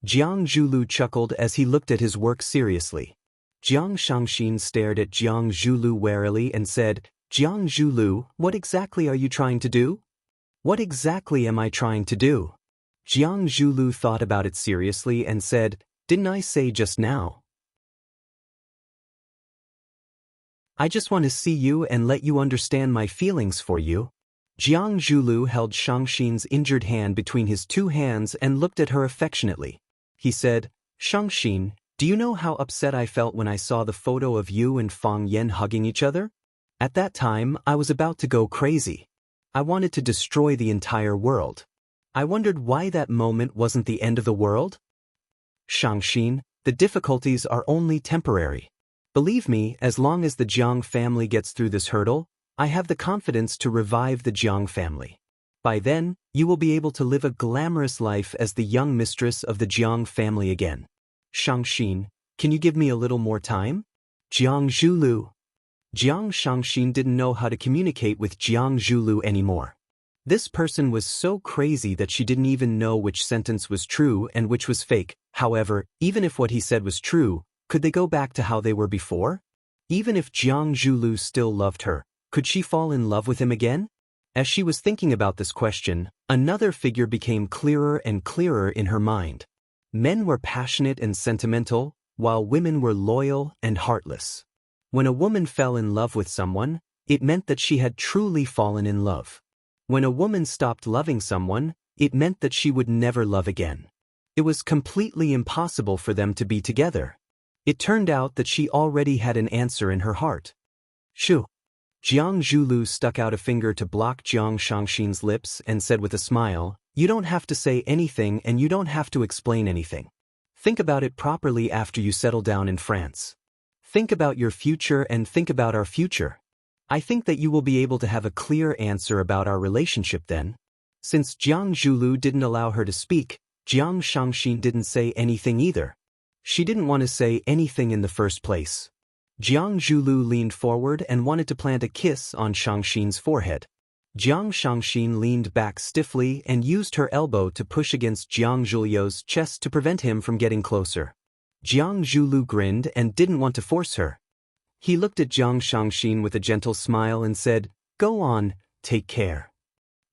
Jiang Zhulu chuckled as he looked at his work seriously. Jiang Shangxin stared at Jiang Zhulu warily and said, "Jiang Zhulu, what exactly are you trying to do?" "What exactly am I trying to do?" Jiang Zhulu thought about it seriously and said, "Didn't I say just now? I just want to see you and let you understand my feelings for you." Jiang Zhulu held Shangxin's injured hand between his two hands and looked at her affectionately. He said, "Shangxin, do you know how upset I felt when I saw the photo of you and Fang Yan hugging each other? At that time, I was about to go crazy. I wanted to destroy the entire world. I wondered why that moment wasn't the end of the world." "Shangxin, the difficulties are only temporary. Believe me, as long as the Jiang family gets through this hurdle, I have the confidence to revive the Jiang family. By then, you will be able to live a glamorous life as the young mistress of the Jiang family again. Shangxin, can you give me a little more time?" Jiang Zhulu. Jiang Shangxin didn't know how to communicate with Jiang Zhulu anymore. This person was so crazy that she didn't even know which sentence was true and which was fake. However, even if what he said was true, could they go back to how they were before? Even if Jiang Zhulu still loved her, could she fall in love with him again? As she was thinking about this question, another figure became clearer and clearer in her mind. Men were passionate and sentimental, while women were loyal and heartless. When a woman fell in love with someone, It meant that she had truly fallen in love. When a woman stopped loving someone, it meant that she would never love again. It was completely impossible for them to be together. It turned out that she already had an answer in her heart. Shoo. Jiang Zhulu stuck out a finger to block Jiang Shangxin's lips and said with a smile, "You don't have to say anything and you don't have to explain anything. Think about it properly after you settle down in France. Think about your future and think about our future. I think that you will be able to have a clear answer about our relationship then." Since Jiang Zhulu didn't allow her to speak, Jiang Shangxin didn't say anything either. She didn't want to say anything in the first place. Jiang Zhulu leaned forward and wanted to plant a kiss on Shangxin's forehead. Jiang Shangxin leaned back stiffly and used her elbow to push against Jiang Zhulu's chest to prevent him from getting closer. Jiang Zhulu grinned and didn't want to force her. He looked at Jiang Shangxin with a gentle smile and said, "Go on, take care."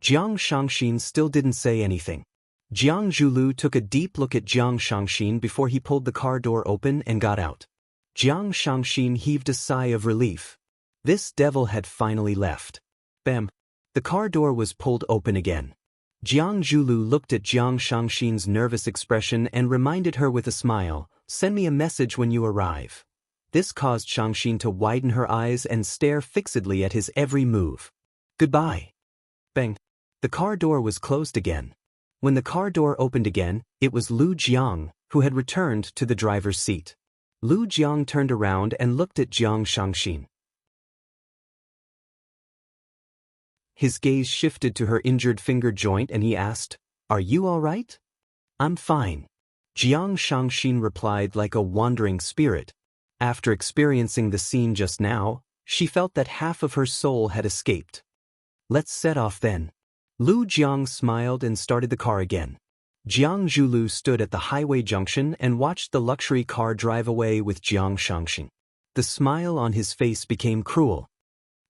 Jiang Shangxin still didn't say anything. Jiang Zhulu took a deep look at Jiang Shangxin before he pulled the car door open and got out. Jiang Shangxin heaved a sigh of relief. This devil had finally left. Bam! The car door was pulled open again. Jiang Zhulu looked at Jiang Shangxin's nervous expression and reminded her with a smile, "Send me a message when you arrive." This caused Shangxin to widen her eyes and stare fixedly at his every move. "Goodbye." Bang! The car door was closed again. When the car door opened again, it was Lu Jiang, who had returned to the driver's seat. Lu Jiang turned around and looked at Jiang Shangxin. His gaze shifted to her injured finger joint and he asked, "Are you all right?" "I'm fine," Jiang Shangxin replied like a wandering spirit. After experiencing the scene just now, she felt that half of her soul had escaped. "Let's set off then." Lu Jiang smiled and started the car again. Jiang Zhulu stood at the highway junction and watched the luxury car drive away with Jiang Shangxin. The smile on his face became cruel.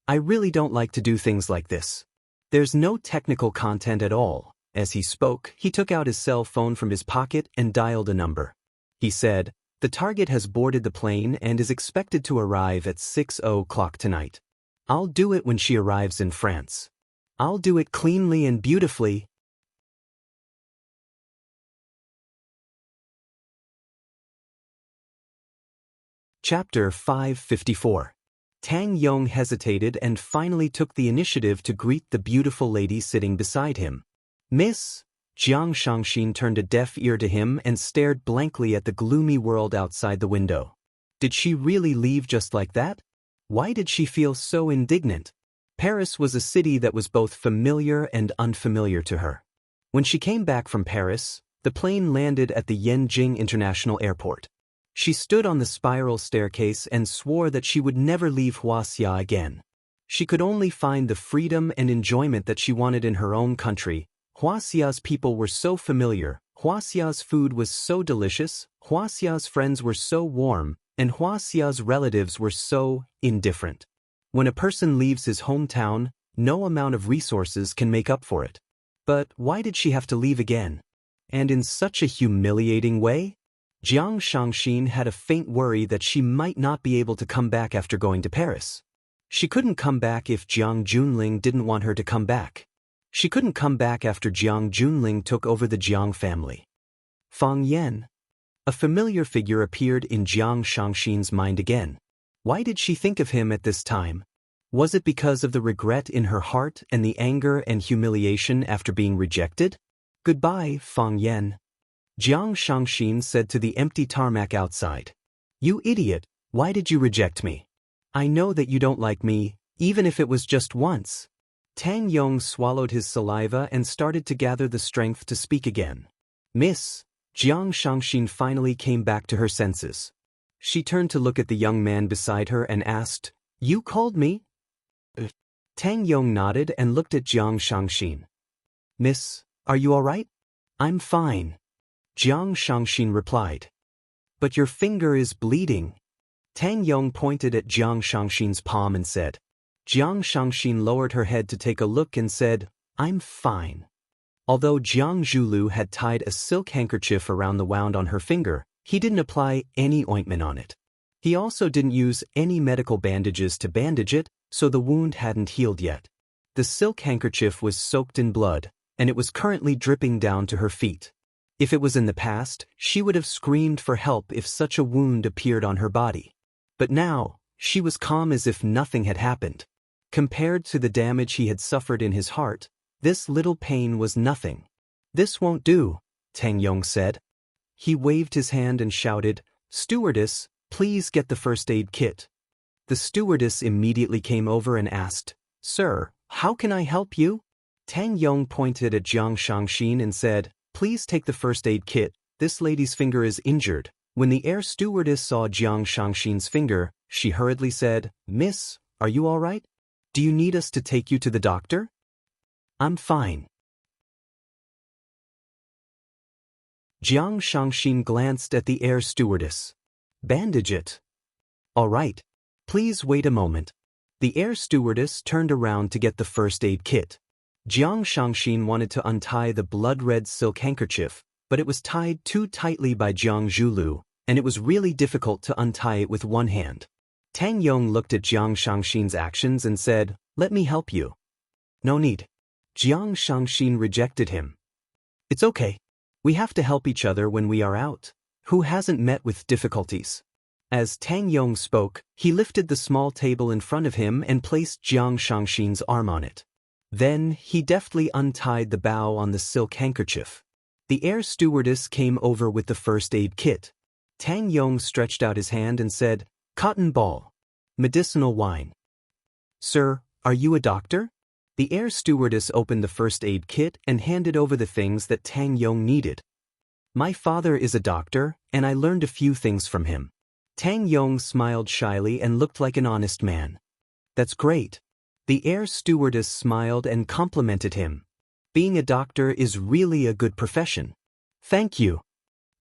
"I really don't like to do things like this. There's no technical content at all." As he spoke, he took out his cell phone from his pocket and dialed a number. He said, "The target has boarded the plane and is expected to arrive at 6:00 tonight. I'll do it when she arrives in France. I'll do it cleanly and beautifully." Chapter 554. Tang Yong hesitated and finally took the initiative to greet the beautiful lady sitting beside him. "Miss?" Jiang Shangxin turned a deaf ear to him and stared blankly at the gloomy world outside the window. Did she really leave just like that? Why did she feel so indignant? Paris was a city that was both familiar and unfamiliar to her. When she came back from Paris, the plane landed at the Yanjing International Airport. She stood on the spiral staircase and swore that she would never leave Wuxia again. She could only find the freedom and enjoyment that she wanted in her own country. Wuxia's people were so familiar, Wuxia's food was so delicious, Wuxia's friends were so warm, and Wuxia's relatives were so indifferent. When a person leaves his hometown, no amount of resources can make up for it. But why did she have to leave again? And in such a humiliating way? Jiang Shangxin had a faint worry that she might not be able to come back after going to Paris. She couldn't come back if Jiang Junling didn't want her to come back. She couldn't come back after Jiang Junling took over the Jiang family. Fang Yan. A familiar figure appeared in Jiang Shangxin's mind again. Why did she think of him at this time? Was it because of the regret in her heart and the anger and humiliation after being rejected? "Goodbye, Fang Yan," Jiang Shangxin said to the empty tarmac outside. "You idiot, why did you reject me? I know that you don't like me, even if it was just once." Tang Yong swallowed his saliva and started to gather the strength to speak again. "Miss," Jiang Shangxin finally came back to her senses. She turned to look at the young man beside her and asked, "You called me?" Tang Yong nodded and looked at Jiang Shangxin. "Miss, are you all right?" "I'm fine," Jiang Shangxin replied. "But your finger is bleeding." Tang Yong pointed at Jiang Shangxin's palm and said. Jiang Shangxin lowered her head to take a look and said, "I'm fine." Although Jiang Zhulu had tied a silk handkerchief around the wound on her finger, he didn't apply any ointment on it. He also didn't use any medical bandages to bandage it, so the wound hadn't healed yet. The silk handkerchief was soaked in blood, and it was currently dripping down to her feet. If it was in the past, she would have screamed for help if such a wound appeared on her body. But now, she was calm as if nothing had happened. Compared to the damage he had suffered in his heart, this little pain was nothing. "This won't do," Tang Yong said. He waved his hand and shouted, "Stewardess, please get the first aid kit." The stewardess immediately came over and asked, "Sir, how can I help you?" Tang Yong pointed at Jiang Shangxin and said, "Please take the first aid kit, this lady's finger is injured." When the air stewardess saw Jiang Shangxin's finger, she hurriedly said, "Miss, are you all right? Do you need us to take you to the doctor?" "I'm fine." Jiang Shangxin glanced at the air stewardess. "Bandage it." "All right. Please wait a moment." The air stewardess turned around to get the first aid kit. Jiang Shangxin wanted to untie the blood-red silk handkerchief, but it was tied too tightly by Jiang Zhulu, and it was really difficult to untie it with one hand. Tang Yong looked at Jiang Shangxin's actions and said, "Let me help you." "No need." Jiang Shangxin rejected him. "It's okay. We have to help each other when we are out. Who hasn't met with difficulties?" As Tang Yong spoke, he lifted the small table in front of him and placed Jiang Shangxin's arm on it. Then, he deftly untied the bow on the silk handkerchief. The air stewardess came over with the first aid kit. Tang Yong stretched out his hand and said, "Cotton ball. Medicinal wine." "Sir, are you a doctor?" The air stewardess opened the first aid kit and handed over the things that Tang Yong needed. "My father is a doctor, and I learned a few things from him." Tang Yong smiled shyly and looked like an honest man. "That's great." The air stewardess smiled and complimented him. "Being a doctor is really a good profession." "Thank you."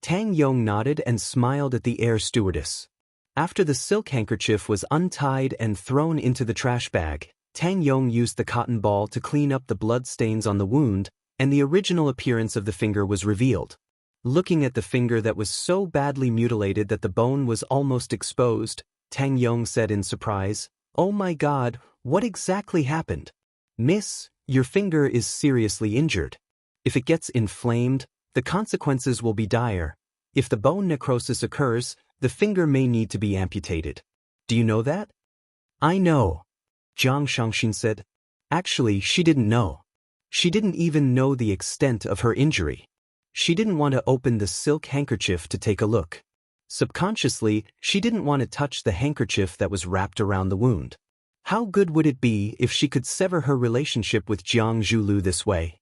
Tang Yong nodded and smiled at the air stewardess. After the silk handkerchief was untied and thrown into the trash bag, Tang Yong used the cotton ball to clean up the blood stains on the wound, and the original appearance of the finger was revealed. Looking at the finger that was so badly mutilated that the bone was almost exposed, Tang Yong said in surprise, "Oh my God, what exactly happened?" "Miss, your finger is seriously injured. If it gets inflamed, the consequences will be dire. If the bone necrosis occurs, the finger may need to be amputated. Do you know that?" "I know," Jiang Shangxin said. Actually, she didn't know. She didn't even know the extent of her injury. She didn't want to open the silk handkerchief to take a look. Subconsciously, she didn't want to touch the handkerchief that was wrapped around the wound. How good would it be if she could sever her relationship with Jiang Zhulu this way?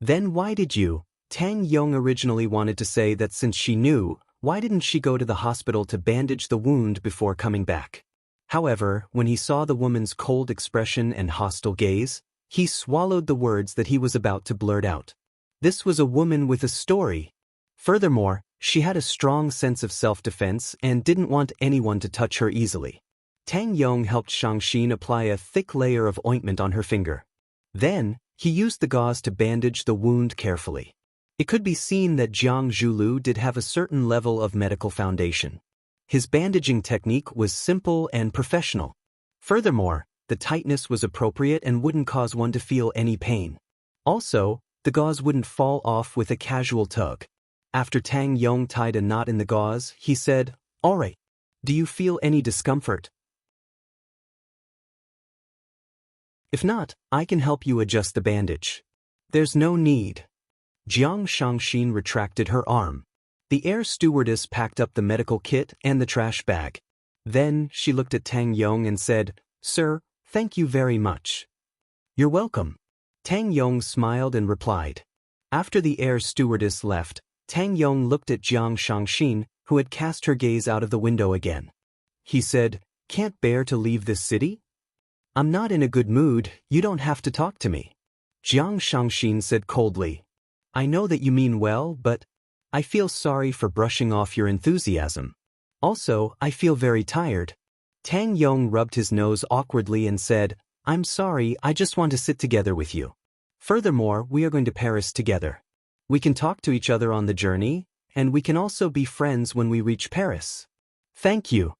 "Then why did you?" Tang Yong originally wanted to say that since she knew, why didn't she go to the hospital to bandage the wound before coming back? However, when he saw the woman's cold expression and hostile gaze, he swallowed the words that he was about to blurt out. This was a woman with a story. Furthermore, she had a strong sense of self-defense and didn't want anyone to touch her easily. Tang Yong helped Shangxin apply a thick layer of ointment on her finger. Then, he used the gauze to bandage the wound carefully. It could be seen that Jiang Zhulu did have a certain level of medical foundation. His bandaging technique was simple and professional. Furthermore, the tightness was appropriate and wouldn't cause one to feel any pain. Also, the gauze wouldn't fall off with a casual tug. After Tang Yong tied a knot in the gauze, he said, "All right. Do you feel any discomfort? If not, I can help you adjust the bandage." "There's no need." Jiang Shangxin retracted her arm. The air stewardess packed up the medical kit and the trash bag. Then, she looked at Tang Yong and said, "Sir, thank you very much." "You're welcome." Tang Yong smiled and replied. After the air stewardess left, Tang Yong looked at Jiang Shangxin, who had cast her gaze out of the window again. He said, "Can't bear to leave this city?" "I'm not in a good mood, you don't have to talk to me." Jiang Shangxin said coldly, "I know that you mean well, but I feel sorry for brushing off your enthusiasm. Also, I feel very tired." Tang Yong rubbed his nose awkwardly and said, "I'm sorry, I just want to sit together with you. Furthermore, we are going to Paris together. We can talk to each other on the journey, and we can also be friends when we reach Paris." "Thank you,"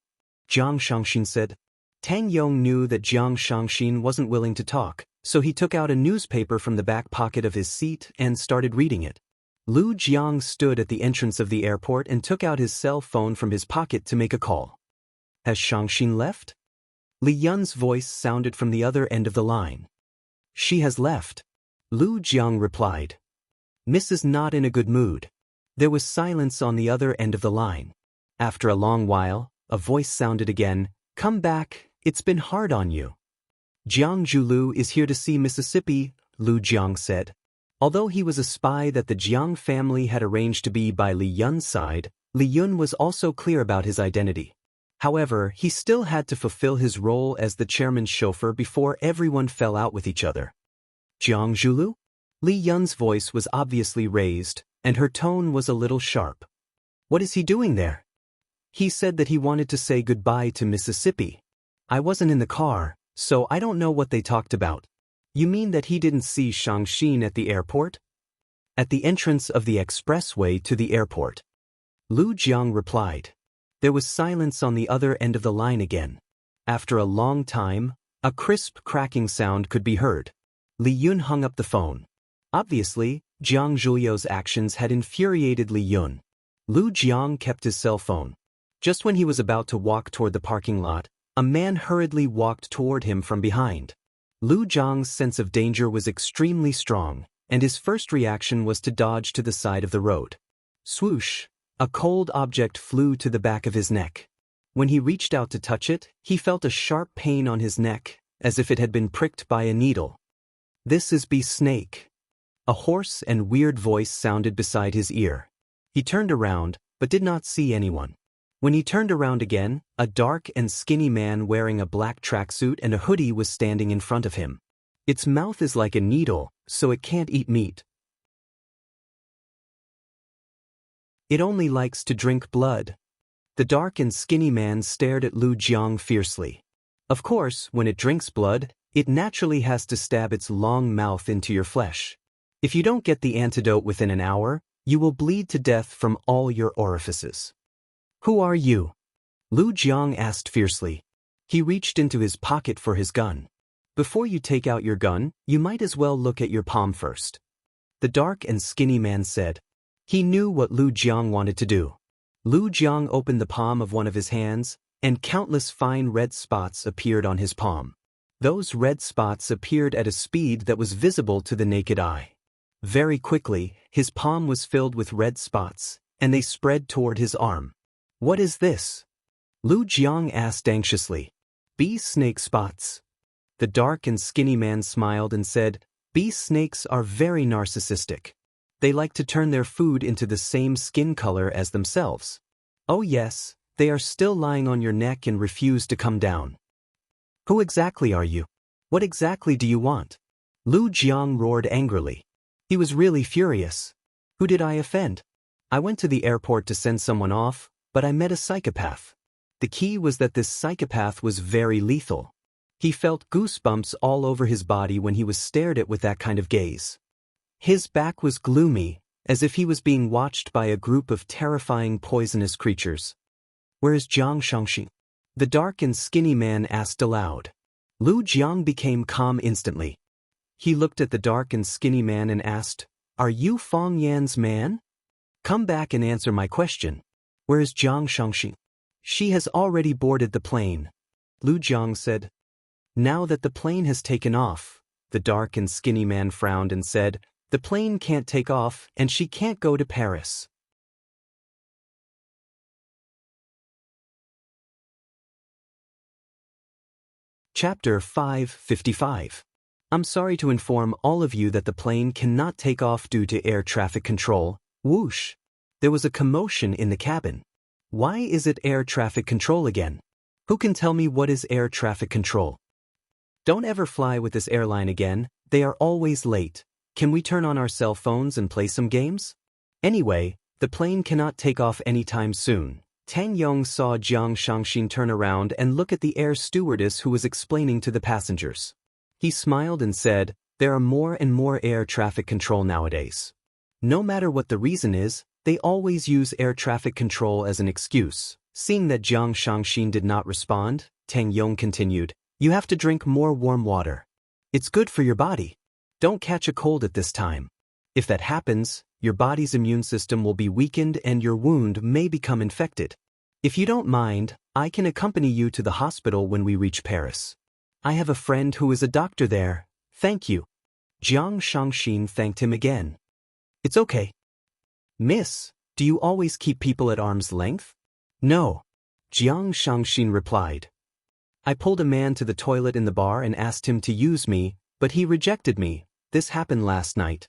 Jiang Shangxin said. Tang Yong knew that Jiang Shangxin wasn't willing to talk, so he took out a newspaper from the back pocket of his seat and started reading it. Lu Jiang stood at the entrance of the airport and took out his cell phone from his pocket to make a call. Has Shangxin left? Li Yun's voice sounded from the other end of the line. She has left. Lu Jiang replied. Miss is not in a good mood. There was silence on the other end of the line. After a long while, a voice sounded again, Come back, it's been hard on you. Jiang Zhulu is here to see Mississippi, Lu Jiang said. Although he was a spy that the Jiang family had arranged to be by Li Yun's side, Li Yun was also clear about his identity. However, he still had to fulfill his role as the chairman's chauffeur before everyone fell out with each other. Jiang Zhulu? Li Yun's voice was obviously raised, and her tone was a little sharp. What is he doing there? He said that he wanted to say goodbye to Mississippi. I wasn't in the car, so I don't know what they talked about. You mean that he didn't see Shangxin at the airport? At the entrance of the expressway to the airport. Lu Jiang replied. There was silence on the other end of the line again. After a long time, a crisp cracking sound could be heard. Li Yun hung up the phone. Obviously, Jiang Zhulio's actions had infuriated Li Yun. Lu Jiang kept his cell phone. Just when he was about to walk toward the parking lot, a man hurriedly walked toward him from behind. Lu Jiang's sense of danger was extremely strong, and his first reaction was to dodge to the side of the road. Swoosh! A cold object flew to the back of his neck. When he reached out to touch it, he felt a sharp pain on his neck, as if it had been pricked by a needle. This is Beast Snake. A hoarse and weird voice sounded beside his ear. He turned around, but did not see anyone. When he turned around again, a dark and skinny man wearing a black tracksuit and a hoodie was standing in front of him. Its mouth is like a needle, so it can't eat meat. It only likes to drink blood. The dark and skinny man stared at Lu Jiang fiercely. Of course, when it drinks blood, it naturally has to stab its long mouth into your flesh. If you don't get the antidote within an hour, you will bleed to death from all your orifices. Who are you? Lu Jiang asked fiercely. He reached into his pocket for his gun. Before you take out your gun, you might as well look at your palm first. The dark and skinny man said. He knew what Lu Jiang wanted to do. Lu Jiang opened the palm of one of his hands, and countless fine red spots appeared on his palm. Those red spots appeared at a speed that was visible to the naked eye. Very quickly, his palm was filled with red spots, and they spread toward his arm. What is this? Lu Jiang asked anxiously. Beast snake spots. The dark and skinny man smiled and said, Beast snakes are very narcissistic. They like to turn their food into the same skin color as themselves. Oh yes, they are still lying on your neck and refuse to come down. Who exactly are you? What exactly do you want? Lu Jiang roared angrily. He was really furious. Who did I offend? I went to the airport to send someone off, but I met a psychopath. The key was that this psychopath was very lethal. He felt goosebumps all over his body when he was stared at with that kind of gaze. His back was gloomy, as if he was being watched by a group of terrifying poisonous creatures. Where is Jiang Shangxin? The dark and skinny man asked aloud. Lu Jiang became calm instantly. He looked at the dark and skinny man and asked, Are you Fong Yan's man? Come back and answer my question. Where is Jiang Shangxin? She has already boarded the plane. Lu Jiang said. Now that the plane has taken off, the dark and skinny man frowned and said, The plane can't take off and she can't go to Paris. Chapter 555. I'm sorry to inform all of you that the plane cannot take off due to air traffic control. Whoosh! There was a commotion in the cabin. Why is it air traffic control again? Who can tell me what is air traffic control? Don't ever fly with this airline again, they are always late. Can we turn on our cell phones and play some games? Anyway, the plane cannot take off anytime soon. Tang Yong saw Jiang Shangxin turn around and look at the air stewardess who was explaining to the passengers. He smiled and said, There are more and more air traffic control nowadays. No matter what the reason is, they always use air traffic control as an excuse. Seeing that Jiang Shangxin did not respond, Tang Yong continued, you have to drink more warm water. It's good for your body. Don't catch a cold at this time. If that happens, your body's immune system will be weakened and your wound may become infected. If you don't mind, I can accompany you to the hospital when we reach Paris. I have a friend who is a doctor there. Thank you. Jiang Shangxin thanked him again. It's okay. Miss, do you always keep people at arm's length? No. Jiang Shangxin replied. I pulled a man to the toilet in the bar and asked him to use me, but he rejected me. This happened last night.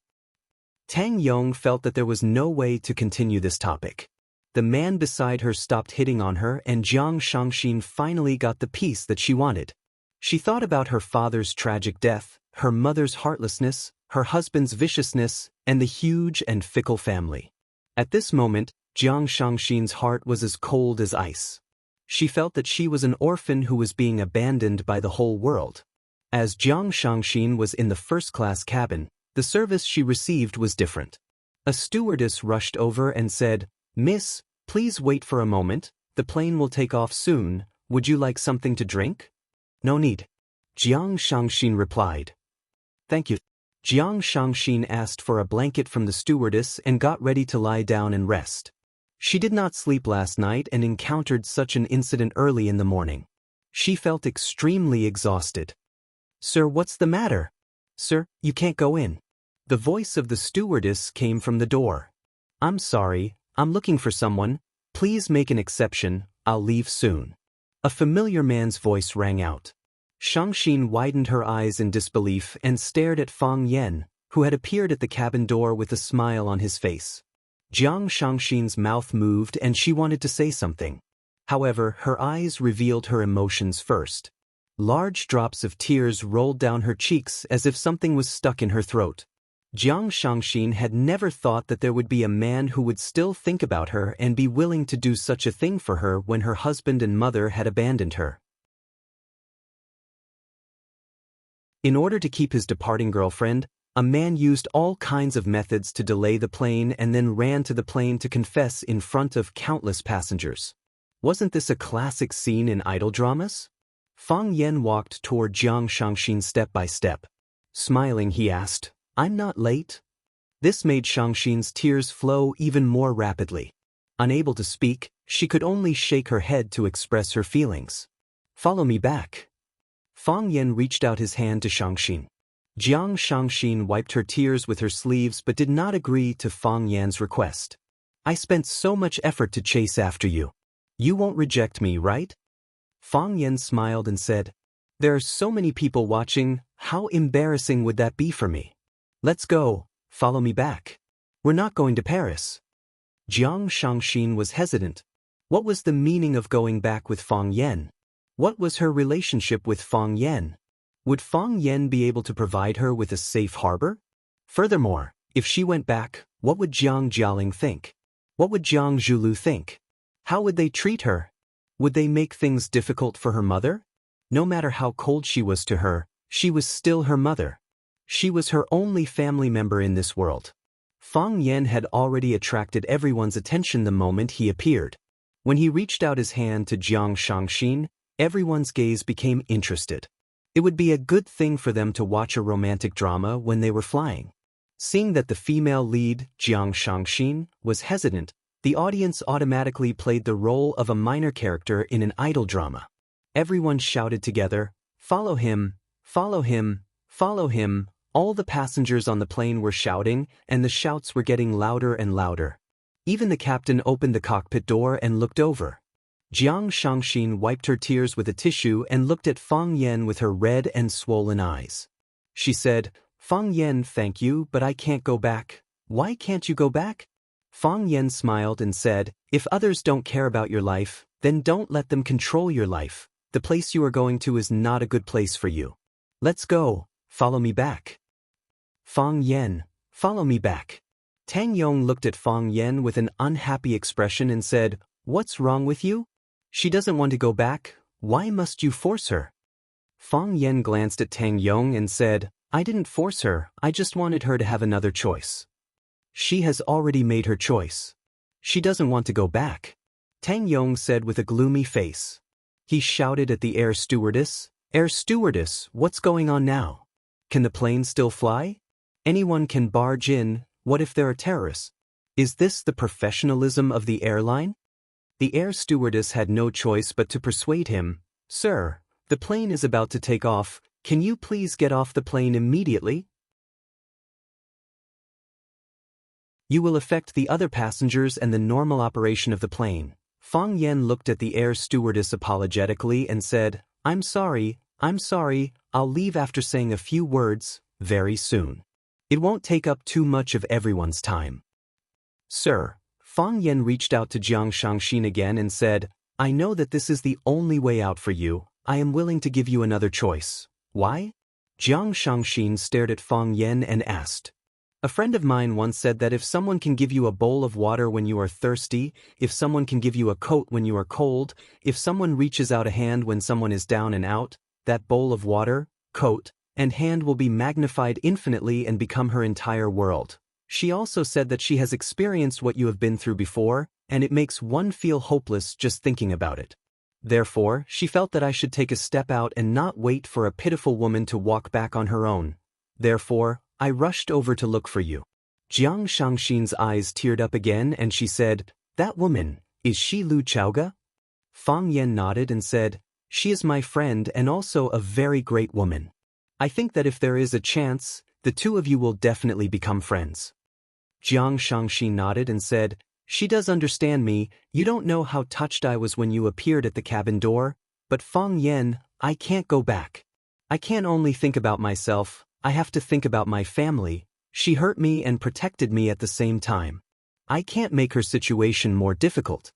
Tang Yong felt that there was no way to continue this topic. The man beside her stopped hitting on her and Jiang Shangxin finally got the peace that she wanted. She thought about her father's tragic death, her mother's heartlessness, her husband's viciousness, and the huge and fickle family. At this moment, Jiang Shangxin's heart was as cold as ice. She felt that she was an orphan who was being abandoned by the whole world. As Jiang Shangxin was in the first-class cabin, the service she received was different. A stewardess rushed over and said, Miss, please wait for a moment, the plane will take off soon, would you like something to drink? No need. Jiang Shangxin replied. Thank you. Jiang Shangxin asked for a blanket from the stewardess and got ready to lie down and rest. She did not sleep last night and encountered such an incident early in the morning. She felt extremely exhausted. Sir, what's the matter? Sir, you can't go in. The voice of the stewardess came from the door. I'm sorry, I'm looking for someone. Please make an exception, I'll leave soon. A familiar man's voice rang out. Shangxin widened her eyes in disbelief and stared at Fang Yan, who had appeared at the cabin door with a smile on his face. Jiang Shangxin's mouth moved and she wanted to say something. However, her eyes revealed her emotions first. Large drops of tears rolled down her cheeks as if something was stuck in her throat. Jiang Shangxin had never thought that there would be a man who would still think about her and be willing to do such a thing for her when her husband and mother had abandoned her. In order to keep his departing girlfriend, a man used all kinds of methods to delay the plane and then ran to the plane to confess in front of countless passengers. Wasn't this a classic scene in idol dramas? Fang Yan walked toward Jiang Shangxin step by step. Smiling, he asked, I'm not late? This made Shangxin's tears flow even more rapidly. Unable to speak, she could only shake her head to express her feelings. Follow me back. Fang Yan reached out his hand to Shangxin. Jiang Shangxin wiped her tears with her sleeves but did not agree to Fang Yan's request. I spent so much effort to chase after you. You won't reject me, right? Fang Yan smiled and said, There are so many people watching, how embarrassing would that be for me? Let's go, follow me back. We're not going to Paris. Jiang Shangxin was hesitant. What was the meaning of going back with Fang Yan? What was her relationship with Fang Yan? Would Fang Yan be able to provide her with a safe harbor? Furthermore, if she went back, what would Jiang Jialing think? What would Jiang Zhulu think? How would they treat her? Would they make things difficult for her mother? No matter how cold she was to her, she was still her mother. She was her only family member in this world. Fang Yan had already attracted everyone's attention the moment he appeared. When he reached out his hand to Jiang Shangxin, everyone's gaze became interested. It would be a good thing for them to watch a romantic drama when they were flying. Seeing that the female lead, Jiang Shangxin, was hesitant, the audience automatically played the role of a minor character in an idol drama. Everyone shouted together, Follow him, follow him, follow him. All the passengers on the plane were shouting, and the shouts were getting louder and louder. Even the captain opened the cockpit door and looked over. Jiang Shangxin wiped her tears with a tissue and looked at Fang Yan with her red and swollen eyes. She said, Fang Yan, thank you, but I can't go back. Why can't you go back? Fang Yan smiled and said, If others don't care about your life, then don't let them control your life. The place you are going to is not a good place for you. Let's go, follow me back. Fang Yan, follow me back. Tang Yong looked at Fang Yan with an unhappy expression and said, What's wrong with you? She doesn't want to go back, why must you force her? Fang Yan glanced at Tang Yong and said, I didn't force her, I just wanted her to have another choice. She has already made her choice. She doesn't want to go back. Tang Yong said with a gloomy face. He shouted at the air stewardess. Air stewardess, what's going on now? Can the plane still fly? Anyone can barge in, what if there are terrorists? Is this the professionalism of the airline? The air stewardess had no choice but to persuade him. Sir, the plane is about to take off, can you please get off the plane immediately? You will affect the other passengers and the normal operation of the plane. Fang Yan looked at the air stewardess apologetically and said, I'm sorry, I'll leave after saying a few words, very soon. It won't take up too much of everyone's time. Sir, Fang Yan reached out to Jiang Shangxin again and said, I know that this is the only way out for you, I am willing to give you another choice. Why? Jiang Shangxin stared at Fang Yan and asked. A friend of mine once said that if someone can give you a bowl of water when you are thirsty, if someone can give you a coat when you are cold, if someone reaches out a hand when someone is down and out, that bowl of water, coat, and hand will be magnified infinitely and become her entire world. She also said that she has experienced what you have been through before, and it makes one feel hopeless just thinking about it. Therefore, she felt that I should take a step out and not wait for a pitiful woman to walk back on her own. Therefore, I rushed over to look for you. Jiang Shangxin's eyes teared up again and she said, That woman, is she Lu Chaoga? Fang Yan nodded and said, She is my friend and also a very great woman. I think that if there is a chance, the two of you will definitely become friends. Jiang Shangxin nodded and said, She does understand me, you don't know how touched I was when you appeared at the cabin door, but Fang Yan, I can't go back. I can't only think about myself, I have to think about my family. She hurt me and protected me at the same time. I can't make her situation more difficult.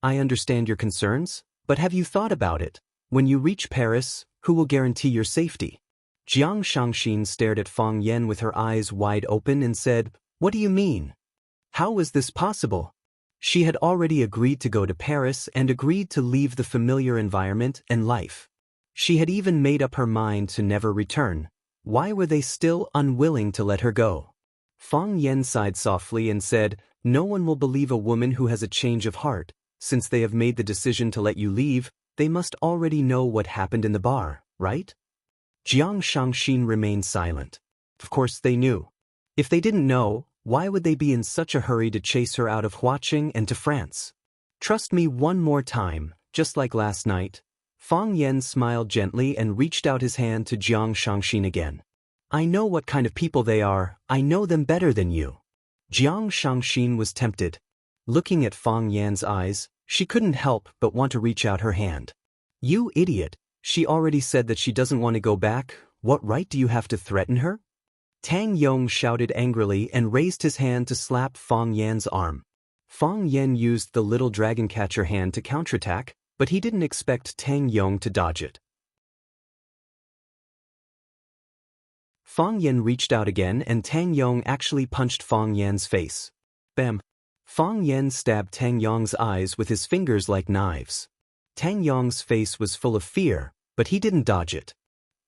I understand your concerns, but have you thought about it? When you reach Paris, who will guarantee your safety? Jiang Shangxin stared at Fang Yan with her eyes wide open and said, What do you mean? How was this possible? She had already agreed to go to Paris and agreed to leave the familiar environment and life. She had even made up her mind to never return. Why were they still unwilling to let her go? Fang Yan sighed softly and said, No one will believe a woman who has a change of heart. Since they have made the decision to let you leave, they must already know what happened in the bar, right? Jiang Shangxin remained silent. Of course they knew. If they didn't know, why would they be in such a hurry to chase her out of Huaqing and to France? Trust me one more time, just like last night. Fang Yan smiled gently and reached out his hand to Jiang Shangxin again. I know what kind of people they are, I know them better than you. Jiang Shangxin was tempted. Looking at Fang Yan's eyes, she couldn't help but want to reach out her hand. You idiot, she already said that she doesn't want to go back, what right do you have to threaten her? Tang Yong shouted angrily and raised his hand to slap Fang Yan's arm. Fang Yan used the little dragon catcher hand to counterattack, but he didn't expect Tang Yong to dodge it. Fang Yan reached out again and Tang Yong actually punched Fang Yan's face. Bam! Fang Yan stabbed Tang Yong's eyes with his fingers like knives. Tang Yong's face was full of fear, but he didn't dodge it.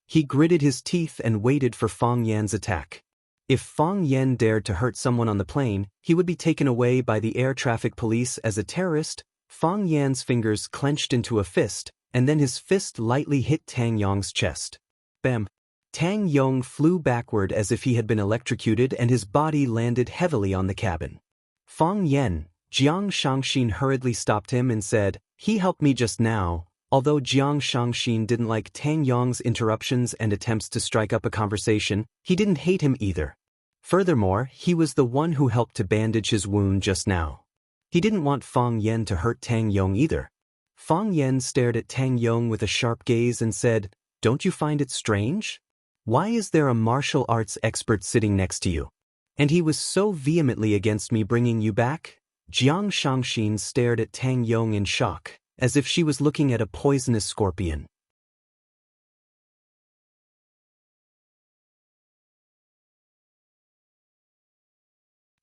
He gritted his teeth and waited for Fang Yan's attack. If Fang Yan dared to hurt someone on the plane, he would be taken away by the air traffic police as a terrorist. Fang Yan's fingers clenched into a fist, and then his fist lightly hit Tang Yong's chest. Bam! Tang Yong flew backward as if he had been electrocuted and his body landed heavily on the cabin. Fang Yan, Jiang Shangxin hurriedly stopped him and said, He helped me just now. Although Jiang Shangxin didn't like Tang Yong's interruptions and attempts to strike up a conversation, he didn't hate him either. Furthermore, he was the one who helped to bandage his wound just now. He didn't want Fang Yan to hurt Tang Yong either. Fang Yan stared at Tang Yong with a sharp gaze and said, Don't you find it strange? Why is there a martial arts expert sitting next to you? And he was so vehemently against me bringing you back? Jiang Shangxin stared at Tang Yong in shock, as if she was looking at a poisonous scorpion.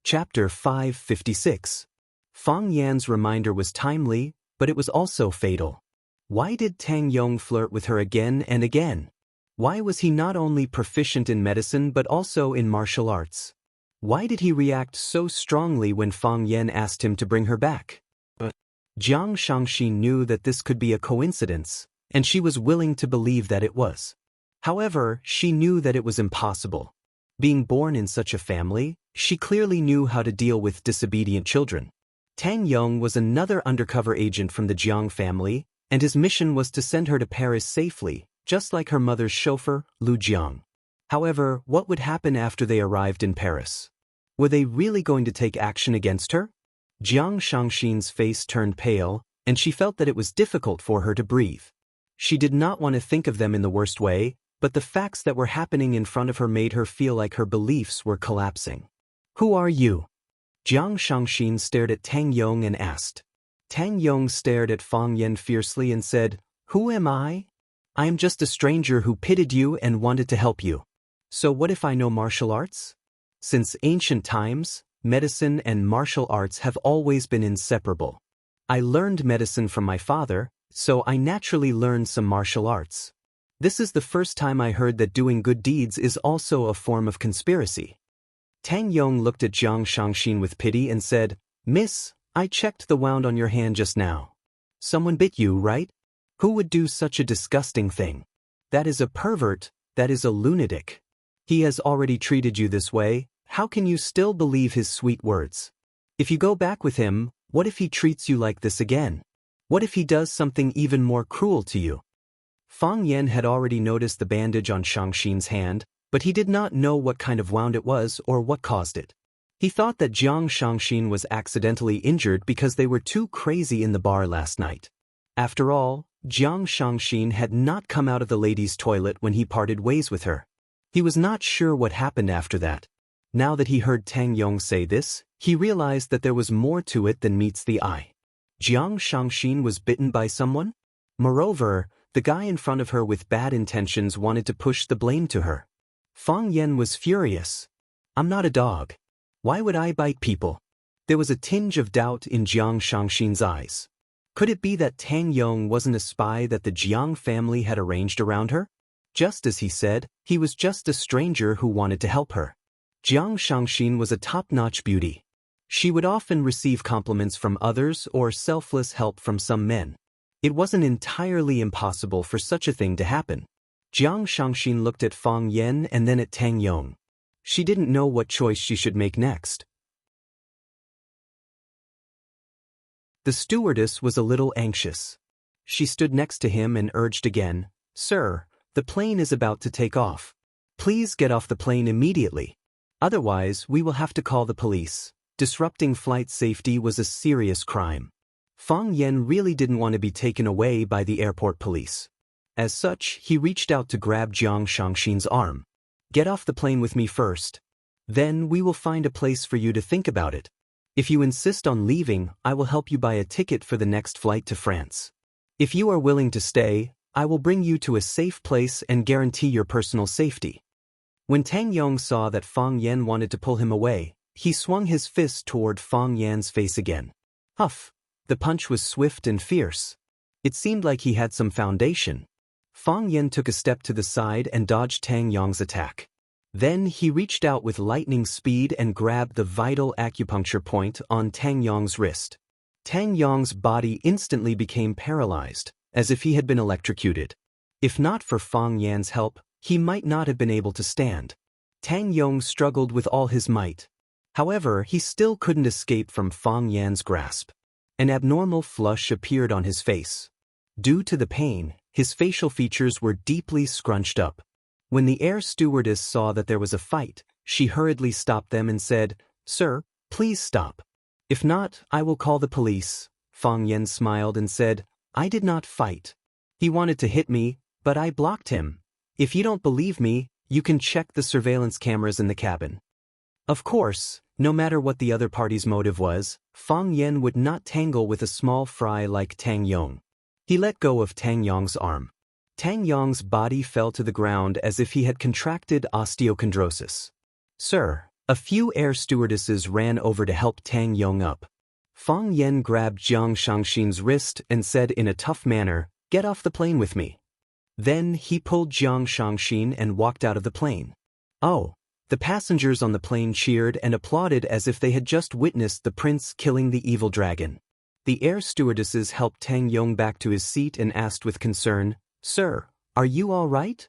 Chapter 556. Fang Yan's reminder was timely, but it was also fatal. Why did Tang Yong flirt with her again and again? Why was he not only proficient in medicine but also in martial arts? Why did he react so strongly when Fang Yan asked him to bring her back? Jiang Shangxi knew that this could be a coincidence, and she was willing to believe that it was. However, she knew that it was impossible. Being born in such a family, she clearly knew how to deal with disobedient children. Tang Yong was another undercover agent from the Jiang family, and his mission was to send her to Paris safely, just like her mother's chauffeur, Lu Jiang. However, what would happen after they arrived in Paris? Were they really going to take action against her? Jiang Shangxin's face turned pale, and she felt that it was difficult for her to breathe. She did not want to think of them in the worst way, but the facts that were happening in front of her made her feel like her beliefs were collapsing. Who are you? Jiang Shangxin stared at Tang Yong and asked. Tang Yong stared at Fang Yan fiercely and said, Who am I? I am just a stranger who pitied you and wanted to help you. So what if I know martial arts? Since ancient times, medicine and martial arts have always been inseparable. I learned medicine from my father, so I naturally learned some martial arts. This is the first time I heard that doing good deeds is also a form of conspiracy. Tang Yong looked at Jiang Shangxin with pity and said, Miss, I checked the wound on your hand just now. Someone bit you, right? Who would do such a disgusting thing? That is a pervert, that is a lunatic. He has already treated you this way, how can you still believe his sweet words? If you go back with him, what if he treats you like this again? What if he does something even more cruel to you? Fang Yan had already noticed the bandage on Shangxin's hand, but he did not know what kind of wound it was or what caused it. He thought that Jiang Shangxin was accidentally injured because they were too crazy in the bar last night. After all, Jiang Shangxin had not come out of the ladies' toilet when he parted ways with her. He was not sure what happened after that. Now that he heard Tang Yong say this, he realized that there was more to it than meets the eye. Jiang Shangxin was bitten by someone? Moreover, the guy in front of her with bad intentions wanted to push the blame to her. Fang Yan was furious. I'm not a dog. Why would I bite people? There was a tinge of doubt in Jiang Shangxin's eyes. Could it be that Tang Yong wasn't a spy that the Jiang family had arranged around her? Just as he said, he was just a stranger who wanted to help her. Jiang Shangxin was a top-notch beauty. She would often receive compliments from others or selfless help from some men. It wasn't entirely impossible for such a thing to happen. Jiang Shangxin looked at Fang Yan and then at Tang Yong. She didn't know what choice she should make next. The stewardess was a little anxious. She stood next to him and urged again, Sir, the plane is about to take off. Please get off the plane immediately. Otherwise, we will have to call the police. Disrupting flight safety was a serious crime. Fang Yan really didn't want to be taken away by the airport police. As such, he reached out to grab Jiang Shangxin's arm. Get off the plane with me first. Then we will find a place for you to think about it. If you insist on leaving, I will help you buy a ticket for the next flight to France. If you are willing to stay, I will bring you to a safe place and guarantee your personal safety. When Tang Yong saw that Fang Yan wanted to pull him away, he swung his fist toward Fang Yan's face again. Huff! The punch was swift and fierce. It seemed like he had some foundation. Fang Yan took a step to the side and dodged Tang Yong's attack. Then he reached out with lightning speed and grabbed the vital acupuncture point on Tang Yong's wrist. Tang Yong's body instantly became paralyzed, as if he had been electrocuted. If not for Fang Yan's help, he might not have been able to stand. Tang Yong struggled with all his might. However, he still couldn't escape from Fang Yan's grasp. An abnormal flush appeared on his face. Due to the pain, his facial features were deeply scrunched up. When the air stewardess saw that there was a fight, she hurriedly stopped them and said, Sir, please stop. If not, I will call the police. Fang Yan smiled and said, I did not fight. He wanted to hit me, but I blocked him. If you don't believe me, you can check the surveillance cameras in the cabin. Of course, no matter what the other party's motive was, Fang Yan would not tangle with a small fry like Tang Yong. He let go of Tang Yong's arm. Tang Yong's body fell to the ground as if he had contracted osteochondrosis. Sir, a few air stewardesses ran over to help Tang Yong up. Fang Yan grabbed Jiang Shangxin's wrist and said in a tough manner, Get off the plane with me. Then he pulled Jiang Shangxin and walked out of the plane. Oh! The passengers on the plane cheered and applauded as if they had just witnessed the prince killing the evil dragon. The air stewardesses helped Tang Yong back to his seat and asked with concern, "Sir, are you all right?"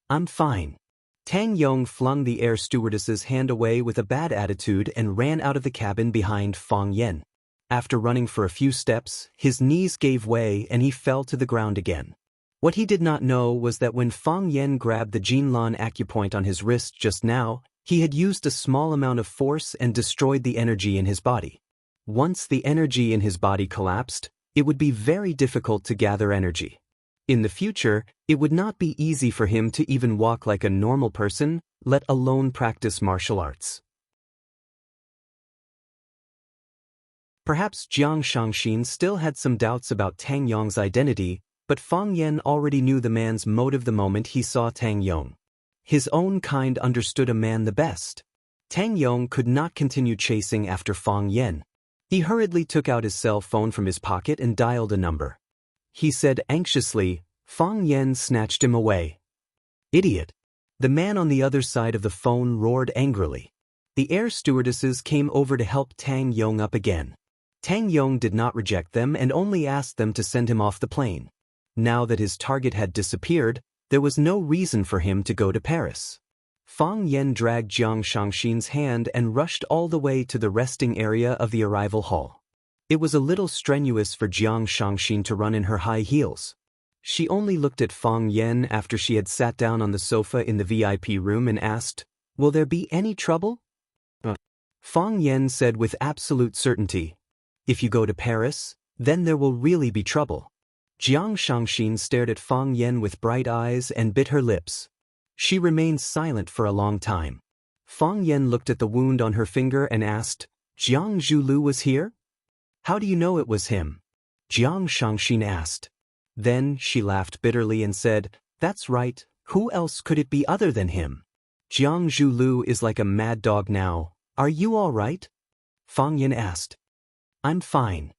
"I'm fine." Tang Yong flung the air stewardess's hand away with a bad attitude and ran out of the cabin behind Fang Yen. After running for a few steps, his knees gave way and he fell to the ground again. What he did not know was that when Fang Yen grabbed the Jinlan acupoint on his wrist just now, he had used a small amount of force and destroyed the energy in his body. Once the energy in his body collapsed, it would be very difficult to gather energy. In the future, it would not be easy for him to even walk like a normal person, let alone practice martial arts. Perhaps Jiang Shangxin still had some doubts about Tang Yong's identity, but Fang Yen already knew the man's motive the moment he saw Tang Yong. His own kind understood a man the best. Tang Yong could not continue chasing after Fang Yen. He hurriedly took out his cell phone from his pocket and dialed a number. He said anxiously. Fang Yen snatched him away. "Idiot!" The man on the other side of the phone roared angrily. The air stewardesses came over to help Tang Yong up again. Tang Yong did not reject them and only asked them to send him off the plane. Now that his target had disappeared, there was no reason for him to go to Paris. Fang Yen dragged Jiang Shangxin's hand and rushed all the way to the resting area of the arrival hall. It was a little strenuous for Jiang Shangxin to run in her high heels. She only looked at Fang Yen after she had sat down on the sofa in the VIP room and asked, "Will there be any trouble?" Fang Yen said with absolute certainty, "If you go to Paris, then there will really be trouble." Jiang Shangxin stared at Fang Yen with bright eyes and bit her lips. She remained silent for a long time. Fang Yen looked at the wound on her finger and asked, "Jiang Zhulu was here?" "How do you know it was him?" Jiang Shangxin asked. Then she laughed bitterly and said, "That's right, who else could it be other than him? Jiang Zhulu is like a mad dog now. Are you all right?" Fang Yen asked. "I'm fine."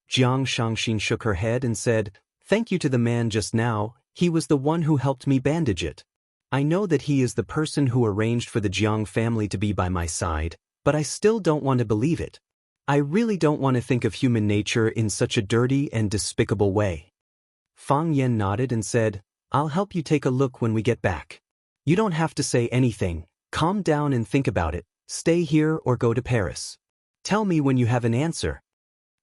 Jiang Shangxin shook her head and said, "Thank you to the man just now, he was the one who helped me bandage it. I know that he is the person who arranged for the Jiang family to be by my side, but I still don't want to believe it. I really don't want to think of human nature in such a dirty and despicable way." Fang Yen nodded and said, "I'll help you take a look when we get back. You don't have to say anything, calm down and think about it, stay here or go to Paris. Tell me when you have an answer."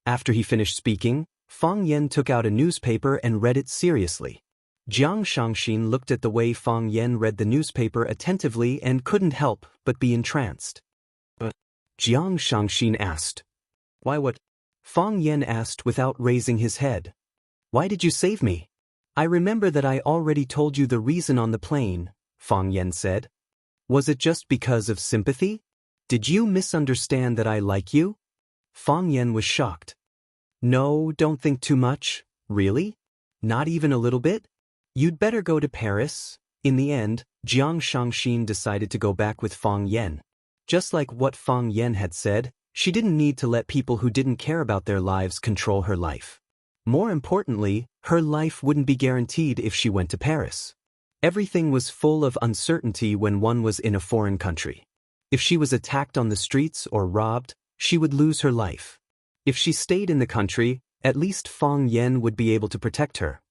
After he finished speaking, Fang Yen took out a newspaper and read it seriously. Jiang Shangxin looked at the way Fang Yen read the newspaper attentively and couldn't help but be entranced. Jiang Shangxin asked. "Why what?" Fang Yen asked without raising his head. "Why did you save me?" "I remember that I already told you the reason on the plane," Fang Yen said. "Was it just because of sympathy? Did you misunderstand that I like you?" Fang Yen was shocked. "No, don't think too much. Really? Not even a little bit? You'd better go to Paris." In the end, Jiang Shangxin decided to go back with Fang Yen. Just like what Fang Yen had said, she didn't need to let people who didn't care about their lives control her life. More importantly, her life wouldn't be guaranteed if she went to Paris. Everything was full of uncertainty when one was in a foreign country. If she was attacked on the streets or robbed, she would lose her life. If she stayed in the country, at least Fang Yen would be able to protect her.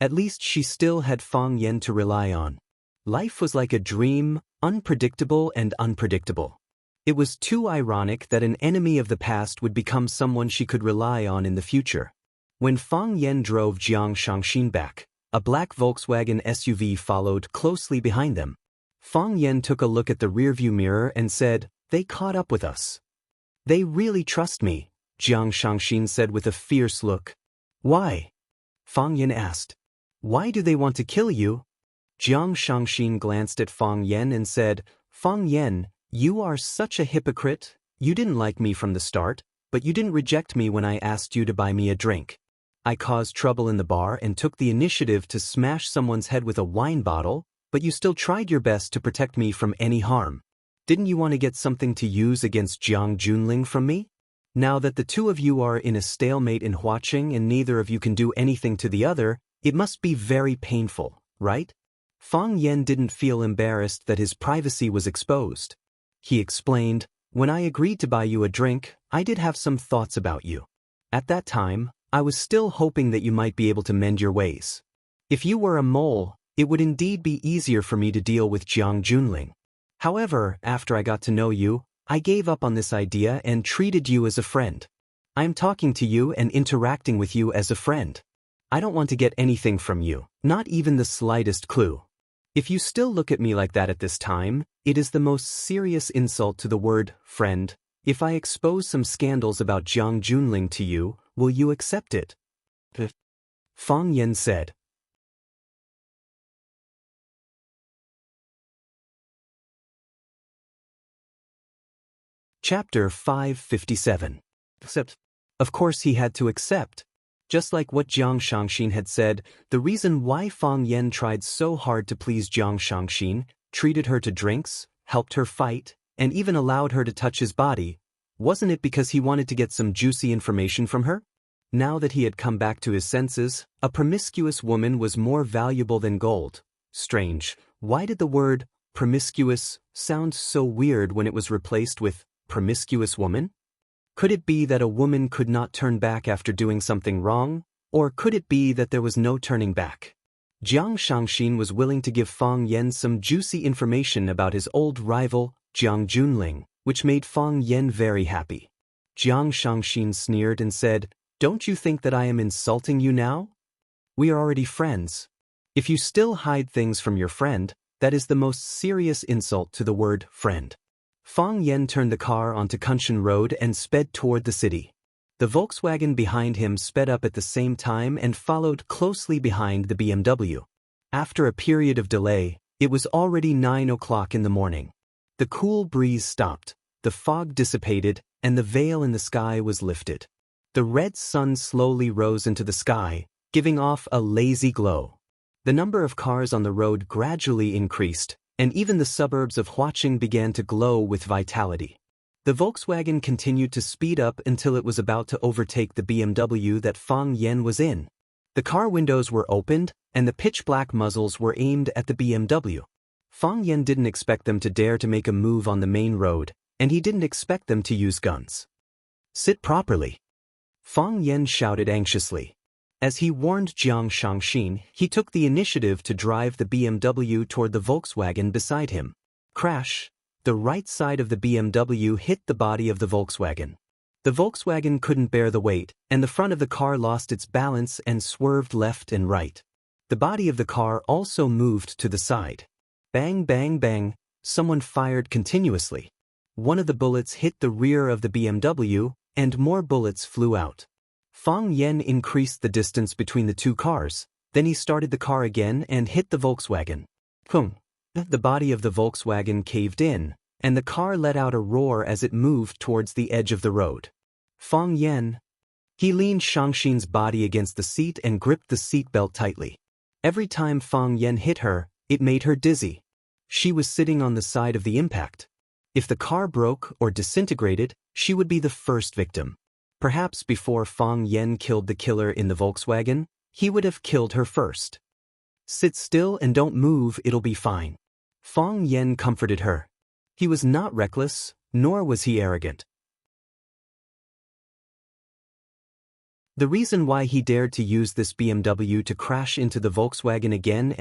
At least she still had Fang Yen to rely on. Life was like a dream, unpredictable and unpredictable. It was too ironic that an enemy of the past would become someone she could rely on in the future. When Fang Yen drove Jiang Shangxin back, a black Volkswagen SUV followed closely behind them. Fang Yen took a look at the rearview mirror and said, "They caught up with us." "They really trust me," Jiang Shangxin said with a fierce look. "Why?" Fang Yen asked. "Why do they want to kill you?" Jiang Shangxin glanced at Fang Yen and said, "Fang Yen, you are such a hypocrite. You didn't like me from the start, but you didn't reject me when I asked you to buy me a drink. I caused trouble in the bar and took the initiative to smash someone's head with a wine bottle, but you still tried your best to protect me from any harm. Didn't you want to get something to use against Jiang Junling from me? Now that the two of you are in a stalemate in Huaqing and neither of you can do anything to the other, it must be very painful, right?" Fang Yen didn't feel embarrassed that his privacy was exposed. He explained, When I agreed to buy you a drink, I did have some thoughts about you. At that time, I was still hoping that you might be able to mend your ways. If you were a mole, it would indeed be easier for me to deal with Jiang Junling. However, after I got to know you, I gave up on this idea and treated you as a friend. I am talking to you and interacting with you as a friend. I don't want to get anything from you, not even the slightest clue. If you still look at me like that at this time, it is the most serious insult to the word friend. If I expose some scandals about Jiang Junling to you, will you accept it? Fang Yan said. Chapter 557. Accept. Of course he had to accept. Just like what Jiang Shangxin had said, the reason why Fang Yan tried so hard to please Jiang Shangxin, treated her to drinks, helped her fight, and even allowed her to touch his body, wasn't it because he wanted to get some juicy information from her? Now that he had come back to his senses, a promiscuous woman was more valuable than gold. Strange, why did the word promiscuous sound so weird when it was replaced with promiscuous woman? Could it be that a woman could not turn back after doing something wrong, or could it be that there was no turning back? Jiang Shangxin was willing to give Fang Yan some juicy information about his old rival, Jiang Junling, which made Fang Yan very happy. Jiang Shangxin sneered and said, "Don't you think that I am insulting you now? We are already friends. If you still hide things from your friend, that is the most serious insult to the word friend." Fang Yan turned the car onto Kunshan Road and sped toward the city. The Volkswagen behind him sped up at the same time and followed closely behind the BMW. After a period of delay, it was already 9 o'clock in the morning. The cool breeze stopped, the fog dissipated, and the veil in the sky was lifted. The red sun slowly rose into the sky, giving off a lazy glow. The number of cars on the road gradually increased, and even the suburbs of Huaqing began to glow with vitality. The Volkswagen continued to speed up until it was about to overtake the BMW that Fang Yan was in. The car windows were opened, and the pitch-black muzzles were aimed at the BMW. Fang Yan didn't expect them to dare to make a move on the main road, and he didn't expect them to use guns. "Sit properly," Fang Yan shouted anxiously. As he warned Jiang Shangxin, he took the initiative to drive the BMW toward the Volkswagen beside him. Crash! The right side of the BMW hit the body of the Volkswagen. The Volkswagen couldn't bear the weight, and the front of the car lost its balance and swerved left and right. The body of the car also moved to the side. Bang, bang, bang, someone fired continuously. One of the bullets hit the rear of the BMW, and more bullets flew out. Fang Yan increased the distance between the two cars, then he started the car again and hit the Volkswagen. Pung! The body of the Volkswagen caved in, and the car let out a roar as it moved towards the edge of the road. Fang Yan. He leaned Shangxin's body against the seat and gripped the seatbelt tightly. Every time Fang Yan hit her, it made her dizzy. She was sitting on the side of the impact. If the car broke or disintegrated, she would be the first victim. Perhaps before Fang Yan killed the killer in the Volkswagen, he would have killed her first. "Sit still and don't move, it'll be fine." Fang Yan comforted her. He was not reckless, nor was he arrogant. The reason why he dared to use this BMW to crash into the Volkswagen again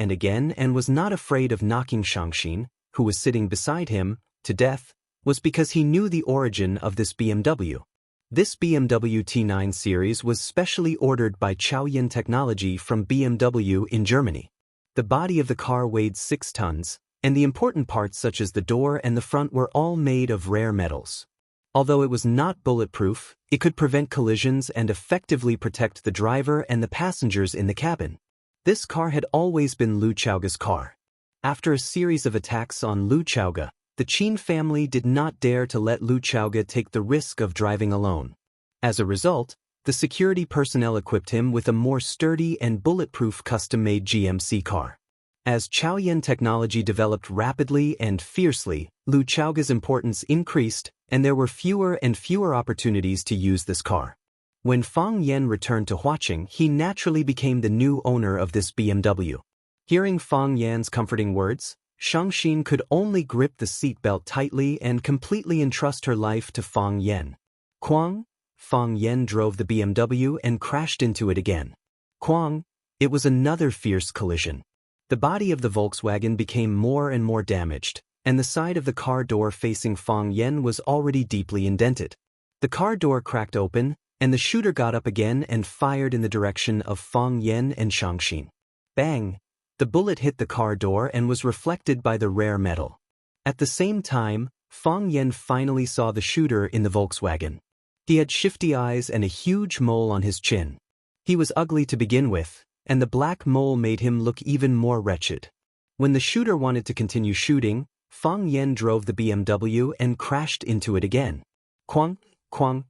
and was not afraid of knocking Shangxin, who was sitting beside him, to death, was because he knew the origin of this BMW. This BMW T9 series was specially ordered by Chaoyan Technology from BMW in Germany. The body of the car weighed 6 tons, and the important parts such as the door and the front were all made of rare metals. Although it was not bulletproof, it could prevent collisions and effectively protect the driver and the passengers in the cabin. This car had always been Lu Chaoga's car. After a series of attacks on Lu Chaoga, the Qin family did not dare to let Lu Chaoga take the risk of driving alone. As a result, the security personnel equipped him with a more sturdy and bulletproof custom-made GMC car. As Chaoyan technology developed rapidly and fiercely, Lu Chaoga's importance increased, and there were fewer and fewer opportunities to use this car. When Fang Yan returned to Huaqing, he naturally became the new owner of this BMW. Hearing Fang Yan's comforting words, Xianxia could only grip the seatbelt tightly and completely entrust her life to Fang Yan. Quang! Fang Yan drove the BMW and crashed into it again. Quang! It was another fierce collision. The body of the Volkswagen became more and more damaged, and the side of the car door facing Fang Yan was already deeply indented. The car door cracked open, and the shooter got up again and fired in the direction of Fang Yan and Xianxia. Bang! The bullet hit the car door and was reflected by the rare metal. At the same time, Fang Yan finally saw the shooter in the Volkswagen. He had shifty eyes and a huge mole on his chin. He was ugly to begin with, and the black mole made him look even more wretched. When the shooter wanted to continue shooting, Fang Yan drove the BMW and crashed into it again. Quang, quang,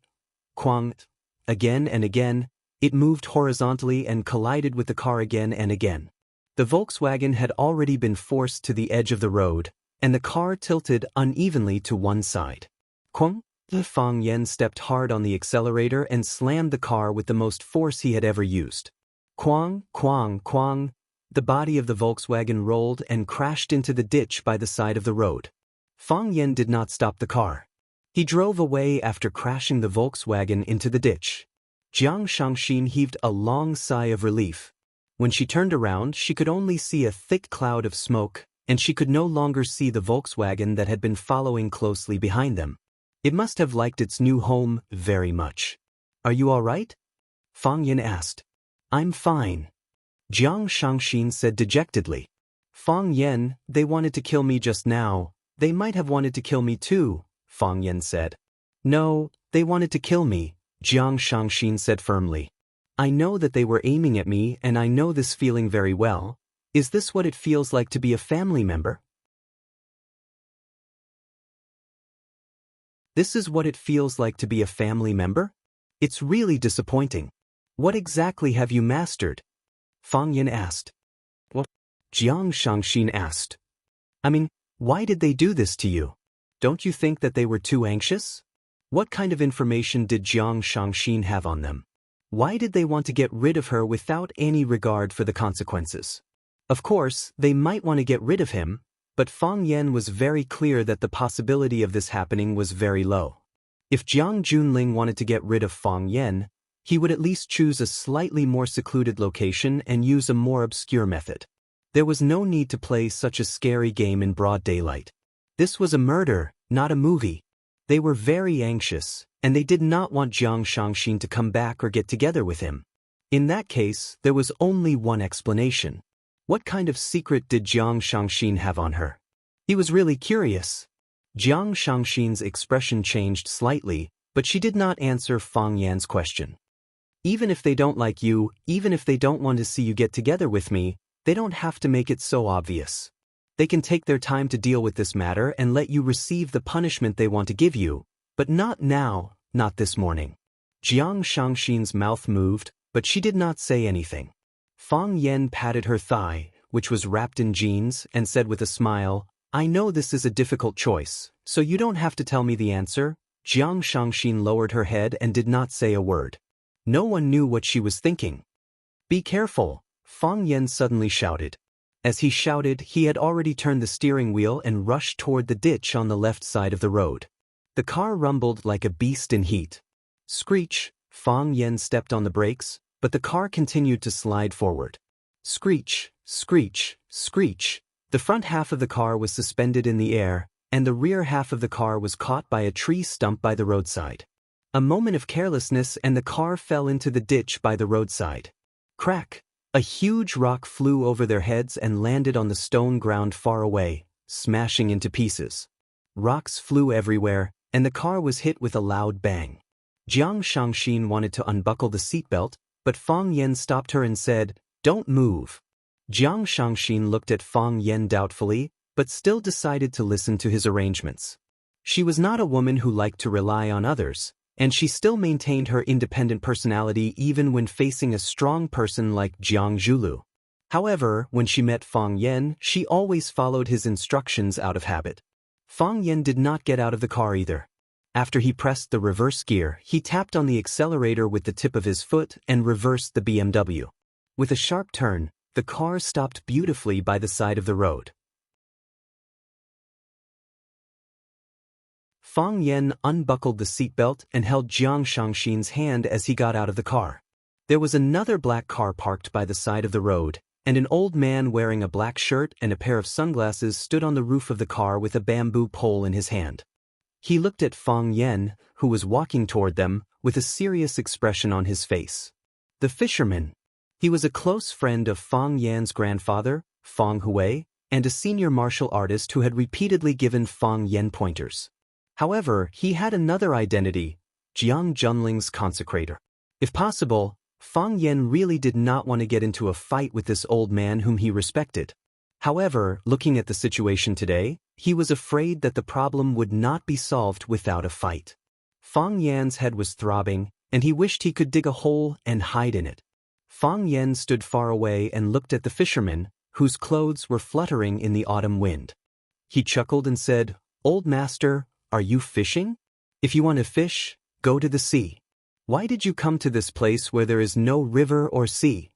quang. Again and again, it moved horizontally and collided with the car again and again. The Volkswagen had already been forced to the edge of the road, and the car tilted unevenly to one side. Quang! Fang Yan stepped hard on the accelerator and slammed the car with the most force he had ever used. Quang, quang, quang! The body of the Volkswagen rolled and crashed into the ditch by the side of the road. Fang Yan did not stop the car. He drove away after crashing the Volkswagen into the ditch. Xianxia heaved a long sigh of relief. When she turned around, she could only see a thick cloud of smoke, and she could no longer see the Volkswagen that had been following closely behind them. It must have liked its new home very much. Are you all right? Fang Yan asked. I'm fine. Xianxia said dejectedly. Fang Yan, they wanted to kill me just now. They might have wanted to kill me too, Fang Yan said. No, they wanted to kill me, Xianxia said firmly. I know that they were aiming at me and I know this feeling very well. Is this what it feels like to be a family member? This is what it feels like to be a family member? It's really disappointing. What exactly have you mastered? Fang Yan asked. What? Xianxia asked. I mean, why did they do this to you? Don't you think that they were too anxious? What kind of information did Xianxia have on them? Why did they want to get rid of her without any regard for the consequences? Of course, they might want to get rid of him, but Fang Yan was very clear that the possibility of this happening was very low. If Jiang Junling wanted to get rid of Fang Yan, he would at least choose a slightly more secluded location and use a more obscure method. There was no need to play such a scary game in broad daylight. This was a murder, not a movie. They were very anxious, and they did not want Xianxia to come back or get together with him. In that case, there was only one explanation. What kind of secret did Xianxia have on her? He was really curious. Xianxia's expression changed slightly, but she did not answer Fang Yan's question. Even if they don't like you, even if they don't want to see you get together with me, they don't have to make it so obvious. They can take their time to deal with this matter and let you receive the punishment they want to give you, but not now, not this morning. Xianxia's mouth moved, but she did not say anything. Fang Yan patted her thigh, which was wrapped in jeans, and said with a smile, I know this is a difficult choice, so you don't have to tell me the answer. Xianxia lowered her head and did not say a word. No one knew what she was thinking. Be careful, Fang Yan suddenly shouted. As he shouted, he had already turned the steering wheel and rushed toward the ditch on the left side of the road. The car rumbled like a beast in heat. Screech! Fang Yan stepped on the brakes, but the car continued to slide forward. Screech! Screech! Screech! The front half of the car was suspended in the air, and the rear half of the car was caught by a tree stump by the roadside. A moment of carelessness and the car fell into the ditch by the roadside. Crack! A huge rock flew over their heads and landed on the stone ground far away, smashing into pieces. Rocks flew everywhere, and the car was hit with a loud bang. Xianxia wanted to unbuckle the seatbelt, but Fang Yan stopped her and said, Don't move. Xianxia looked at Fang Yan doubtfully, but still decided to listen to his arrangements. She was not a woman who liked to rely on others, and she still maintained her independent personality even when facing a strong person like Jiang Zhulu. However, when she met Fang Yan, she always followed his instructions out of habit. Fang Yan did not get out of the car either. After he pressed the reverse gear, he tapped on the accelerator with the tip of his foot and reversed the BMW. With a sharp turn, the car stopped beautifully by the side of the road. Fang Yen unbuckled the seatbelt and held Jiang Shangxin's hand as he got out of the car. There was another black car parked by the side of the road, and an old man wearing a black shirt and a pair of sunglasses stood on the roof of the car with a bamboo pole in his hand. He looked at Fang Yen, who was walking toward them, with a serious expression on his face. The fisherman. He was a close friend of Fang Yan's grandfather, Fang Hui, and a senior martial artist who had repeatedly given Fang Yen pointers. However, he had another identity, Jiang Junling's consecrator. If possible, Fang Yen really did not want to get into a fight with this old man whom he respected. However, looking at the situation today, he was afraid that the problem would not be solved without a fight. Fang Yan's head was throbbing, and he wished he could dig a hole and hide in it. Fang Yen stood far away and looked at the fisherman, whose clothes were fluttering in the autumn wind. He chuckled and said, "Old master, are you fishing? If you want to fish, go to the sea. Why did you come to this place where there is no river or sea?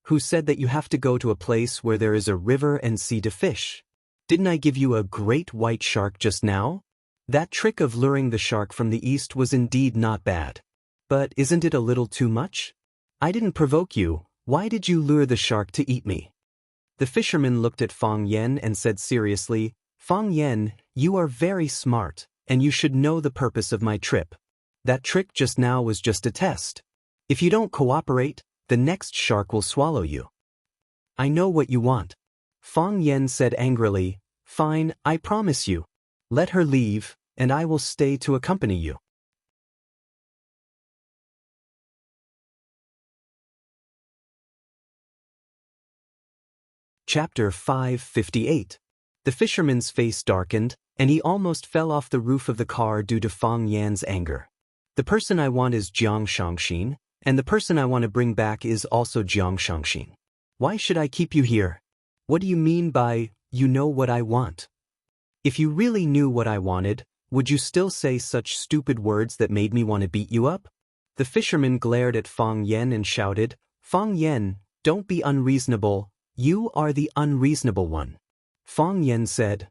Who said that you have to go to a place where there is a river and sea to fish? Didn't I give you a great white shark just now? That trick of luring the shark from the east was indeed not bad. But isn't it a little too much? I didn't provoke you. Why did you lure the shark to eat me?" The fisherman looked at Fang Yen and said seriously, "Fang Yen, you are very smart, and you should know the purpose of my trip. That trick just now was just a test. If you don't cooperate, the next shark will swallow you." "I know what you want." Fang Yen said angrily, "Fine, I promise you. Let her leave, and I will stay to accompany you." Chapter 558. The fisherman's face darkened, and he almost fell off the roof of the car due to Fang Yan's anger. "The person I want is Jiang Shangxin, and the person I want to bring back is also Jiang Shangxin. Why should I keep you here? What do you mean by, you know what I want? If you really knew what I wanted, would you still say such stupid words that made me want to beat you up?" The fisherman glared at Fang Yen and shouted, "Fang Yen, don't be unreasonable. You are the unreasonable one." Fang Yen said,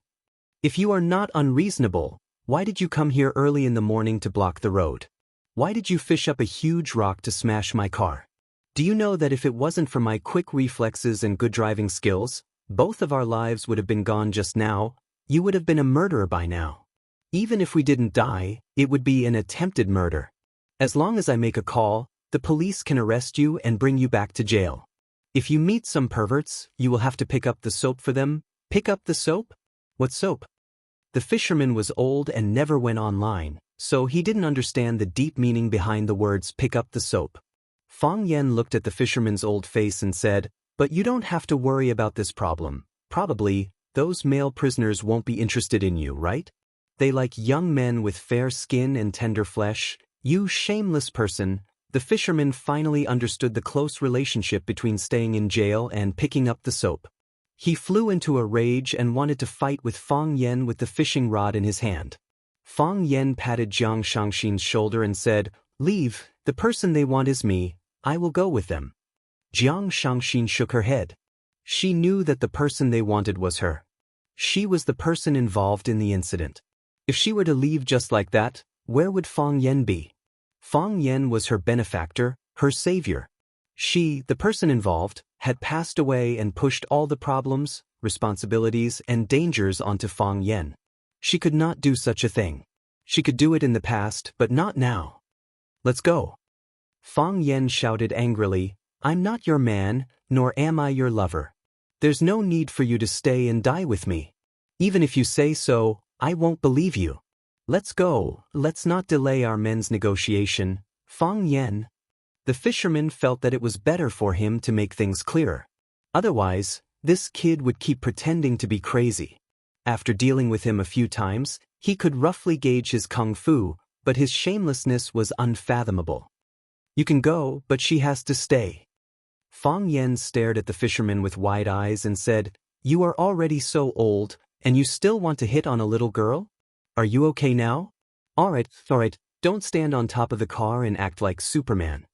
"If you are not unreasonable, why did you come here early in the morning to block the road? Why did you fish up a huge rock to smash my car? Do you know that if it wasn't for my quick reflexes and good driving skills, both of our lives would have been gone just now? You would have been a murderer by now. Even if we didn't die, it would be an attempted murder. As long as I make a call, the police can arrest you and bring you back to jail. If you meet some perverts, you will have to pick up the soap for them." "Pick up the soap? What soap?" The fisherman was old and never went online, so he didn't understand the deep meaning behind the words "pick up the soap." Fang Yen looked at the fisherman's old face and said, "But you don't have to worry about this problem. Probably, those male prisoners won't be interested in you, right? They like young men with fair skin and tender flesh. You shameless person." The fisherman finally understood the close relationship between staying in jail and picking up the soap. He flew into a rage and wanted to fight with Fang Yen with the fishing rod in his hand. Fang Yen patted Jiang Shangxin's shoulder and said, "Leave, the person they want is me. I will go with them." Jiang Shangxin shook her head. She knew that the person they wanted was her. She was the person involved in the incident. If she were to leave just like that, where would Fang Yen be? Fang Yen was her benefactor, her savior. She, the person involved, had passed away and pushed all the problems, responsibilities, and dangers onto Fang Yen. She could not do such a thing. She could do it in the past, but not now. "Let's go." Fang Yen shouted angrily, "I'm not your man, nor am I your lover. There's no need for you to stay and die with me. Even if you say so, I won't believe you. Let's go, let's not delay our men's negotiation." Fang Yen. The fisherman felt that it was better for him to make things clearer. Otherwise, this kid would keep pretending to be crazy. After dealing with him a few times, he could roughly gauge his kung fu, but his shamelessness was unfathomable. "You can go, but she has to stay." Fang Yen stared at the fisherman with wide eyes and said, "You are already so old, and you still want to hit on a little girl? Are you okay now? All right, don't stand on top of the car and act like Superman."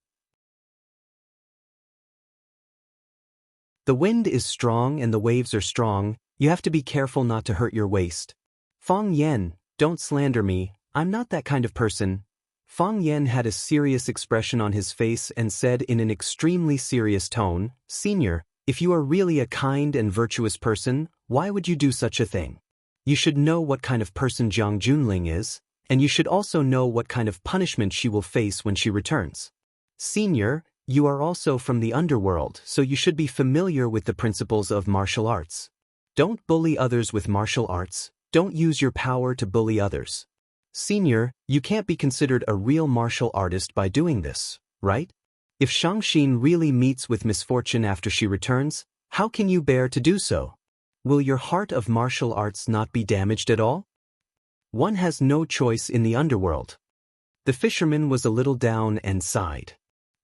The wind is strong and the waves are strong. You have to be careful not to hurt your waist. Fang Yen, Don't slander me, I'm not that kind of person. Fang Yan had a serious expression on his face and said in an extremely serious tone, Senior, if you are really a kind and virtuous person, why would you do such a thing? You should know what kind of person Jiang Junling is, and you should also know what kind of punishment she will face when she returns. Senior, you are also from the underworld, so you should be familiar with the principles of martial arts. Don't bully others with martial arts, don't use your power to bully others. Senior, you can't be considered a real martial artist by doing this, right? If Xianxia really meets with misfortune after she returns, how can you bear to do so? Will your heart of martial arts not be damaged at all? One has no choice in the underworld. The fisherman was a little down and sighed.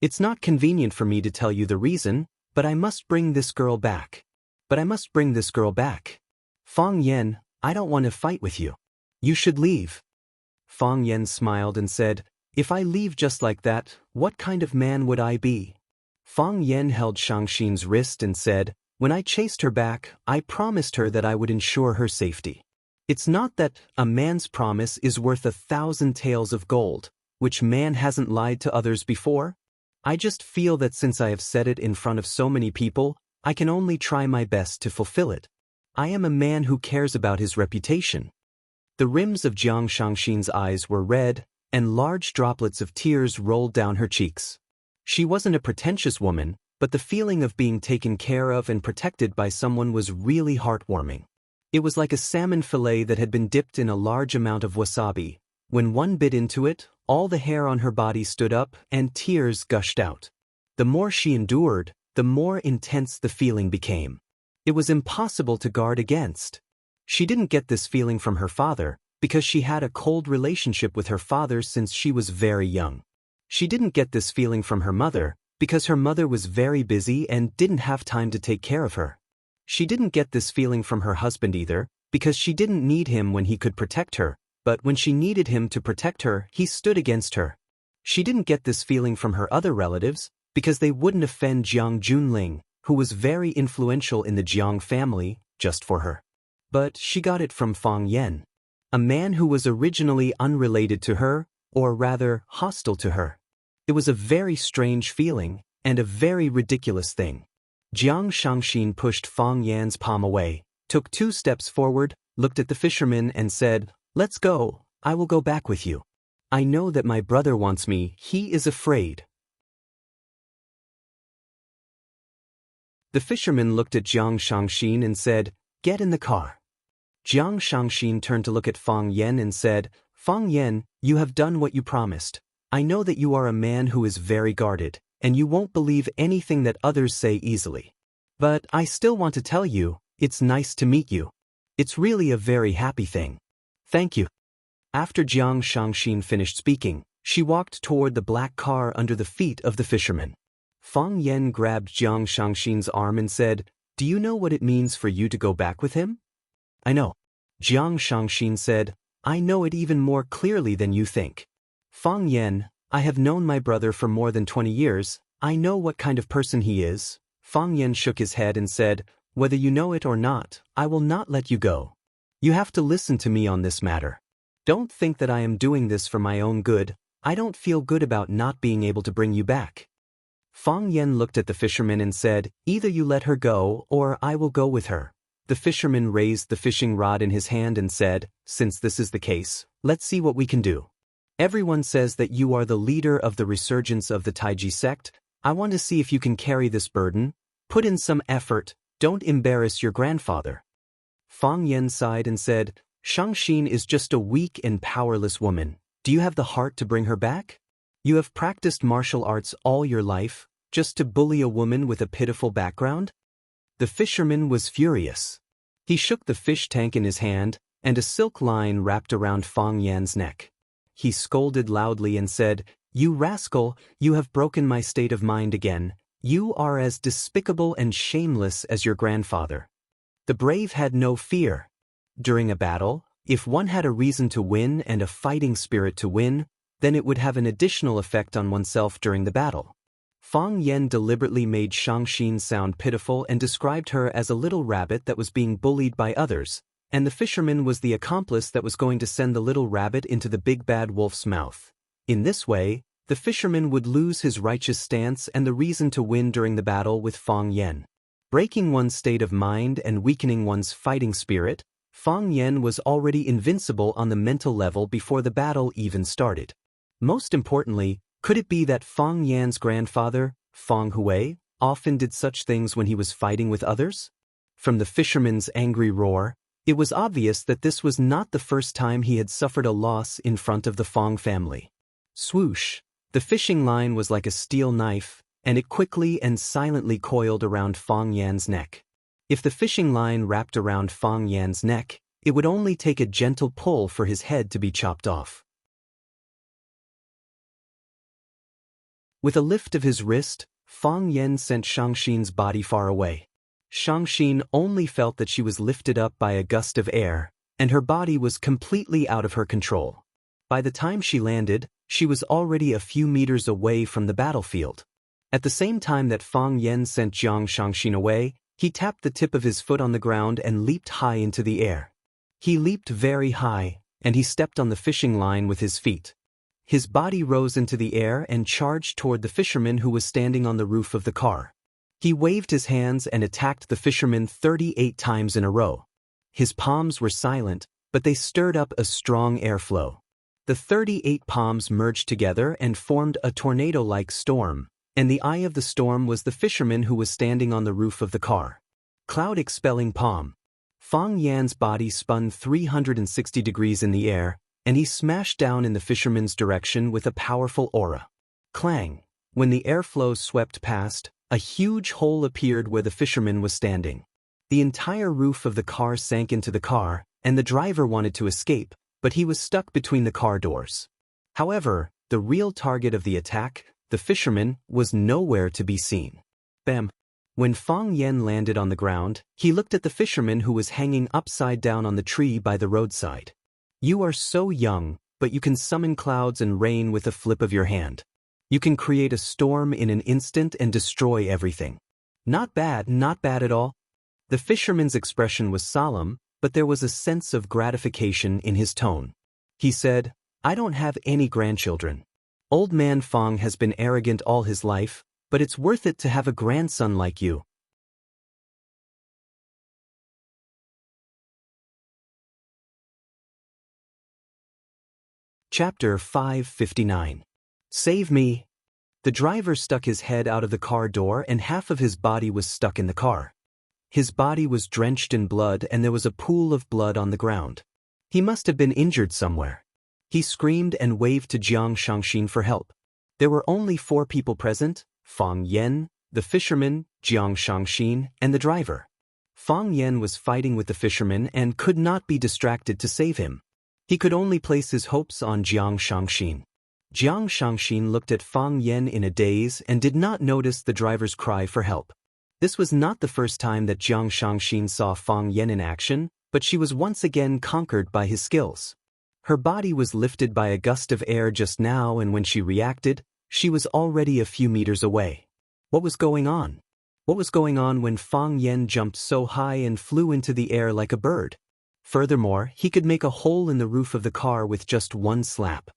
It's not convenient for me to tell you the reason, but I must bring this girl back. Fang Yan, I don't want to fight with you. You should leave. Fang Yan smiled and said, If I leave just like that, what kind of man would I be? Fang Yan held Xianxia's wrist and said, When I chased her back, I promised her that I would ensure her safety. It's not that a man's promise is worth 1,000 taels of gold, which man hasn't lied to others before? I just feel that since I have said it in front of so many people, I can only try my best to fulfill it. I am a man who cares about his reputation. The rims of Jiang Xianxia's eyes were red, and large droplets of tears rolled down her cheeks. She wasn't a pretentious woman, but the feeling of being taken care of and protected by someone was really heartwarming. It was like a salmon fillet that had been dipped in a large amount of wasabi. When one bit into it, all the hair on her body stood up and tears gushed out. The more she endured, the more intense the feeling became. It was impossible to guard against. She didn't get this feeling from her father, because she had a cold relationship with her father since she was very young. She didn't get this feeling from her mother, because her mother was very busy and didn't have time to take care of her. She didn't get this feeling from her husband either, because she didn't need him when he could protect her, but when she needed him to protect her, he stood against her. She didn't get this feeling from her other relatives, because they wouldn't offend Jiang Junling, who was very influential in the Jiang family, just for her. But she got it from Fang Yan, a man who was originally unrelated to her, or rather, hostile to her. It was a very strange feeling, and a very ridiculous thing. Jiang Xianxia pushed Fang Yan's palm away, took 2 steps forward, looked at the fisherman and said, Let's go, I will go back with you. I know that my brother wants me, he is afraid. The fisherman looked at Jiang Xianxia and said, Get in the car. Jiang Xianxia turned to look at Fang Yan and said, Fang Yan, you have done what you promised. I know that you are a man who is very guarded, and you won't believe anything that others say easily. But I still want to tell you, it's nice to meet you. It's really a very happy thing. Thank you. After Jiang Xianxia finished speaking, she walked toward the black car under the feet of the fisherman. Fang Yan grabbed Jiang Xianxia's arm and said, Do you know what it means for you to go back with him? I know. Jiang Xianxia said, I know it even more clearly than you think. Fang Yan, I have known my brother for more than 20 years, I know what kind of person he is. Fang Yan shook his head and said, Whether you know it or not, I will not let you go. You have to listen to me on this matter. Don't think that I am doing this for my own good, I don't feel good about not being able to bring you back. Fang Yan looked at the fisherman and said, Either you let her go, or I will go with her. The fisherman raised the fishing rod in his hand and said, Since this is the case, let's see what we can do. Everyone says that you are the leader of the resurgence of the Taiji sect. I want to see if you can carry this burden. Put in some effort, don't embarrass your grandfather. Fang Yan sighed and said, Xianxia is just a weak and powerless woman. Do you have the heart to bring her back? You have practiced martial arts all your life, just to bully a woman with a pitiful background? The fisherman was furious. He shook the fish tank in his hand, and a silk line wrapped around Fang Yan's neck. He scolded loudly and said, You rascal, you have broken my state of mind again. You are as despicable and shameless as your grandfather. The brave had no fear. During a battle, if one had a reason to win and a fighting spirit to win, then it would have an additional effect on oneself during the battle. Fang Yan deliberately made Xianxia sound pitiful and described her as a little rabbit that was being bullied by others, and the fisherman was the accomplice that was going to send the little rabbit into the big bad wolf's mouth. In this way, the fisherman would lose his righteous stance and the reason to win during the battle with Fang Yan. Breaking one's state of mind and weakening one's fighting spirit, Fang Yan was already invincible on the mental level before the battle even started. Most importantly, could it be that Fang Yan's grandfather, Fang Hui, often did such things when he was fighting with others? From the fisherman's angry roar, it was obvious that this was not the first time he had suffered a loss in front of the Fang family. Swoosh! The fishing line was like a steel knife, and it quickly and silently coiled around Fang Yan's neck. If the fishing line wrapped around Fang Yan's neck, it would only take a gentle pull for his head to be chopped off. With a lift of his wrist, Fang Yan sent Xianxia's body far away. Xianxia only felt that she was lifted up by a gust of air, and her body was completely out of her control. By the time she landed, she was already a few meters away from the battlefield. At the same time that Fang Yan sent Xianxia away, he tapped the tip of his foot on the ground and leaped high into the air. He leaped very high, and he stepped on the fishing line with his feet. His body rose into the air and charged toward the fisherman who was standing on the roof of the car. He waved his hands and attacked the fisherman 38 times in a row. His palms were silent, but they stirred up a strong airflow. The 38 palms merged together and formed a tornado-like storm, and the eye of the storm was the fisherman who was standing on the roof of the car. Cloud-expelling palm. Fang Yan's body spun 360 degrees in the air, and he smashed down in the fisherman's direction with a powerful aura. Clang! When the airflow swept past, a huge hole appeared where the fisherman was standing. The entire roof of the car sank into the car, and the driver wanted to escape, but he was stuck between the car doors. However, the real target of the attack, the fisherman, was nowhere to be seen. Bam! When Fang Yan landed on the ground, he looked at the fisherman who was hanging upside down on the tree by the roadside. You are so young, but you can summon clouds and rain with a flip of your hand. You can create a storm in an instant and destroy everything. Not bad at all. The fisherman's expression was solemn, but there was a sense of gratification in his tone. He said, I don't have any grandchildren. Old man Fang has been arrogant all his life, but it's worth it to have a grandson like you. Chapter 559. Save me. The driver stuck his head out of the car door and half of his body was stuck in the car. His body was drenched in blood and there was a pool of blood on the ground. He must have been injured somewhere. He screamed and waved to Xianxia for help. There were only 4 people present: Fang Yan, the fisherman, Xianxia, and the driver. Fang Yan was fighting with the fisherman and could not be distracted to save him. He could only place his hopes on Xianxia. Xianxia looked at Fang Yan in a daze and did not notice the driver's cry for help. This was not the first time that Xianxia saw Fang Yan in action, but she was once again conquered by his skills. Her body was lifted by a gust of air just now, and when she reacted, she was already a few meters away. What was going on? What was going on when Fang Yan jumped so high and flew into the air like a bird? Furthermore, he could make a hole in the roof of the car with just one slap.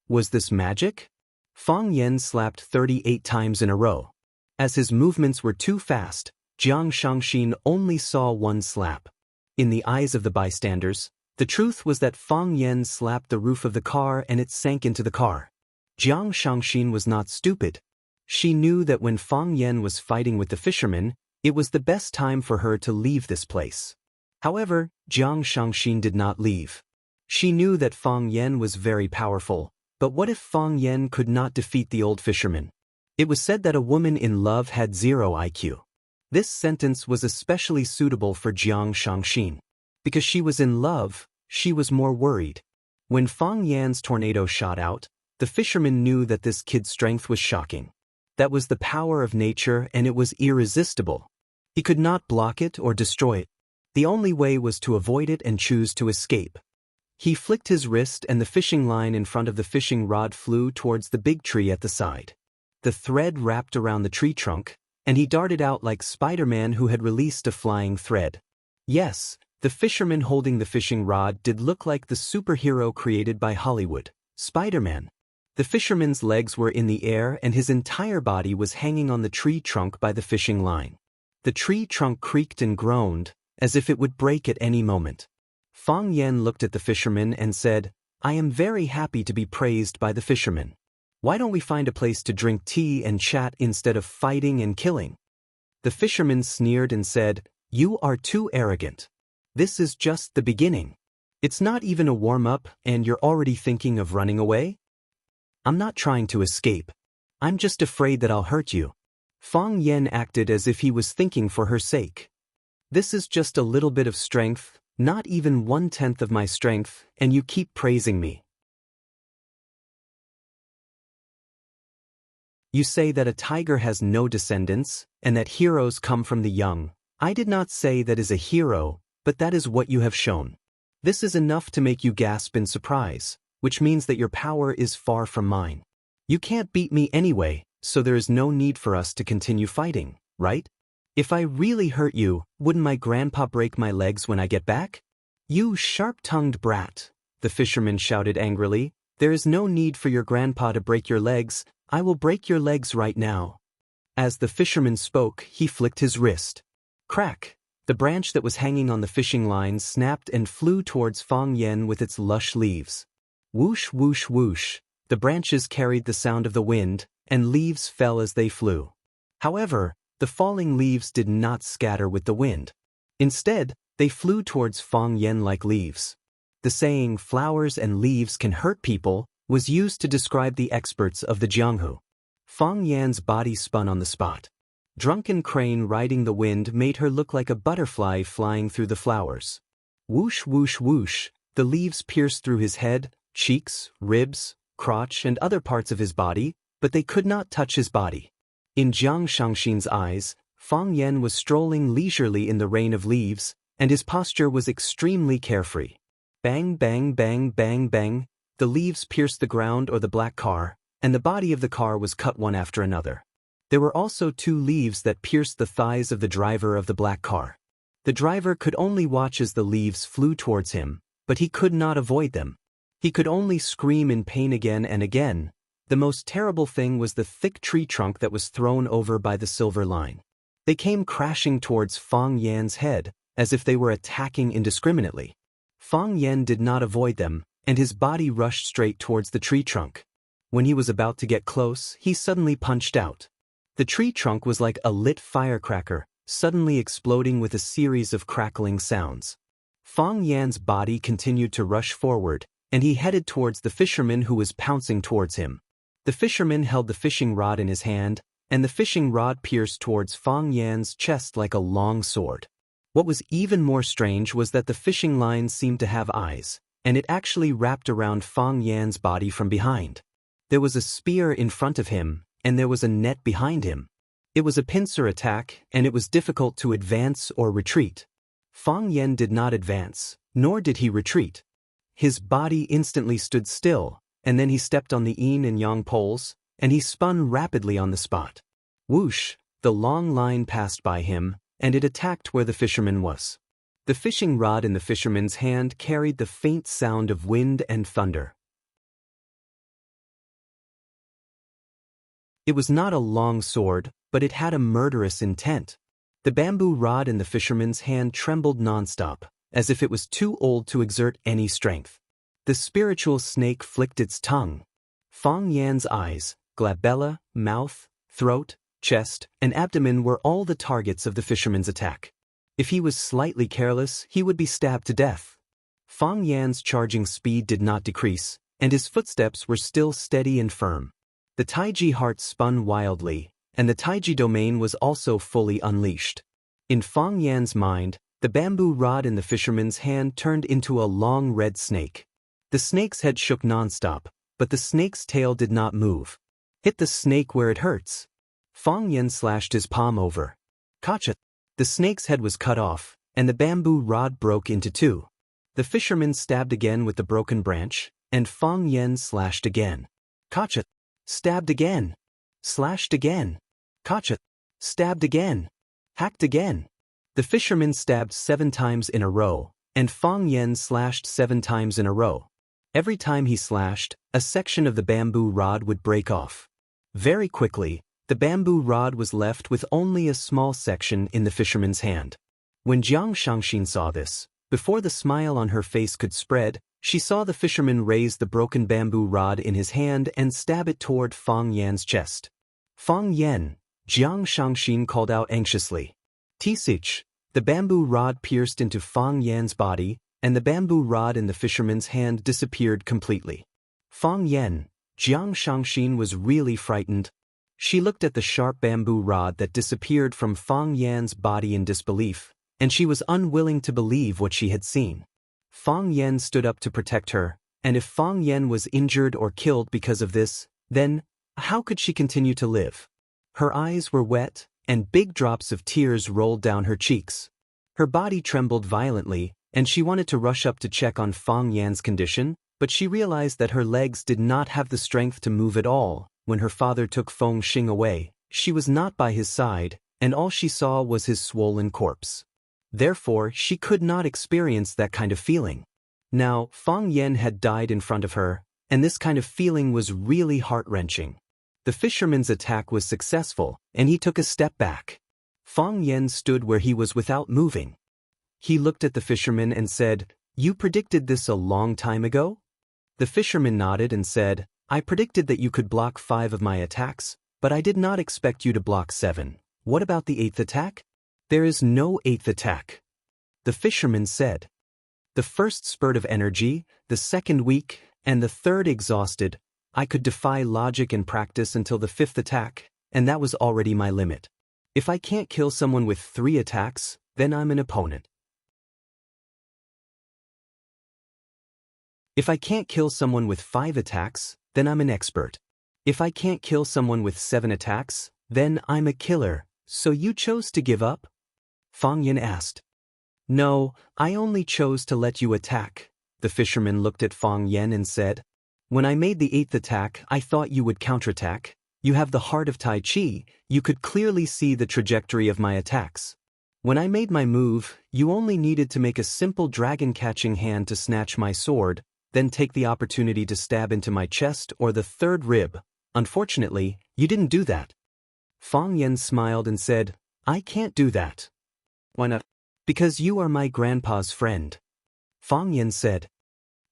Was this magic? Fang Yan slapped 38 times in a row. As his movements were too fast, Xianxia only saw one slap. In the eyes of the bystanders, the truth was that Fang Yan slapped the roof of the car and it sank into the car. Xianxia was not stupid. She knew that when Fang Yan was fighting with the fisherman, it was the best time for her to leave this place. However, Xianxia did not leave. She knew that Fang Yan was very powerful, but what if Fang Yan could not defeat the old fisherman? It was said that a woman in love had 0 IQ. This sentence was especially suitable for Xianxia. Because she was in love, she was more worried. When Fang Yan's tornado shot out, the fisherman knew that this kid's strength was shocking. That was the power of nature and it was irresistible. He could not block it or destroy it. The only way was to avoid it and choose to escape. He flicked his wrist and the fishing line in front of the fishing rod flew towards the big tree at the side. The thread wrapped around the tree trunk, and he darted out like Spider-Man who had released a flying thread. Yes, The fisherman holding the fishing rod did look like the superhero created by Hollywood, Spider-Man. The fisherman's legs were in the air and his entire body was hanging on the tree trunk by the fishing line. The tree trunk creaked and groaned, as if it would break at any moment. Fang Yan looked at the fisherman and said, "I am very happy to be praised by the fisherman. Why don't we find a place to drink tea and chat instead of fighting and killing?" The fisherman sneered and said, "You are too arrogant. This is just the beginning. It's not even a warm-up and you're already thinking of running away? I'm not trying to escape. I'm just afraid that I'll hurt you." Fang Yan acted as if he was thinking for her sake. "This is just a little bit of strength, not even 1/10 of my strength, and you keep praising me. You say that a tiger has no descendants, and that heroes come from the young. I did not say that is a hero, but that is what you have shown. This is enough to make you gasp in surprise, which means that your power is far from mine. You can't beat me anyway, so there is no need for us to continue fighting, right? If I really hurt you, wouldn't my grandpa break my legs when I get back?" "You sharp-tongued brat," the fisherman shouted angrily. "There is no need for your grandpa to break your legs. I will break your legs right now." As the fisherman spoke, he flicked his wrist. Crack! The branch that was hanging on the fishing line snapped and flew towards Fang Yan with its lush leaves. Whoosh, whoosh, whoosh. The branches carried the sound of the wind, and leaves fell as they flew. However, the falling leaves did not scatter with the wind. Instead, they flew towards Fang Yan like leaves. The saying, "flowers and leaves can hurt people," was used to describe the experts of the Jianghu. Fang Yan's body spun on the spot. Drunken crane riding the wind made her look like a butterfly flying through the flowers. Whoosh, whoosh, whoosh, the leaves pierced through his head, cheeks, ribs, crotch, and other parts of his body, but they could not touch his body. In Jiang Shangxin's eyes, Fang Yan was strolling leisurely in the rain of leaves, and his posture was extremely carefree. Bang, bang, bang, bang, bang, the leaves pierced the ground or the black car, and the body of the car was cut one after another. There were also 2 leaves that pierced the thighs of the driver of the black car. The driver could only watch as the leaves flew towards him, but he could not avoid them. He could only scream in pain again and again. The most terrible thing was the thick tree trunk that was thrown over by the silver line. They came crashing towards Fang Yan's head, as if they were attacking indiscriminately. Fang Yan did not avoid them, and his body rushed straight towards the tree trunk. When he was about to get close, he suddenly punched out. The tree trunk was like a lit firecracker, suddenly exploding with a series of crackling sounds. Fang Yan's body continued to rush forward, and he headed towards the fisherman who was pouncing towards him. The fisherman held the fishing rod in his hand, and the fishing rod pierced towards Fang Yan's chest like a long sword. What was even more strange was that the fishing line seemed to have eyes, and it actually wrapped around Fang Yan's body from behind. There was a spear in front of him, and there was a net behind him. It was a pincer attack, and it was difficult to advance or retreat. Fang Yan did not advance, nor did he retreat. His body instantly stood still, and then he stepped on the yin and yang poles, and he spun rapidly on the spot. Whoosh, the long line passed by him, and it attacked where the fisherman was. The fishing rod in the fisherman's hand carried the faint sound of wind and thunder. It was not a long sword, but it had a murderous intent. The bamboo rod in the fisherman's hand trembled nonstop, as if it was too old to exert any strength. The spiritual snake flicked its tongue. Fang Yan's eyes, glabella, mouth, throat, chest, and abdomen were all the targets of the fisherman's attack. If he was slightly careless, he would be stabbed to death. Fang Yan's charging speed did not decrease, and his footsteps were still steady and firm. The Taiji heart spun wildly, and the Taiji domain was also fully unleashed. In Fang Yan's mind, the bamboo rod in the fisherman's hand turned into a long red snake. The snake's head shook nonstop, but the snake's tail did not move. Hit the snake where it hurts. Fang Yan slashed his palm over. Gotcha! The snake's head was cut off, and the bamboo rod broke into 2. The fisherman stabbed again with the broken branch, and Fang Yan slashed again. Gotcha! Stabbed again. Slashed again. Gotcha! Stabbed again. Hacked again. The fisherman stabbed 7 times in a row, and Fang Yen slashed 7 times in a row. Every time he slashed, a section of the bamboo rod would break off. Very quickly, the bamboo rod was left with only a small section in the fisherman's hand. When Jiang Shangxin saw this, before the smile on her face could spread, she saw the fisherman raise the broken bamboo rod in his hand and stab it toward Fang Yan's chest. Fang Yan, Jiang Shangxin called out anxiously. Tisich, the bamboo rod pierced into Fang Yan's body, and the bamboo rod in the fisherman's hand disappeared completely. Fang Yan, Jiang Shangxin was really frightened. She looked at the sharp bamboo rod that disappeared from Fang Yan's body in disbelief, and she was unwilling to believe what she had seen. Fang Yan stood up to protect her, and if Fang Yan was injured or killed because of this, then how could she continue to live? Her eyes were wet, and big drops of tears rolled down her cheeks. Her body trembled violently, and she wanted to rush up to check on Fang Yan's condition, but she realized that her legs did not have the strength to move at all. When her father took Feng Xing away, she was not by his side, and all she saw was his swollen corpse. Therefore, she could not experience that kind of feeling. Now, Fang Yan had died in front of her, and this kind of feeling was really heart-wrenching. The fisherman's attack was successful, and he took a step back. Fang Yan stood where he was without moving. He looked at the fisherman and said, "You predicted this a long time ago?" The fisherman nodded and said, "I predicted that you could block 5 of my attacks, but I did not expect you to block 7. What about the 8th attack?" "There is no 8th attack," the fisherman said. "The first spurt of energy, the second weak, and the third exhausted. I could defy logic and practice until the 5th attack, and that was already my limit. If I can't kill someone with 3 attacks, then I'm an opponent. If I can't kill someone with 5 attacks, then I'm an expert. If I can't kill someone with 7 attacks, then I'm a killer. So you chose to give up?" Fang Yan asked. "No, I only chose to let you attack." The fisherman looked at Fang Yan and said, "When I made the 8th attack, I thought you would counterattack. You have the heart of Tai Chi, you could clearly see the trajectory of my attacks. When I made my move, you only needed to make a simple dragon-catching hand to snatch my sword, then take the opportunity to stab into my chest or the 3rd rib. Unfortunately, you didn't do that." Fang Yan smiled and said, "I can't do that." "Why not?" "Because you are my grandpa's friend." Fang Yan said,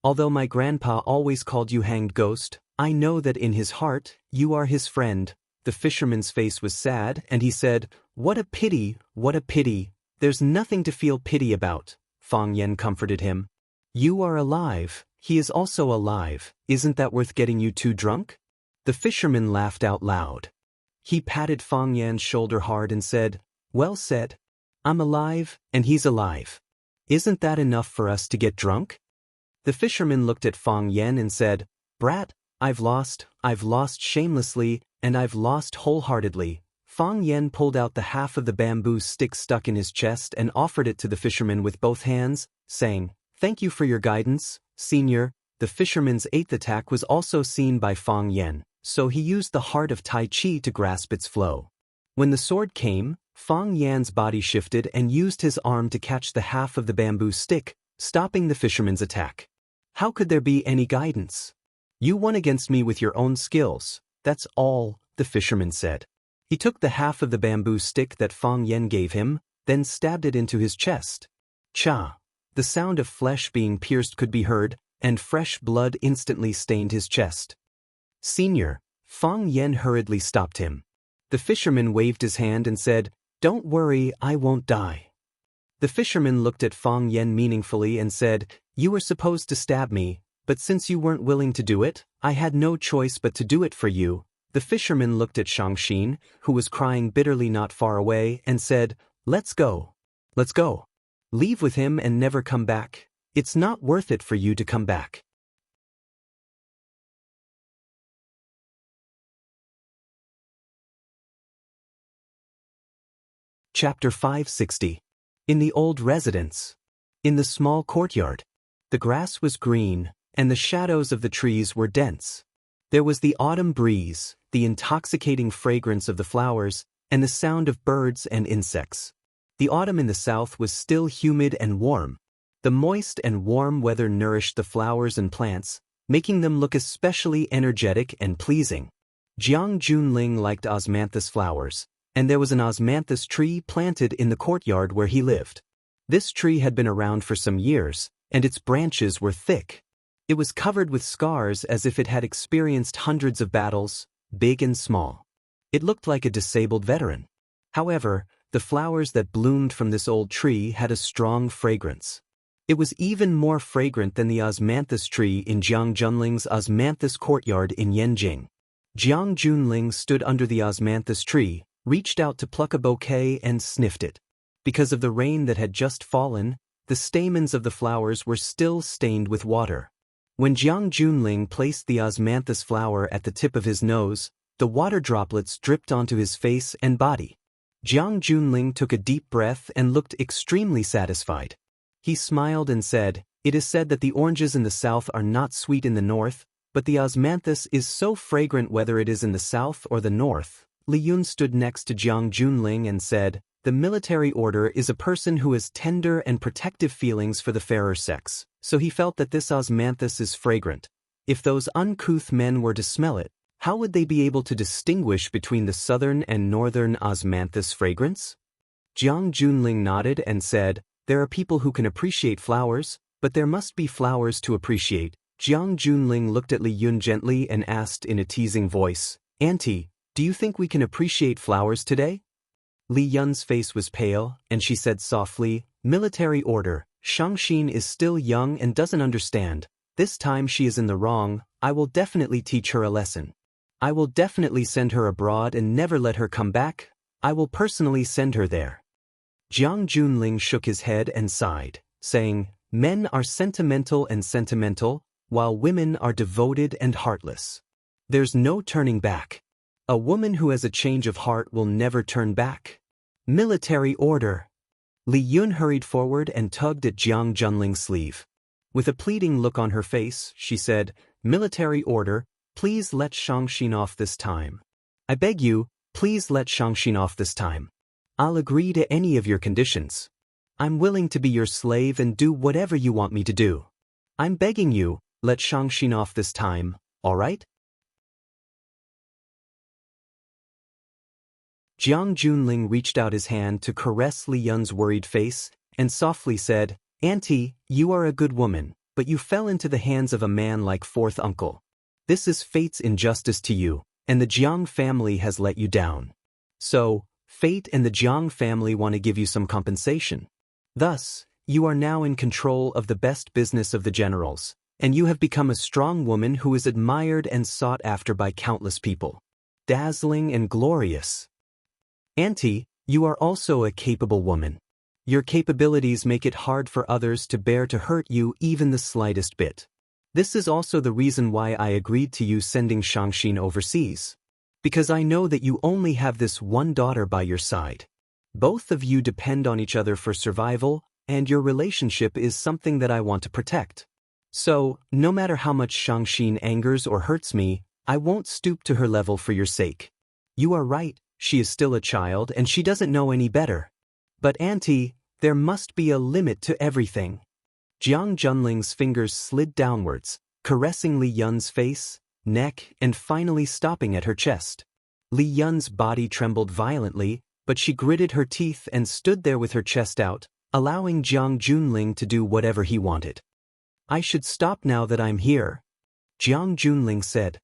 "Although my grandpa always called you hanged ghost, I know that in his heart, you are his friend." The fisherman's face was sad, and he said, "What a pity, what a pity. There's nothing to feel pity about." Fang Yan comforted him. "You are alive. He is also alive. Isn't that worth getting you 2 drunk?" The fisherman laughed out loud. He patted Fang Yan's shoulder hard and said, "Well said. I'm alive, and he's alive. Isn't that enough for us to get drunk?" The fisherman looked at Fang Yan and said, "Brat, I've lost shamelessly, and I've lost wholeheartedly." Fang Yan pulled out the half of the bamboo stick stuck in his chest and offered it to the fisherman with both hands, saying, "Thank you for your guidance, Senior." The fisherman's 8th attack was also seen by Fang Yan, so he used the heart of Tai Chi to grasp its flow. When the sword came, Fang Yan's body shifted and used his arm to catch the half of the bamboo stick, stopping the fisherman's attack. "How could there be any guidance? You won against me with your own skills, that's all," the fisherman said. He took the half of the bamboo stick that Fang Yan gave him, then stabbed it into his chest. Cha! The sound of flesh being pierced could be heard, and fresh blood instantly stained his chest. "Senior," Fang Yan hurriedly stopped him. The fisherman waved his hand and said, "Don't worry, I won't die." The fisherman looked at Fang Yan meaningfully and said, "You were supposed to stab me, but since you weren't willing to do it, I had no choice but to do it for you." The fisherman looked at Shangxin, who was crying bitterly not far away, and said, "Let's go. Let's go. Leave with him and never come back. It's not worth it for you to come back." Chapter 560. In the old residence. In the small courtyard. The grass was green, and the shadows of the trees were dense. There was the autumn breeze, the intoxicating fragrance of the flowers, and the sound of birds and insects. The autumn in the south was still humid and warm. The moist and warm weather nourished the flowers and plants, making them look especially energetic and pleasing. Jiang Junling liked osmanthus flowers, and there was an osmanthus tree planted in the courtyard where he lived. This tree had been around for some years, and its branches were thick. It was covered with scars as if it had experienced hundreds of battles, big and small. It looked like a disabled veteran. However, the flowers that bloomed from this old tree had a strong fragrance. It was even more fragrant than the osmanthus tree in Jiang Junling's osmanthus courtyard in Yanjing. Jiang Junling stood under the osmanthus tree, reached out to pluck a bouquet and sniffed it. Because of the rain that had just fallen, the stamens of the flowers were still stained with water. When Jiang Junling placed the osmanthus flower at the tip of his nose, the water droplets dripped onto his face and body. Jiang Junling took a deep breath and looked extremely satisfied. He smiled and said, "It is said that the oranges in the south are not sweet in the north, but the osmanthus is so fragrant whether it is in the south or the north." Li Yun stood next to Jiang Junling and said, "The military order is a person who has tender and protective feelings for the fairer sex, so he felt that this osmanthus is fragrant. If those uncouth men were to smell it, how would they be able to distinguish between the southern and northern osmanthus fragrance?" Jiang Junling nodded and said, "There are people who can appreciate flowers, but there must be flowers to appreciate." Jiang Junling looked at Li Yun gently and asked in a teasing voice, "Auntie, do you think we can appreciate flowers today?" Li Yun's face was pale, and she said softly, "Military order, Xianxia is still young and doesn't understand. This time she is in the wrong. I will definitely teach her a lesson. I will definitely send her abroad and never let her come back. I will personally send her there." Jiang Junling shook his head and sighed, saying, "Men are sentimental and sentimental, while women are devoted and heartless. There's no turning back. A woman who has a change of heart will never turn back." Military order. Li Yun hurried forward and tugged at Jiang Junling's sleeve. With a pleading look on her face, she said, "Military order, please let Xianxia off this time. I beg you, please let Xianxia off this time. I'll agree to any of your conditions. I'm willing to be your slave and do whatever you want me to do. I'm begging you, let Xianxia off this time, all right?" Jiang Junling reached out his hand to caress Li Yun's worried face and softly said, "Auntie, you are a good woman, but you fell into the hands of a man like fourth uncle. This is fate's injustice to you, and the Jiang family has let you down. So, fate and the Jiang family want to give you some compensation. Thus, you are now in control of the best business of the generals, and you have become a strong woman who is admired and sought after by countless people. Dazzling and glorious. Auntie, you are also a capable woman. Your capabilities make it hard for others to bear to hurt you even the slightest bit. This is also the reason why I agreed to you sending Xianxia overseas. Because I know that you only have this one daughter by your side. Both of you depend on each other for survival, and your relationship is something that I want to protect. So, no matter how much Xianxia angers or hurts me, I won't stoop to her level for your sake. You are right, she is still a child and she doesn't know any better. But Auntie, there must be a limit to everything." Jiang Junling's fingers slid downwards, caressing Li Yun's face, neck, and finally stopping at her chest. Li Yun's body trembled violently, but she gritted her teeth and stood there with her chest out, allowing Jiang Junling to do whatever he wanted. "I should stop now that I'm here," Jiang Junling said.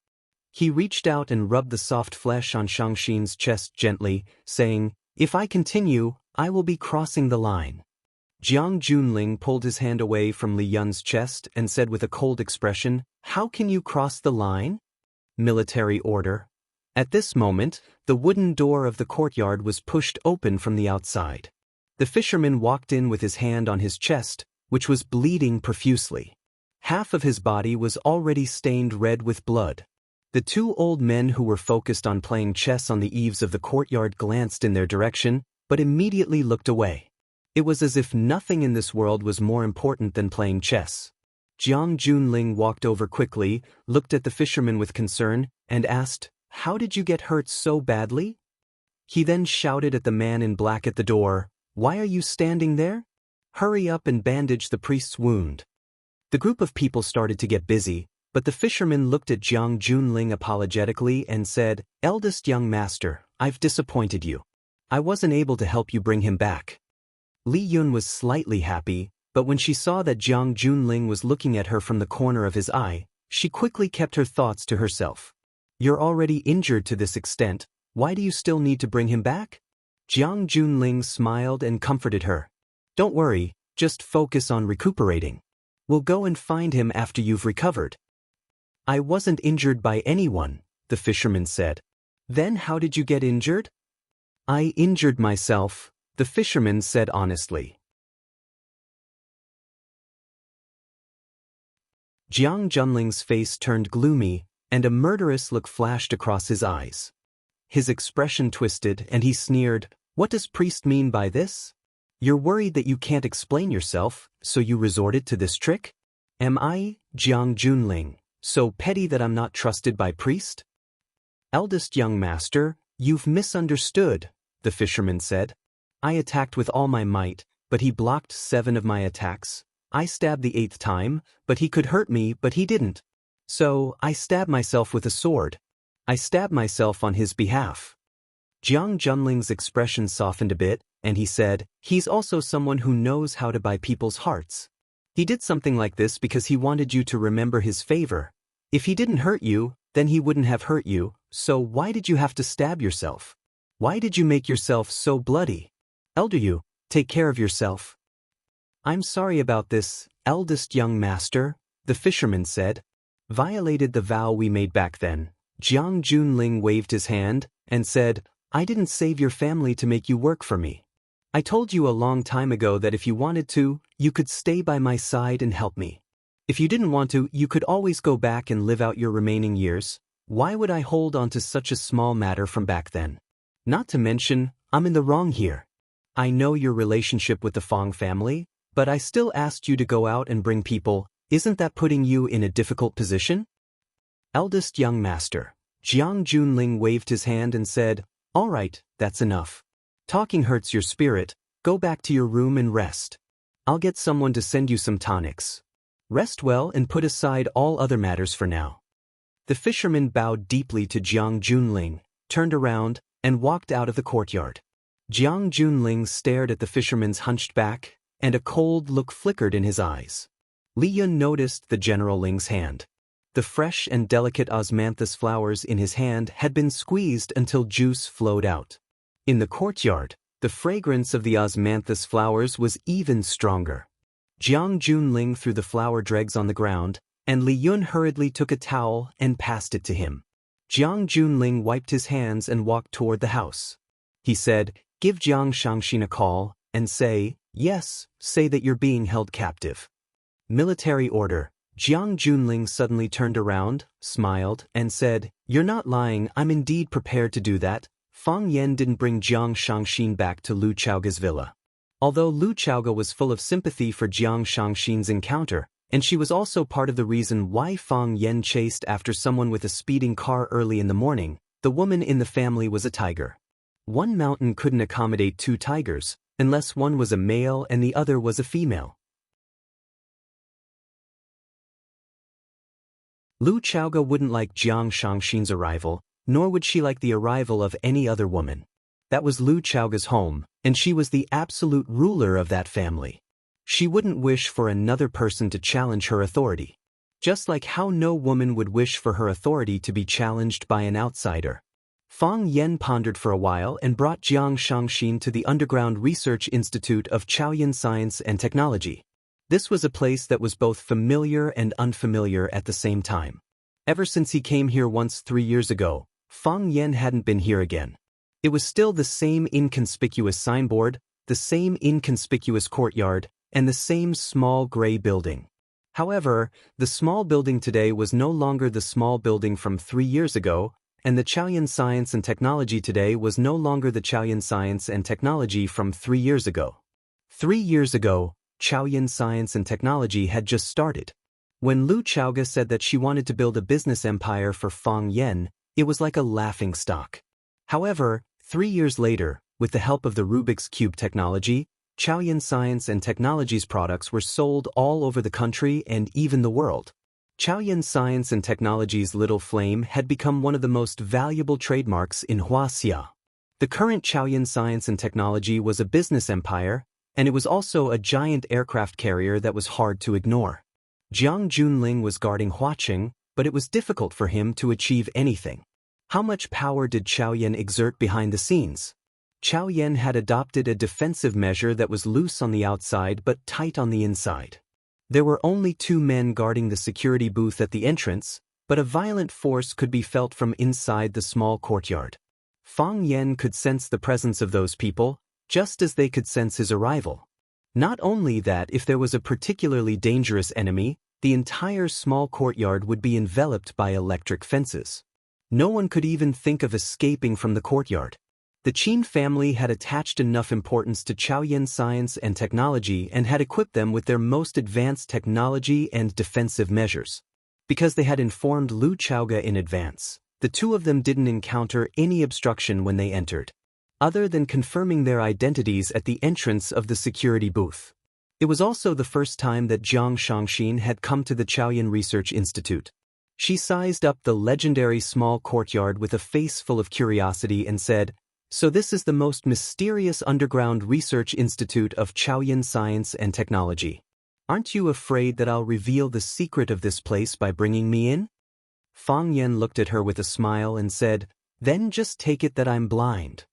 He reached out and rubbed the soft flesh on Xianxia's chest gently, saying, "If I continue, I will be crossing the line." Jiang Junling pulled his hand away from Li Yun's chest and said with a cold expression, "How can you cross the line?" Military order. At this moment, the wooden door of the courtyard was pushed open from the outside. The fisherman walked in with his hand on his chest, which was bleeding profusely. Half of his body was already stained red with blood. The two old men who were focused on playing chess on the eaves of the courtyard glanced in their direction, but immediately looked away. It was as if nothing in this world was more important than playing chess. Jiang Junling walked over quickly, looked at the fisherman with concern, and asked, "How did you get hurt so badly?" He then shouted at the man in black at the door, Why are you standing there? Hurry up and bandage the priest's wound. The group of people started to get busy, but the fisherman looked at Jiang Junling apologetically and said, "Eldest young master, I've disappointed you. I wasn't able to help you bring him back." Li Yun was slightly happy, but when she saw that Jiang Junling was looking at her from the corner of his eye, she quickly kept her thoughts to herself. "You're already injured to this extent, why do you still need to bring him back?" Jiang Junling smiled and comforted her. "Don't worry, just focus on recuperating. We'll go and find him after you've recovered." "I wasn't injured by anyone," the fisherman said. "Then how did you get injured?" "I injured myself," the fisherman said honestly. Jiang Junling's face turned gloomy, and a murderous look flashed across his eyes. His expression twisted, and he sneered, "What does priest mean by this? You're worried that you can't explain yourself, so you resorted to this trick? Am I, Jiang Junling, so petty that I'm not trusted by priest?" "Eldest young master, you've misunderstood," the fisherman said. "I attacked with all my might, but he blocked 7 of my attacks. I stabbed the 8th time, but he could hurt me, but he didn't. So, I stabbed myself with a sword. I stabbed myself on his behalf." Jiang Junling's expression softened a bit, and he said, "He's also someone who knows how to buy people's hearts. He did something like this because he wanted you to remember his favor. If he didn't hurt you, then he wouldn't have hurt you, so why did you have to stab yourself? Why did you make yourself so bloody? Elder you, take care of yourself." "I'm sorry about this, eldest young master," the fisherman said. "Violated the vow we made back then." Jiang Junling waved his hand and said, "I didn't save your family to make you work for me. I told you a long time ago that if you wanted to, you could stay by my side and help me. If you didn't want to, you could always go back and live out your remaining years. Why would I hold on to such a small matter from back then? Not to mention, I'm in the wrong here. I know your relationship with the Fong family, but I still asked you to go out and bring people. Isn't that putting you in a difficult position?" "Eldest young master," Jiang Junling waved his hand and said, "All right, that's enough. Talking hurts your spirit, go back to your room and rest. I'll get someone to send you some tonics. Rest well and put aside all other matters for now." The fisherman bowed deeply to Jiang Junling, turned around, and walked out of the courtyard. Jiang Junling stared at the fisherman's hunched back, and a cold look flickered in his eyes. Li Yun noticed the General Ling's hand. The fresh and delicate osmanthus flowers in his hand had been squeezed until juice flowed out. In the courtyard, the fragrance of the osmanthus flowers was even stronger. Jiang Junling threw the flower dregs on the ground, and Li Yun hurriedly took a towel and passed it to him. Jiang Junling wiped his hands and walked toward the house. He said, "Give Jiang Xianxia a call, and say, yes, say that you're being held captive." Military order. Jiang Junling suddenly turned around, smiled, and said, "You're not lying, I'm indeed prepared to do that." Fang Yan didn't bring Jiang Xianxia back to Lu Chaoga's villa. Although Lu Chaoga was full of sympathy for Jiang Xianxia's encounter, and she was also part of the reason why Fang Yan chased after someone with a speeding car early in the morning, the woman in the family was a tiger. One mountain couldn't accommodate 2 tigers, unless one was a male and the other was a female. Lu Chaoga wouldn't like Jiang Xianxia's arrival, nor would she like the arrival of any other woman. That was Lu Chaoga's home, and she was the absolute ruler of that family. She wouldn't wish for another person to challenge her authority. Just like how no woman would wish for her authority to be challenged by an outsider. Fang Yan pondered for a while and brought Jiang Xianxia to the Underground Research Institute of Chaoyan Science and Technology. This was a place that was both familiar and unfamiliar at the same time. Ever since he came here once 3 years ago, Fang Yan hadn't been here again. It was still the same inconspicuous signboard, the same inconspicuous courtyard, and the same small gray building. However, the small building today was no longer the small building from 3 years ago, and the Chaoyan Science and Technology today was no longer the Chaoyan Science and Technology from 3 years ago. 3 years ago, Chaoyan Science and Technology had just started. When Lu Chaoga said that she wanted to build a business empire for Fang Yan, it was like a laughingstock. However, 3 years later, with the help of the Rubik's Cube technology, Chaoyan Science and Technology's products were sold all over the country and even the world. Chaoyan Science and Technology's Little Flame had become one of the most valuable trademarks in Wuxia. The current Chaoyan Science and Technology was a business empire, and it was also a giant aircraft carrier that was hard to ignore. Jiang Junling was guarding Huaqing, but it was difficult for him to achieve anything. How much power did Chaoyan exert behind the scenes? Chaoyan had adopted a defensive measure that was loose on the outside but tight on the inside. There were only 2 men guarding the security booth at the entrance, but a violent force could be felt from inside the small courtyard. Fang Yan could sense the presence of those people, just as they could sense his arrival. Not only that, if there was a particularly dangerous enemy, the entire small courtyard would be enveloped by electric fences. No one could even think of escaping from the courtyard. The Qin family had attached enough importance to Chaoyan Science and Technology and had equipped them with their most advanced technology and defensive measures. Because they had informed Lu Chaoga in advance, the 2 of them didn't encounter any obstruction when they entered, other than confirming their identities at the entrance of the security booth. It was also the first time that Jiang Shangxin had come to the Chaoyan Research Institute. She sized up the legendary small courtyard with a face full of curiosity and said, "So this is the most mysterious underground research institute of Chaoyan Science and Technology. Aren't you afraid that I'll reveal the secret of this place by bringing me in?" Fang Yan looked at her with a smile and said, "Then just take it that I'm blind."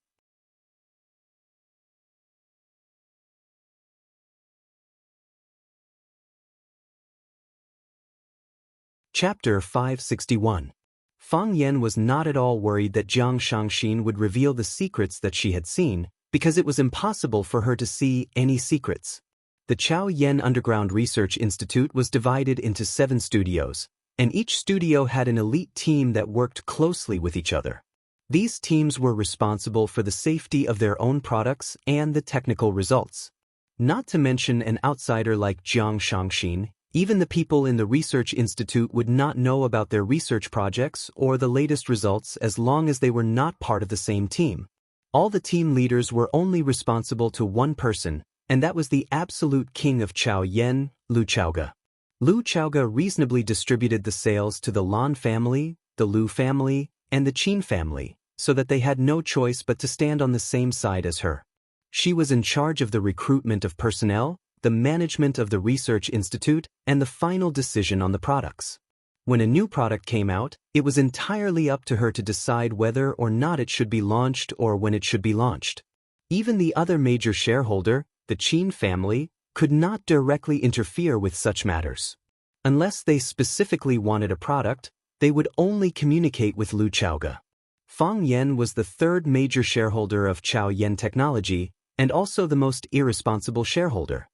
Chapter 561. Fang Yan was not at all worried that Jiang Shangxin would reveal the secrets that she had seen, because it was impossible for her to see any secrets. The Chaoyan Underground Research Institute was divided into 7 studios, and each studio had an elite team that worked closely with each other. These teams were responsible for the safety of their own products and the technical results. Not to mention an outsider like Jiang Shangxin, even the people in the Research Institute would not know about their research projects or the latest results as long as they were not part of the same team. All the team leaders were only responsible to one person, and that was the absolute king of Chaoyan, Lu Chaoga. Lu Chaoga reasonably distributed the sales to the Lan family, the Lu family, and the Qin family, so that they had no choice but to stand on the same side as her. She was in charge of the recruitment of personnel, the management of the Research Institute, and the final decision on the products. When a new product came out, it was entirely up to her to decide whether or not it should be launched or when it should be launched. Even the other major shareholder, the Qin family, could not directly interfere with such matters. Unless they specifically wanted a product, they would only communicate with Lu Chaoga. Fang Yan was the 3rd major shareholder of Chaoyan Technology and also the most irresponsible shareholder.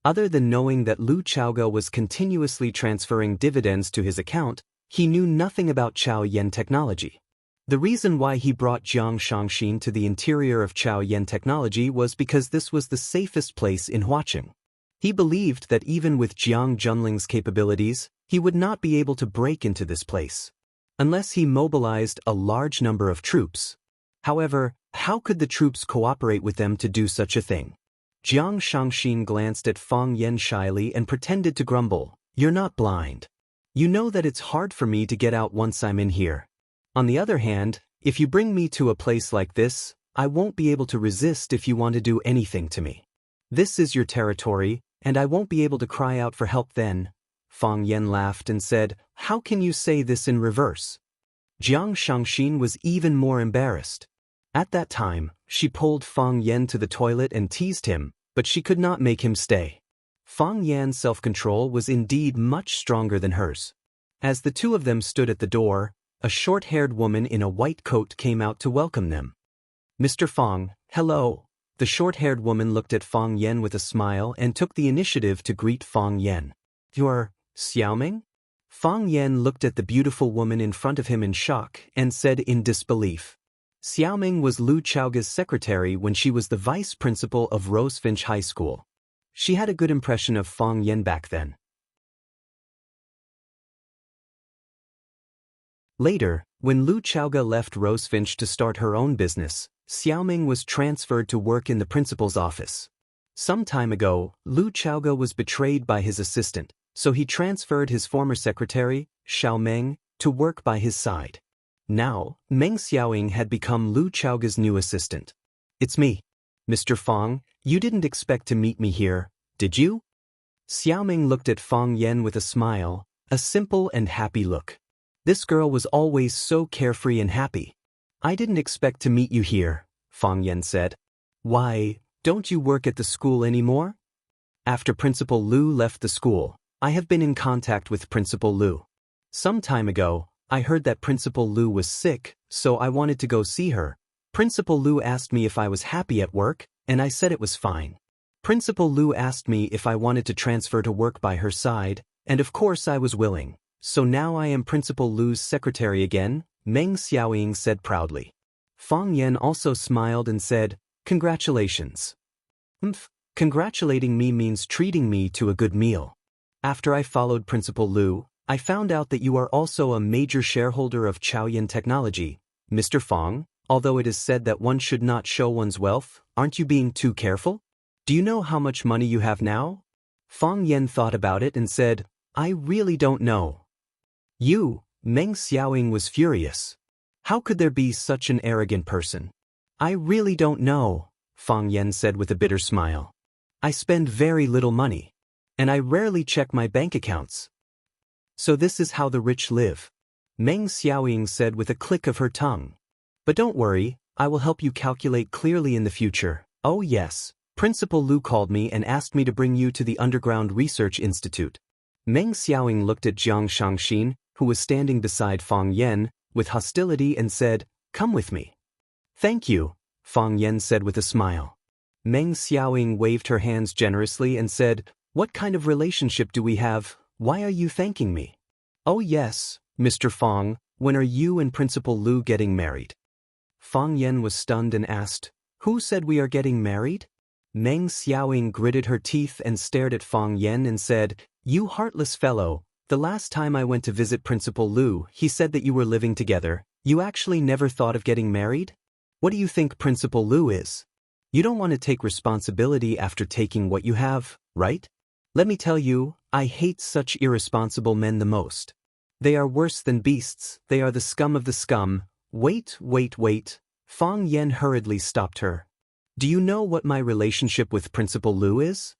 Other than knowing that Lu Chaoga was continuously transferring dividends to his account, he knew nothing about Chaoyan Technology. The reason why he brought Jiang Shangxin to the interior of Chaoyan Technology was because this was the safest place in Huaqing. He believed that even with Jiang Junling's capabilities, he would not be able to break into this place, unless he mobilized a large number of troops. However, how could the troops cooperate with them to do such a thing? Jiang Shangxin glanced at Fang Yan shyly and pretended to grumble, "You're not blind. You know that it's hard for me to get out once I'm in here. On the other hand, if you bring me to a place like this, I won't be able to resist if you want to do anything to me. This is your territory, and I won't be able to cry out for help then." Fang Yan laughed and said, "How can you say this in reverse?" Jiang Shangxin was even more embarrassed. At that time, she pulled Fang Yan to the toilet and teased him, but she could not make him stay. Fang Yan's self-control was indeed much stronger than hers. As the 2 of them stood at the door, a short-haired woman in a white coat came out to welcome them. "Mr. Fang, hello." The short-haired woman looked at Fang Yan with a smile and took the initiative to greet Fang Yan. "You're Xiaoming?" Fang Yan looked at the beautiful woman in front of him in shock and said in disbelief. Xiaoming was Lu Chaoga's secretary when she was the vice principal of Rosefinch High School. She had a good impression of Fang Yan back then. Later, when Lu Chaoga left Rosefinch to start her own business, Xiaoming was transferred to work in the principal's office. Some time ago, Lu Chaoge was betrayed by his assistant, so he transferred his former secretary, Xiao Meng, to work by his side. Now, Meng Xiaoying had become Lu Chaoge's new assistant. "It's me. Mr. Fang, you didn't expect to meet me here, did you?" Xiaoming looked at Fang Yan with a smile, a simple and happy look. This girl was always so carefree and happy. "I didn't expect to meet you here," Fang Yan said. "Why, don't you work at the school anymore?" "After Principal Lu left the school, I have been in contact with Principal Lu. Some time ago, I heard that Principal Lu was sick, so I wanted to go see her. Principal Lu asked me if I was happy at work, and I said it was fine. Principal Lu asked me if I wanted to transfer to work by her side, and of course I was willing. So now I am Principal Lu's secretary again," Meng Xiaoying said proudly. Fang Yan also smiled and said, "Congratulations." Congratulating me means treating me to a good meal. After I followed Principal Lu, I found out that you are also a major shareholder of Chaoyan Technology. Mr. Fang, although it is said that one should not show one's wealth, aren't you being too careful? Do you know how much money you have now?" Fang Yan thought about it and said, "I really don't know." "You," Meng Xiaoying was furious. "How could there be such an arrogant person?" "I really don't know," Fang Yan said with a bitter smile. "I spend very little money. And I rarely check my bank accounts. So this is how the rich live," Meng Xiaoying said with a click of her tongue. "But don't worry, I will help you calculate clearly in the future. Oh yes, Principal Lu called me and asked me to bring you to the Underground Research Institute." Meng Xiaoying looked at Jiang Shangxin, who was standing beside Fang Yan, with hostility and said, "Come with me." "Thank you," Fang Yan said with a smile. Meng Xiaoying waved her hands generously and said, "What kind of relationship do we have? Why are you thanking me?" "Oh yes, Mr. Fang, when are you and Principal Lu getting married?" Fang Yan was stunned and asked, "Who said we are getting married?" Meng Xiaoying gritted her teeth and stared at Fang Yan and said, "You heartless fellow, the last time I went to visit Principal Lu, he said that you were living together. You actually never thought of getting married? What do you think Principal Lu is? You don't want to take responsibility after taking what you have, right? Let me tell you, I hate such irresponsible men the most. They are worse than beasts, they are the scum of the scum." Wait. Fang Yan hurriedly stopped her. "Do you know what my relationship with Principal Lu is?"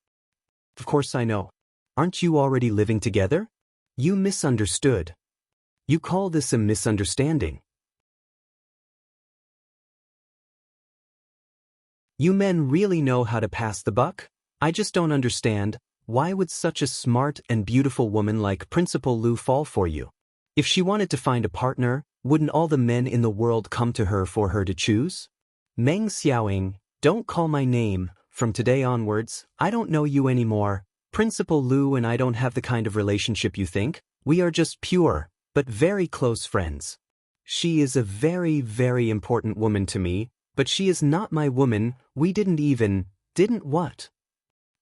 "Of course I know. Aren't you already living together?" "You misunderstood. You call this a misunderstanding. You men really know how to pass the buck? I just don't understand. Why would such a smart and beautiful woman like Principal Lu fall for you? If she wanted to find a partner, wouldn't all the men in the world come to her for her to choose?" "Meng Xiaoying, don't call my name. From today onwards, I don't know you anymore. Principal Lu and I don't have the kind of relationship you think. We are just pure, but very close friends. She is a very, very important woman to me, but she is not my woman. We didn't what?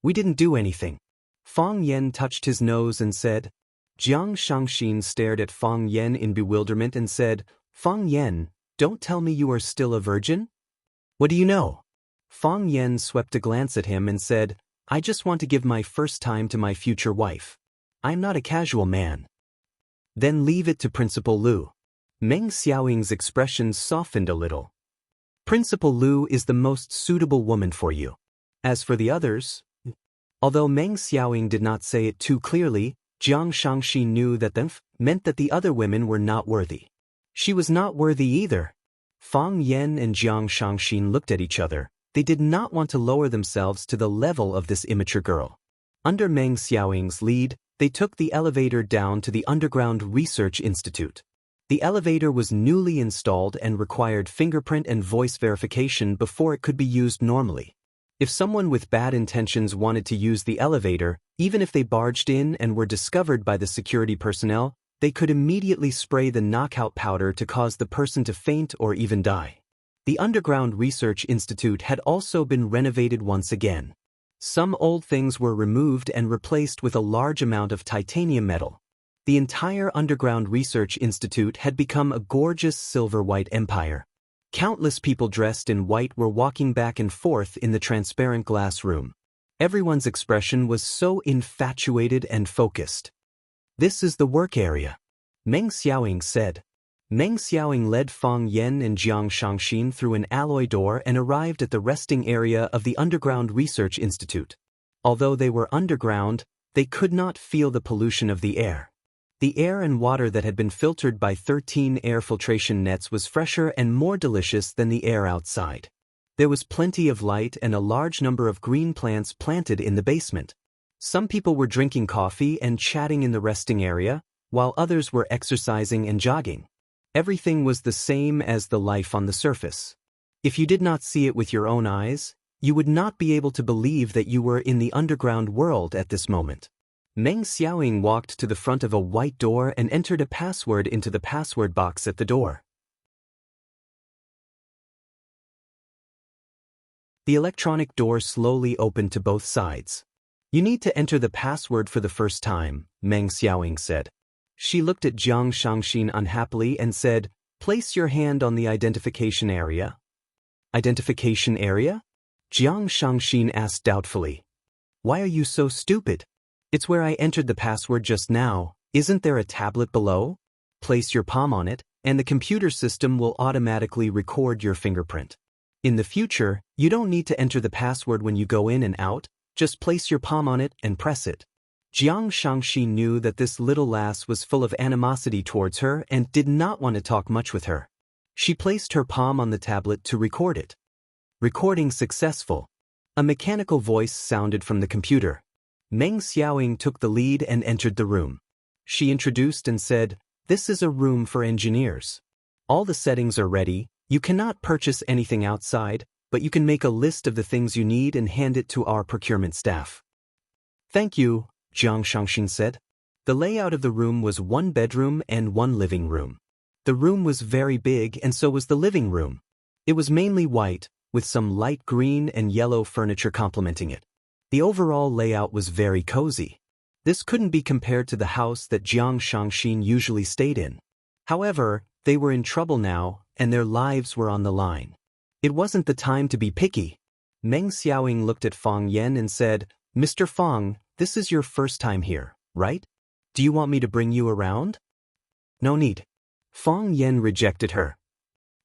We didn't do anything." Fang Yan touched his nose and said. Jiang Shangxin stared at Fang Yan in bewilderment and said, "Fang Yan, don't tell me you are still a virgin? What do you know?" Fang Yan swept a glance at him and said, "I just want to give my first time to my future wife. I'm not a casual man." "Then leave it to Principal Lu." Meng Xiaoying's expression softened a little. "Principal Lu is the most suitable woman for you. As for the others..." Although Meng Xiaoying did not say it too clearly, Jiang Shangxi knew that "them" meant that the other women were not worthy. She was not worthy either. Fang Yan and Jiang Shangxin looked at each other. They did not want to lower themselves to the level of this immature girl. Under Meng Xiaoying's lead, they took the elevator down to the Underground Research Institute. The elevator was newly installed and required fingerprint and voice verification before it could be used normally. If someone with bad intentions wanted to use the elevator, even if they barged in and were discovered by the security personnel, they could immediately spray the knockout powder to cause the person to faint or even die. The Underground Research Institute had also been renovated once again. Some old things were removed and replaced with a large amount of titanium metal. The entire Underground Research Institute had become a gorgeous silver-white empire. Countless people dressed in white were walking back and forth in the transparent glass room. Everyone's expression was so infatuated and focused. "This is the work area," Meng Xiaoying said. Meng Xiaoying led Fang Yan and Jiang Shangxin through an alloy door and arrived at the resting area of the Underground Research Institute. Although they were underground, they could not feel the pollution of the air. The air and water that had been filtered by 13 air filtration nets was fresher and more delicious than the air outside. There was plenty of light and a large number of green plants planted in the basement. Some people were drinking coffee and chatting in the resting area, while others were exercising and jogging. Everything was the same as the life on the surface. If you did not see it with your own eyes, you would not be able to believe that you were in the underground world at this moment. Meng Xiaoying walked to the front of a white door and entered a password into the password box at the door. The electronic door slowly opened to both sides. "You need to enter the password for the first time," Meng Xiaoying said. She looked at Jiang Shangxin unhappily and said, "Place your hand on the identification area." "Identification area?" Jiang Shangxin asked doubtfully. "Why are you so stupid? It's where I entered the password just now. Isn't there a tablet below? Place your palm on it, and the computer system will automatically record your fingerprint. In the future, you don't need to enter the password when you go in and out, just place your palm on it and press it." Jiang Shangxi knew that this little lass was full of animosity towards her and did not want to talk much with her. She placed her palm on the tablet to record it. "Recording successful." A mechanical voice sounded from the computer. Meng Xiaoying took the lead and entered the room. She introduced and said, "This is a room for engineers. All the settings are ready. You cannot purchase anything outside, but you can make a list of the things you need and hand it to our procurement staff." "Thank you," Jiang Shangxin said. The layout of the room was one bedroom and one living room. The room was very big and so was the living room. It was mainly white, with some light green and yellow furniture complementing it. The overall layout was very cozy. This couldn't be compared to the house that Jiang Shangxin usually stayed in. However, they were in trouble now, and their lives were on the line. It wasn't the time to be picky. Meng Xiaoying looked at Fang Yan and said, "Mr. Fang, this is your first time here, right? Do you want me to bring you around?" "No need." Fang Yan rejected her.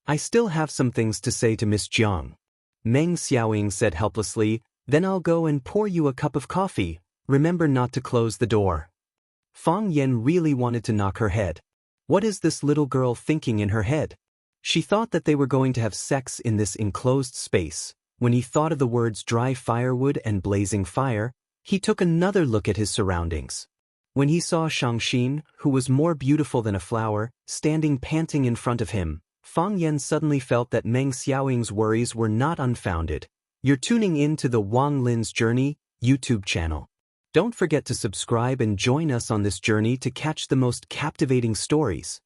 "I still have some things to say to Miss Jiang." Meng Xiaoying said helplessly, "Then I'll go and pour you a cup of coffee. Remember not to close the door." Fang Yan really wanted to knock her head. What is this little girl thinking in her head? She thought that they were going to have sex in this enclosed space. When he thought of the words dry firewood and blazing fire, he took another look at his surroundings. When he saw Shangxin, who was more beautiful than a flower, standing panting in front of him, Fang Yan suddenly felt that Meng Xiaoying's worries were not unfounded. You're tuning in to the Wang Lin's Journey YouTube channel. Don't forget to subscribe and join us on this journey to catch the most captivating stories.